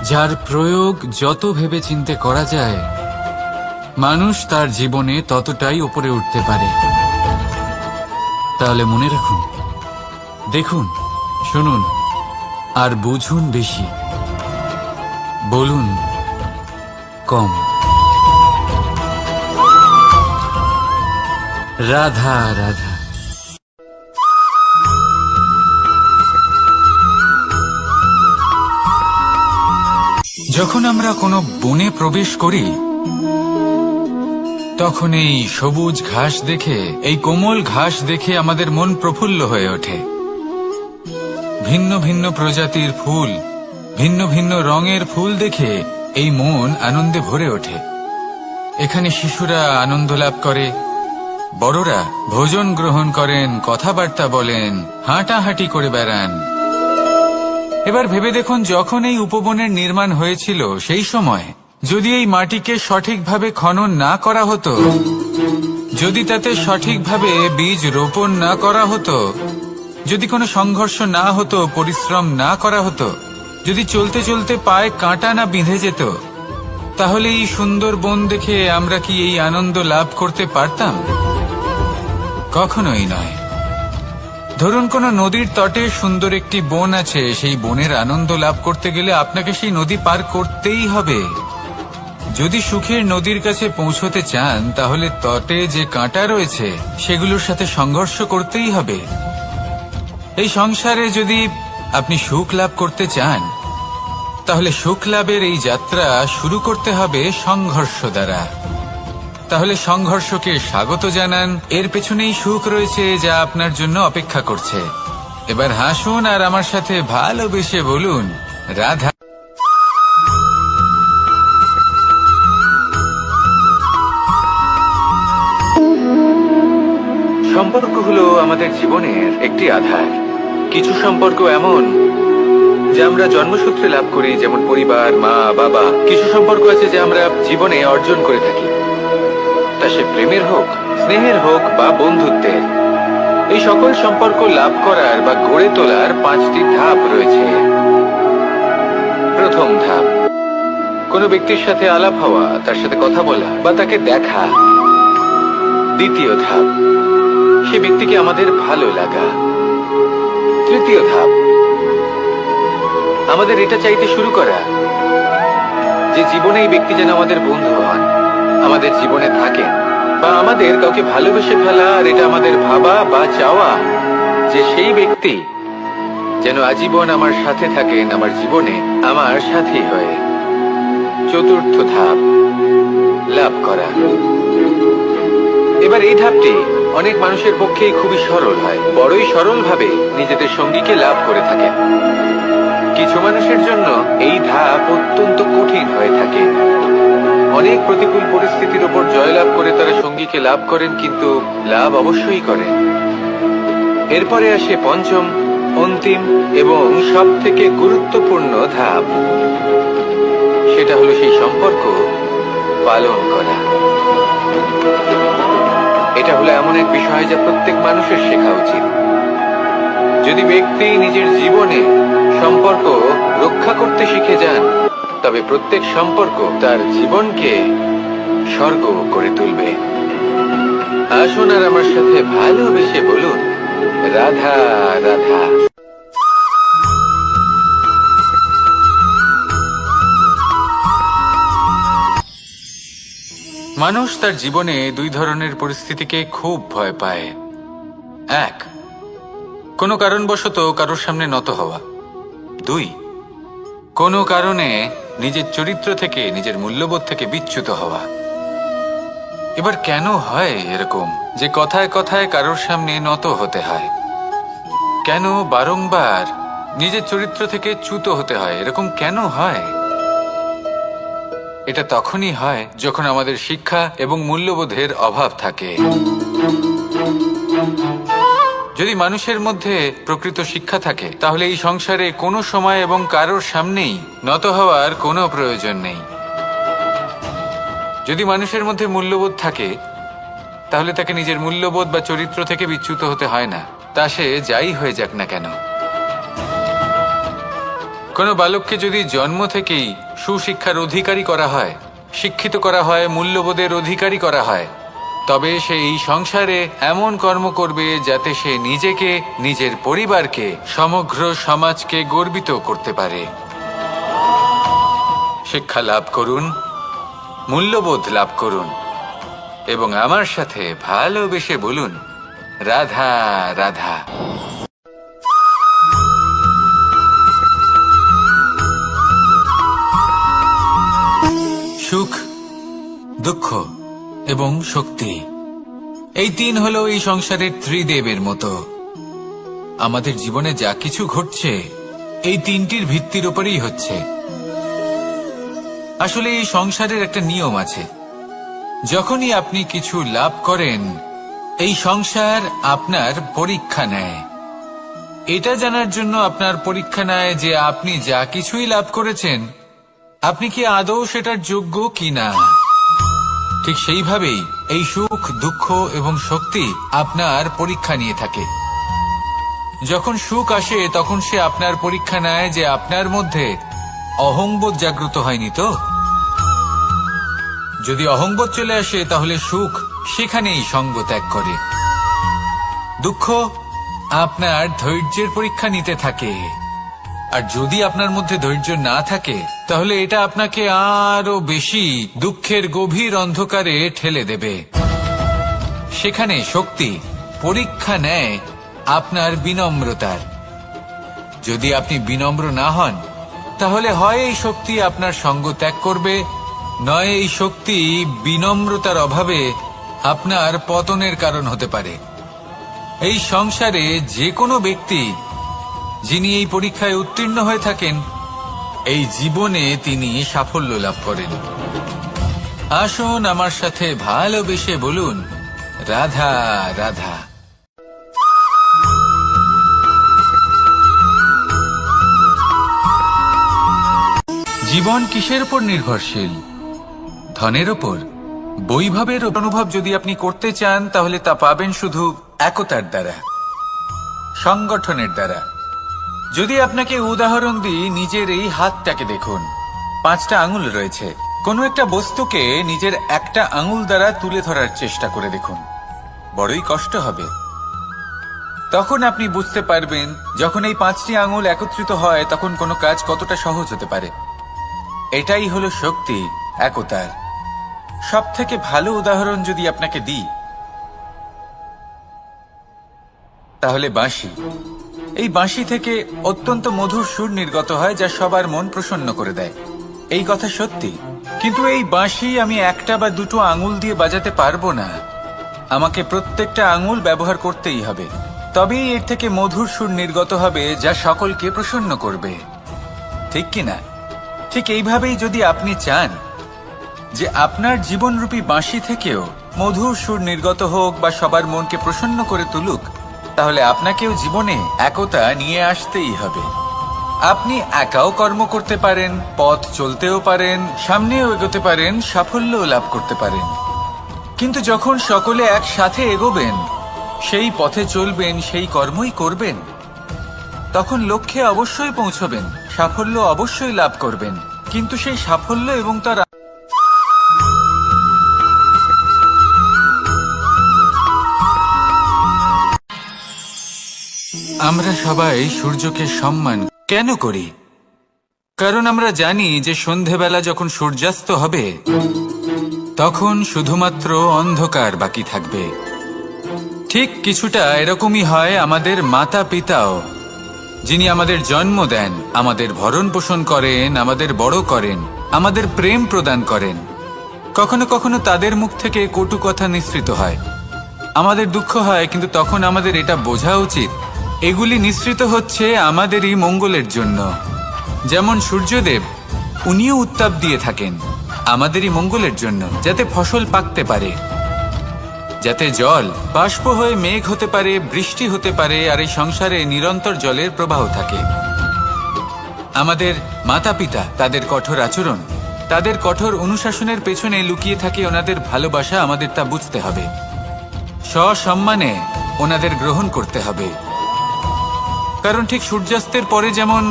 যার প্রয়োগ যত ভেবে চিন্তে করা যায় মানুষ তার জীবনে ততটাই উপরে উঠতে পারে। তাহলে মনে রাখুন, দেখুন, শুনুন আর বুঝুন বেশি, বলুন কম। রাধা রাধা। যখন আমরা কোনো বনে প্রবেশ করি তখন এই সবুজ ঘাস দেখে, এই কোমল ঘাস দেখে আমাদের মন প্রফুল্ল হয়ে ওঠে। ভিন্ন ভিন্ন প্রজাতির ফুল, ভিন্ন ভিন্ন রঙের ফুল দেখে এই মন আনন্দে ভরে ওঠে। এখানে শিশুরা আনন্দ লাভ করে, বড়রা ভোজন গ্রহণ করেন, কথাবার্তা বলেন, হাঁটাহাঁটি করে বেড়ান। এবার ভেবে দেখুন, যখন এই উপবনের নির্মাণ হয়েছিল সেই সময় যদি এই মাটিকে সঠিকভাবে খনন না করা হতো, যদি তাতে সঠিকভাবে বীজ রোপণ না করা হতো, যদি কোনো সংঘর্ষ না হতো, পরিশ্রম না করা হতো, যদি চলতে চলতে পায়ে কাঁটা না বিঁধে যেত, তাহলে এই সুন্দর বন দেখে আমরা কি এই আনন্দ লাভ করতে পারতাম? কখনোই নয়। ধরুন কোনো নদীর তটে সুন্দর একটি বন আছে, সেই বনের আনন্দ লাভ করতে গেলে আপনাকে সেই নদী পার করতেই হবে। যদি সুখের নদীর কাছে পৌঁছতে চান, তাহলে তটে যে কাঁটা রয়েছে সেগুলোর সাথে সংঘর্ষ করতেই হবে। এই সংসারে যদি আপনি সুখ লাভ করতে চান, তাহলে সুখ লাভের এই যাত্রা শুরু করতে হবে সংঘর্ষ দ্বারা। তাহলে সংঘর্ষকে স্বাগত জানান, এর পেছনেই সুখ রয়েছে যা আপনার জন্য অপেক্ষা করছে। এবার হাসুন আর আমার সাথে ভালোবেসে বলুন, রাধা। সম্পর্ক হলো আমাদের জীবনের একটি আধার। কিছু সম্পর্ক এমন যা আমরা জন্মসূত্রে লাভ করি, যেমন পরিবার, মা, বাবা। কিছু সম্পর্ক আছে যা আমরা জীবনে অর্জন করে থাকি, তা সে প্রেমের হোক, স্নেহের হোক বা বন্ধুত্বের। এই সকল সম্পর্ক লাভ করার বা গড়ে তোলার 5টি ধাপ রয়েছে। প্রথম ধাপ, কোনো ব্যক্তির সাথে আলাপ হওয়া, তার সাথে কথা বলা বা তাকে দেখা। দ্বিতীয় ধাপ, সে ব্যক্তিকে আমাদের ভালো লাগা। তৃতীয় ধাপ, আমাদের এটা চাইতে শুরু করা যে জীবনে এই ব্যক্তি যেন আমাদের বন্ধু হন, আমাদের জীবনে থাকেন, বা আমাদের কাউকে ভালোবেসে ফেলা আর এটা আমাদের ভাবা বা চাওয়া যে সেই ব্যক্তি যেন আজীবন আমার সাথে থাকেন, আমার জীবনে আমার সাথী হয়ে। চতুর্থ ধাপ, লাভ করা। এবার এই ধাপটি অনেক মানুষের পক্ষেই খুবই সরল হয়, বড়ই সরলভাবে নিজেদের সঙ্গীকে লাভ করে থাকেন। কিছু মানুষের জন্য এই ধাপ অত্যন্ত কঠিন হয়ে থাকে। অনেক প্রতিকূল পরিস্থিতির উপর জয়লাভ করে তারা সঙ্গীকে লাভ করেন, কিন্তু লাভ অবশ্যই করেন। এরপরে আসে পঞ্চম, অন্তিম এবং সব থেকে গুরুত্বপূর্ণ ধাপ। সেটা হলো সেই সম্পর্ক পালন করা। এটা হলো এমন এক বিষয় যা প্রত্যেক মানুষের শেখা উচিত। যদি ব্যক্তি নিজের জীবনে সম্পর্ক রক্ষা করতে শিখে যান, তবে প্রত্যেক সম্পর্ক তার জীবনকে স্বর্গ করে তুলবে। আসুন আর আমার সাথে ভালোবেসে বলুন, রাধা রাধা। মানুষ তার জীবনে দুই ধরনের পরিস্থিতিকে খুব ভয় পায়। এক, কোনো কারণবশত কারোর সামনে নত হওয়া। দুই, কোনো কারণে নিজের চরিত্র থেকে, নিজের মূল্যবোধ থেকে বিচ্যুত হওয়া। এবার কেন হয় এরকম যে কথায় কথায় কারোর সামনে নত হতে হয়? কেন বারংবার নিজের চরিত্র থেকে চ্যুত হতে হয়? এরকম কেন হয়? এটা তখনই হয় যখন আমাদের শিক্ষা এবং মূল্যবোধের অভাব থাকে। যদি মানুষের মধ্যে প্রকৃত শিক্ষা থাকে, তাহলে এই সংসারে কোনো সময় এবং কারোর সামনেই নত হওয়ার কোনো প্রয়োজন নেই। যদি মানুষের মধ্যে মূল্যবোধ থাকে, তাহলে তাকে নিজের মূল্যবোধ বা চরিত্র থেকে বিচ্যুত হতে হয় না, তা সে যাই হয়ে যাক না কেন। কোনো বালককে যদি জন্ম থেকেই সুশিক্ষার অধিকারী করা হয়, শিক্ষিত করা হয়, মূল্যবোধের অধিকারী করা হয়, তবে সে এই সংসারে এমন কর্ম করবে যাতে সে নিজেকে, নিজের পরিবারকে, সমগ্র সমাজকে গর্বিত করতে পারে। শিক্ষা লাভ করুন, মূল্যবোধ লাভ করুন এবং আমার সাথে ভালোবেসে বলুন, রাধা রাধা। সুখ, দুঃখ এবং শক্তি, এই তিন হলো এই সংসারের ত্রিদেবের মতো। আমাদের জীবনে যা কিছু ঘটছে এই তিনটির ভিত্তির উপরেই হচ্ছে। আসলে এই সংসারের একটা নিয়ম আছে, যখনই আপনি কিছু লাভ করেন, এই সংসার আপনার পরীক্ষা নেয়। এটা জানার জন্য আপনার পরীক্ষা নেয় যে আপনি যা কিছুই লাভ করেছেন আপনি কি আদৌ সেটার যোগ্য কিনা। ঠিক সেইভাবেই এই সুখ, দুঃখ এবং শক্তি আপনার পরীক্ষা নিয়ে থাকে। যখন সুখ আসে তখন সে আপনার পরীক্ষা নেয় যে আপনার মধ্যে অহংবোধ জাগ্রত হয়নি তো। যদি অহংবোধ চলে আসে তাহলে সুখ সেখানেই সঙ্গ ত্যাগ করে। দুঃখ আপনার ধৈর্যের পরীক্ষা নিতে থাকে, আর যদি আপনার মধ্যে ধৈর্য না থাকে তাহলে এটা আপনাকে আরো বেশি দুঃখের গভীর অন্ধকারে ঠেলে দেবে। সেখানে শক্তি পরীক্ষা নেয় আপনার বিনম্রতার। যদি আপনি বিনম্র না হন তাহলে হয় এই শক্তি আপনার সঙ্গ ত্যাগ করবে, নয় এই শক্তি বিনম্রতার অভাবে আপনার পতনের কারণ হতে পারে। এই সংসারে যে কোনো ব্যক্তি যিনি এই পরীক্ষায় উত্তীর্ণ হয়ে থাকেন এই জীবনে তিনি সাফল্য লাভ করেন। আসুন আমার সাথে ভালোবেসে বলুন, রাধা রাধা। জীবন কিসের উপর নির্ভরশীল? ধনের ওপর? বৈভবের অনুভব যদি আপনি করতে চান তাহলে তা পাবেন শুধু একতার দ্বারা, সংগঠনের দ্বারা। যদি আপনাকে উদাহরণ দিই, নিজের এই হাতটাকে দেখুন, 5টা আঙুল রয়েছে। কোনো একটা বস্তুকে নিজের একটা আঙুল দ্বারা তুলে ধরার চেষ্টা করে দেখুন, বড়ই কষ্ট হবে। তখন আপনি বুঝতে পারবেন যখন এই 5টি আঙুল একত্রিত হয় তখন কোনো কাজ কতটা সহজ হতে পারে। এটাই হলো শক্তি, একতার। সব থেকে ভালো উদাহরণ যদি আপনাকে দিই তাহলে বাঁশি। এই বাঁশি থেকে অত্যন্ত মধুর সুর নির্গত হয় যা সবার মন প্রসন্ন করে দেয়। এই কথা সত্যি, কিন্তু এই বাঁশি আমি একটা বা দুটো আঙুল দিয়ে বাজাতে পারবো না। আমাকে প্রত্যেকটা আঙুল ব্যবহার করতেই হবে, তবেই এর থেকে মধুর সুর নির্গত হবে যা সকলকে প্রসন্ন করবে, ঠিক কিনা? ঠিক এইভাবেই যদি আপনি চান যে আপনার জীবনরূপী বাঁশি থেকেও মধুর সুর নির্গত হোক বা সবার মনকে প্রসন্ন করে তুলুক, তাহলে আপনাকেও জীবনে একতা নিয়ে আসতেই হবে। আপনি একাও কর্ম করতে পারেন, পথ চলতেও পারেন, সামনেও এগোতে পারেন, সাফল্যও লাভ করতে পারেন। কিন্তু যখন সকলে একসাথে এগোবেন, সেই পথে চলবেন, সেই কর্মই করবেন, তখন লক্ষ্যে অবশ্যই পৌঁছবেন, সাফল্য অবশ্যই লাভ করবেন। কিন্তু সেই সাফল্য এবং তার আমরা সবাই সূর্যকে সম্মান কেন করি? কারণ আমরা জানি যে সন্ধেবেলা যখন সূর্যাস্ত হবে তখন শুধুমাত্র অন্ধকার বাকি থাকবে। ঠিক কিছুটা এরকমই হয় আমাদের মাতা পিতাও, যিনি আমাদের জন্ম দেন, আমাদের ভরণ পোষণ করেন, আমাদের বড় করেন, আমাদের প্রেম প্রদান করেন। কখনো কখনো তাদের মুখ থেকে কটু কথা নিঃসৃত হয়, আমাদের দুঃখ হয়, কিন্তু তখন আমাদের এটা বোঝা উচিত এগুলি নিঃসৃত হচ্ছে আমাদেরই মঙ্গলের জন্য। যেমন সূর্যদেব, উনিও উত্তাপ দিয়ে থাকেন আমাদেরই মঙ্গলের জন্য, যাতে ফসল পাকতে পারে, যাতে জল বাষ্প হয়ে মেঘ হতে পারে, বৃষ্টি হতে পারে, আর এই সংসারে নিরন্তর জলের প্রবাহ থাকে। আমাদের মাতা পিতা, তাদের কঠোর আচরণ, তাদের কঠোর অনুশাসনের পেছনে লুকিয়ে থাকে ওনাদের ভালোবাসা। আমাদের তা বুঝতে হবে, সসম্মানে ওনাদের গ্রহণ করতে হবে। কারণ ঠিক সূর্যাস্তের পরে যেমন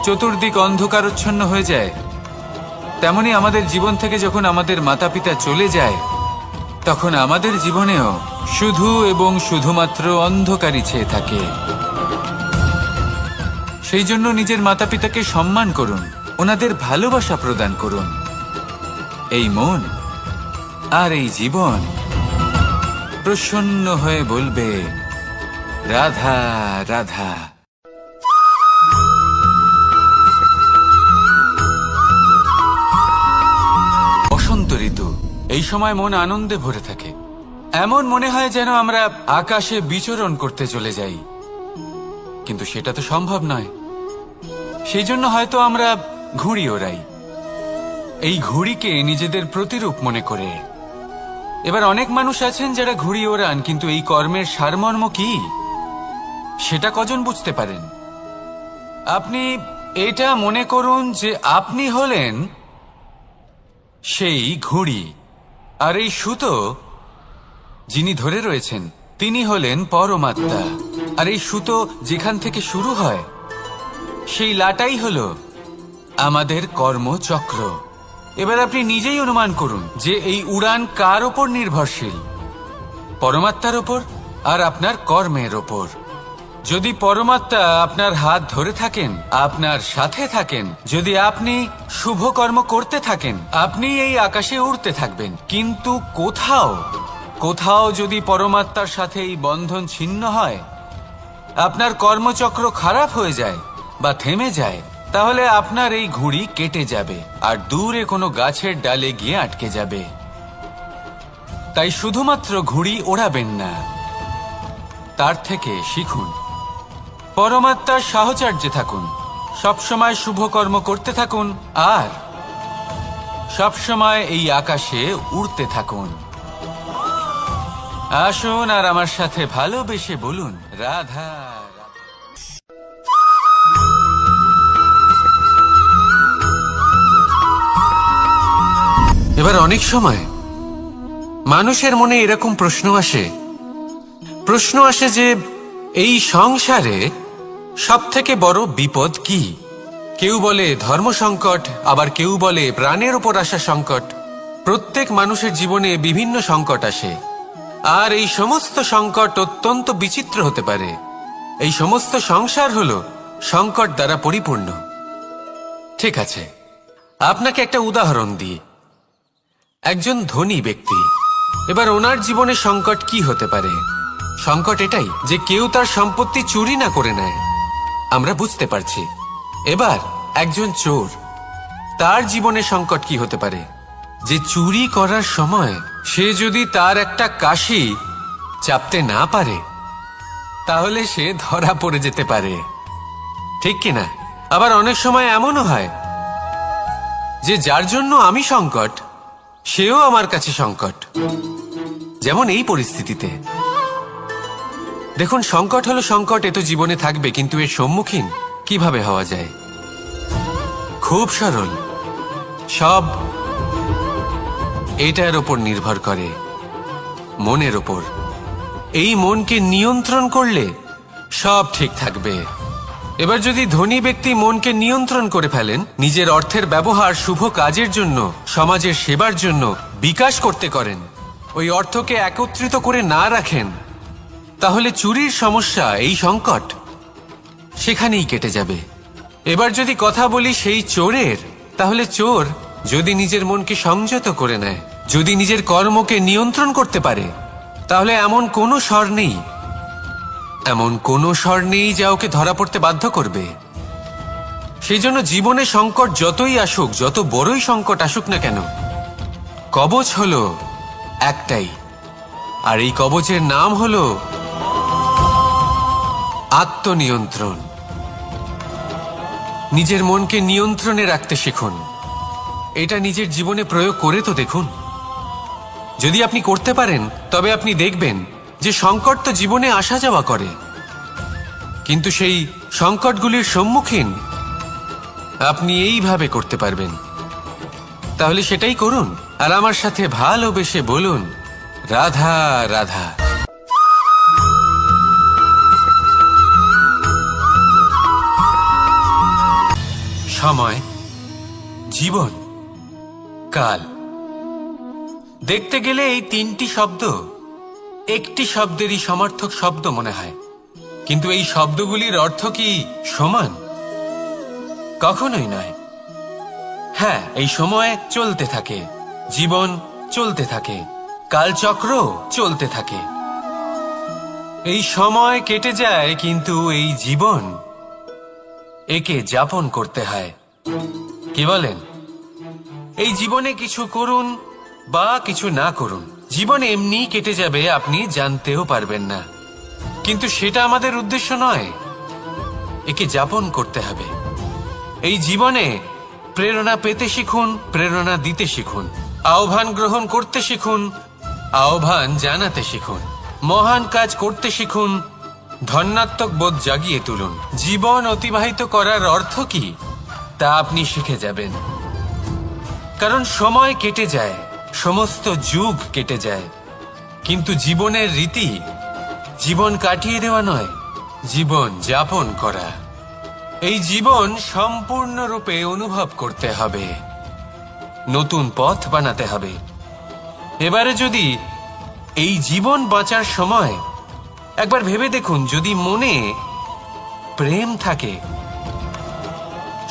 চতুর্দিক অন্ধকারচ্ছন্ন হয়ে যায়, তেমনি আমাদের জীবন থেকে যখন আমাদের মাতা পিতা চলে যায় তখন আমাদের জীবনেও শুধু এবং শুধুমাত্র অন্ধকারই ছেয়ে থাকে। সেই জন্য নিজের মাতা পিতাকে সম্মান করুন, ওনাদের ভালোবাসা প্রদান করুন। এই মন আর এই জীবন প্রসন্ন হয়ে বলবে, রাধা রাধা। বসন্ত ঋতু, এই সময় মন আনন্দে ভরে থাকে। এমন মনে হয় যেন আমরা আকাশে বিচরণ করতে চলে যাই, কিন্তু সেটা তো সম্ভব নয়। সেই জন্য হয়তো আমরা ঘুড়ি ওড়াই, এই ঘুড়িকে নিজেদের প্রতিরূপ মনে করে। এবার অনেক মানুষ আছেন যারা ঘুড়ি ওড়ান, কিন্তু এই কর্মের সারমর্ম কি? সেটা কজন বুঝতে পারেন? আপনি এটা মনে করুন যে আপনি হলেন সেই ঘুড়ি, আর এই সুতো যিনি ধরে রয়েছেন তিনি হলেন পরমাত্মা। আর এই সুতো যেখান থেকে শুরু হয় সেই লাটাই হলো আমাদের কর্মচক্র। এবার আপনি নিজেই অনুমান করুন যে এই উড়ান কার ওপর নির্ভরশীল? পরমাত্মার ওপর আর আপনার কর্মের ওপর। যদি পরমাত্মা আপনার হাত ধরে থাকেন, আপনার সাথে থাকেন, যদি আপনি শুভ কর্ম করতে থাকেন, আপনি এই আকাশে উড়তে থাকবেন। কিন্তু কোথাও যদি পরমাত্মার সাথে এই বন্ধন ছিন্ন হয়, আপনার কর্মচক্র খারাপ হয়ে যায় বা থেমে যায়, তাহলে আপনার এই ঘুড়ি কেটে যাবে আর দূরে কোনো গাছের ডালে গিয়ে আটকে যাবে। তাই শুধুমাত্র ঘুড়ি ওড়াবেন না, তার থেকে শিখুন। পরমাত্মার সাহচর্যে থাকুন, সবসময় শুভ কর্ম করতে থাকুন আর সবসময় এই আকাশে উড়তে থাকুন। আসুন আর আমার সাথে ভালোবেসে বলুন, রাধা। এবার অনেক সময় মানুষের মনে এরকম প্রশ্ন আসে যে এই সংসারে সবথেকে বড় বিপদ কি? কেউ বলে ধর্ম সংকট, আবার কেউ বলে প্রাণের উপর আসা সংকট। প্রত্যেক মানুষের জীবনে বিভিন্ন সংকট আসে, আর এই সমস্ত সংকট অত্যন্ত বিচিত্র হতে পারে। এই সমস্ত সংসার হলো সংকট দ্বারা পরিপূর্ণ। ঠিক আছে, আপনাকে একটা উদাহরণ দিই। একজন ধনী ব্যক্তি, এবার ওনার জীবনে সংকট কি হতে পারে? সংকট এটাই যে কেউ তার সম্পত্তি চুরি না করে নেয়, আমরা বুঝতে পারছি। এবার একজন চোর, তার জীবনে সংকট কি হতে পারে? যে চুরি করার সময় সে যদি তার একটা কাশি চাপতে না পারে, তাহলে সে ধরা পড়ে যেতে পারে, ঠিক কিনা? আবার অনেক সময় এমনও হয় যে যার জন্য আমি সংকট, সেও আমার কাছে সংকট। যেমন এই পরিস্থিতিতে দেখুন, সংকট হলো সংকট, এ তো জীবনে থাকবে, কিন্তু এর সম্মুখীন কিভাবে হওয়া যায়? খুব সরল। সব এটার ওপর নির্ভর করে, মনের ওপর। এই মনকে নিয়ন্ত্রণ করলে সব ঠিক থাকবে। এবার যদি ধনী ব্যক্তি মনকে নিয়ন্ত্রণ করে ফেলেন, নিজের অর্থের ব্যবহার শুভ কাজের জন্য, সমাজের সেবার জন্য বিকাশ করতে করেন, ওই অর্থকে একত্রিত করে না রাখেন, তাহলে চুরির সমস্যা, এই সংকট সেখানেই কেটে যাবে। এবার যদি কথা বলি সেই চোরের, তাহলে চোর যদি নিজের মনকে সংযত করে নেয়, যদি নিজের কর্মকে নিয়ন্ত্রণ করতে পারে, তাহলে এমন কোনো স্বর নেই যা ওকে ধরা পড়তে বাধ্য করবে। সেই জন্য জীবনে সংকট যতই আসুক, যত বড়ই সংকট আসুক না কেন, কবচ হলো একটাই, আর এই কবচের নাম হলো আত্মনিয়ন্ত্রণ। নিজের মনকে নিয়ন্ত্রণে রাখতে শিখুন। এটা নিজের জীবনে প্রয়োগ করে তো দেখুন। যদি আপনি করতে পারেন, তবে আপনি দেখবেন যে সংকট তো জীবনে আসা যাওয়া করে, কিন্তু সেই সংকটগুলির সম্মুখীন আপনি এইভাবে করতে পারবেন। তাহলে সেটাই করুন, আর আমার সাথে ভালোবেসে বলুন, রাধা রাধা। সময়, জীবন, কাল। দেখতে গেলে এই তিনটি শব্দ একটি শব্দেরই সমার্থক শব্দ মনে হয়, কিন্তু এই শব্দগুলির অর্থ কি সমান? কখনোই নয়। হ্যাঁ, এই সময় চলতে থাকে, জীবন চলতে থাকে, কালচক্র চলতে থাকে। এই সময় কেটে যায়, কিন্তু এই জীবন, একে যাপন করতে হয়। কি বলেন? এই জীবনে কিছু করুন বা কিছু না করুন, জীবন এমনি কেটে যাবে, আপনি জানতেও পারবেন না। কিন্তু সেটা আমাদের উদ্দেশ্য নয়, একে যাপন করতে হবে। এই জীবনে প্রেরণা পেতে শিখুন, প্রেরণা দিতে শিখুন, আহ্বান গ্রহণ করতে শিখুন, আহ্বান জানাতে শিখুন, মহান কাজ করতে শিখুন, ধন্যাত্মক বোধ জাগিয়ে তুলুন। জীবন অতিবাহিত করার অর্থ কি তা আপনি শিখে যাবেন। কারণ সময় কেটে যায়, সমস্ত যুগ কেটে যায়, কিন্তু জীবনের রীতি জীবন কাটিয়ে দেওয়া নয়, জীবন যাপন করা। এই জীবন সম্পূর্ণরূপে অনুভব করতে হবে, নতুন পথ বানাতে হবে। এবারে যদি এই জীবন বাঁচার সময় একবার ভেবে দেখুন, যদি মনে প্রেম থাকে,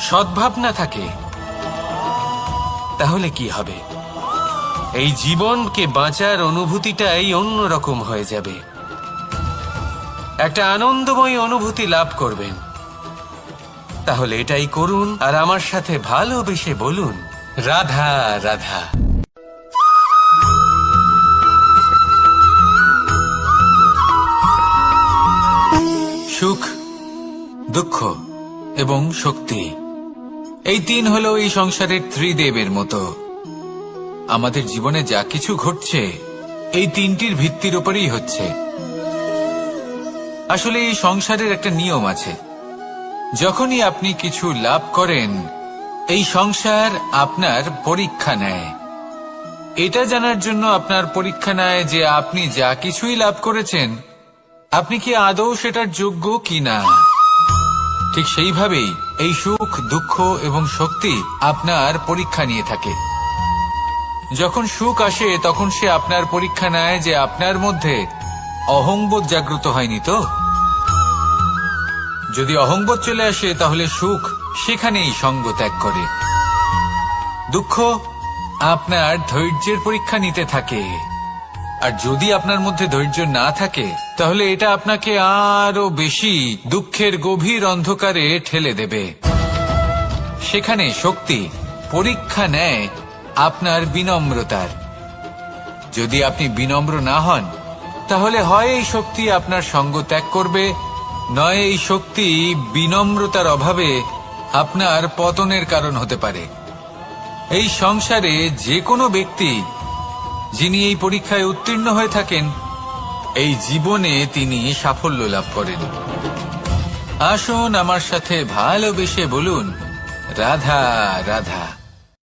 সদ্ভাবনা থাকে, তাহলে কি হবে? এই জীবনকে বাঁচার অনুভূতিটাই অন্যরকম হয়ে যাবে, একটা আনন্দময় অনুভূতি লাভ করবেন। তাহলে এটাই করুন আর আমার সাথে ভালোবেসে বলুন, রাধা রাধা। সুখ, দুঃখ এবং শক্তি, এই তিন হলো এই সংসারের ত্রিদেবের মতো। আমাদের জীবনে যা কিছু ঘটছে এই তিনটির ভিত্তির উপরেই হচ্ছে। আসলে এই সংসারের একটা নিয়ম আছে, যখনই আপনি কিছু লাভ করেন এই সংসার আপনার পরীক্ষা নেয়। এটা জানার জন্য আপনার পরীক্ষা নেয় যে আপনি যা কিছুই লাভ করেছেন আপনি কি আদৌ সেটার যোগ্য কিনা। ঠিক সেইভাবেই এই সুখ, দুঃখ এবং শক্তি আপনার পরীক্ষা নিয়ে থাকে। যখন সুখ আসে তখন সে আপনার পরীক্ষা নেয় যে আপনার মধ্যে অহংবোধ জাগ্রত হয়নি তো। যদি অহংবোধ চলে আসে তাহলে সুখ সেখানেই সঙ্গ ত্যাগ করে। দুঃখ আপনার ধৈর্যের পরীক্ষা নিতে থাকে, আর যদি আপনার মধ্যে ধৈর্য না থাকে তাহলে এটা আপনাকে আরো বেশি দুঃখের গভীর অন্ধকারে ঠেলে দেবে। সেখানে শক্তি পরীক্ষা নেয় আপনার বিনম্রতার। যদি আপনি বিনম্র না হন তাহলে হয় এই শক্তি আপনার সঙ্গ ত্যাগ করবে, নয় এই শক্তি বিনম্রতার অভাবে আপনার পতনের কারণ হতে পারে। এই সংসারে যে কোনো ব্যক্তি যিনি এই পরীক্ষায় উত্তীর্ণ হয়ে থাকেন এই জীবনে তিনি সাফল্য লাভ করেন। আসুন আমার সাথে ভালোবেসে বলুন, রাধা রাধা।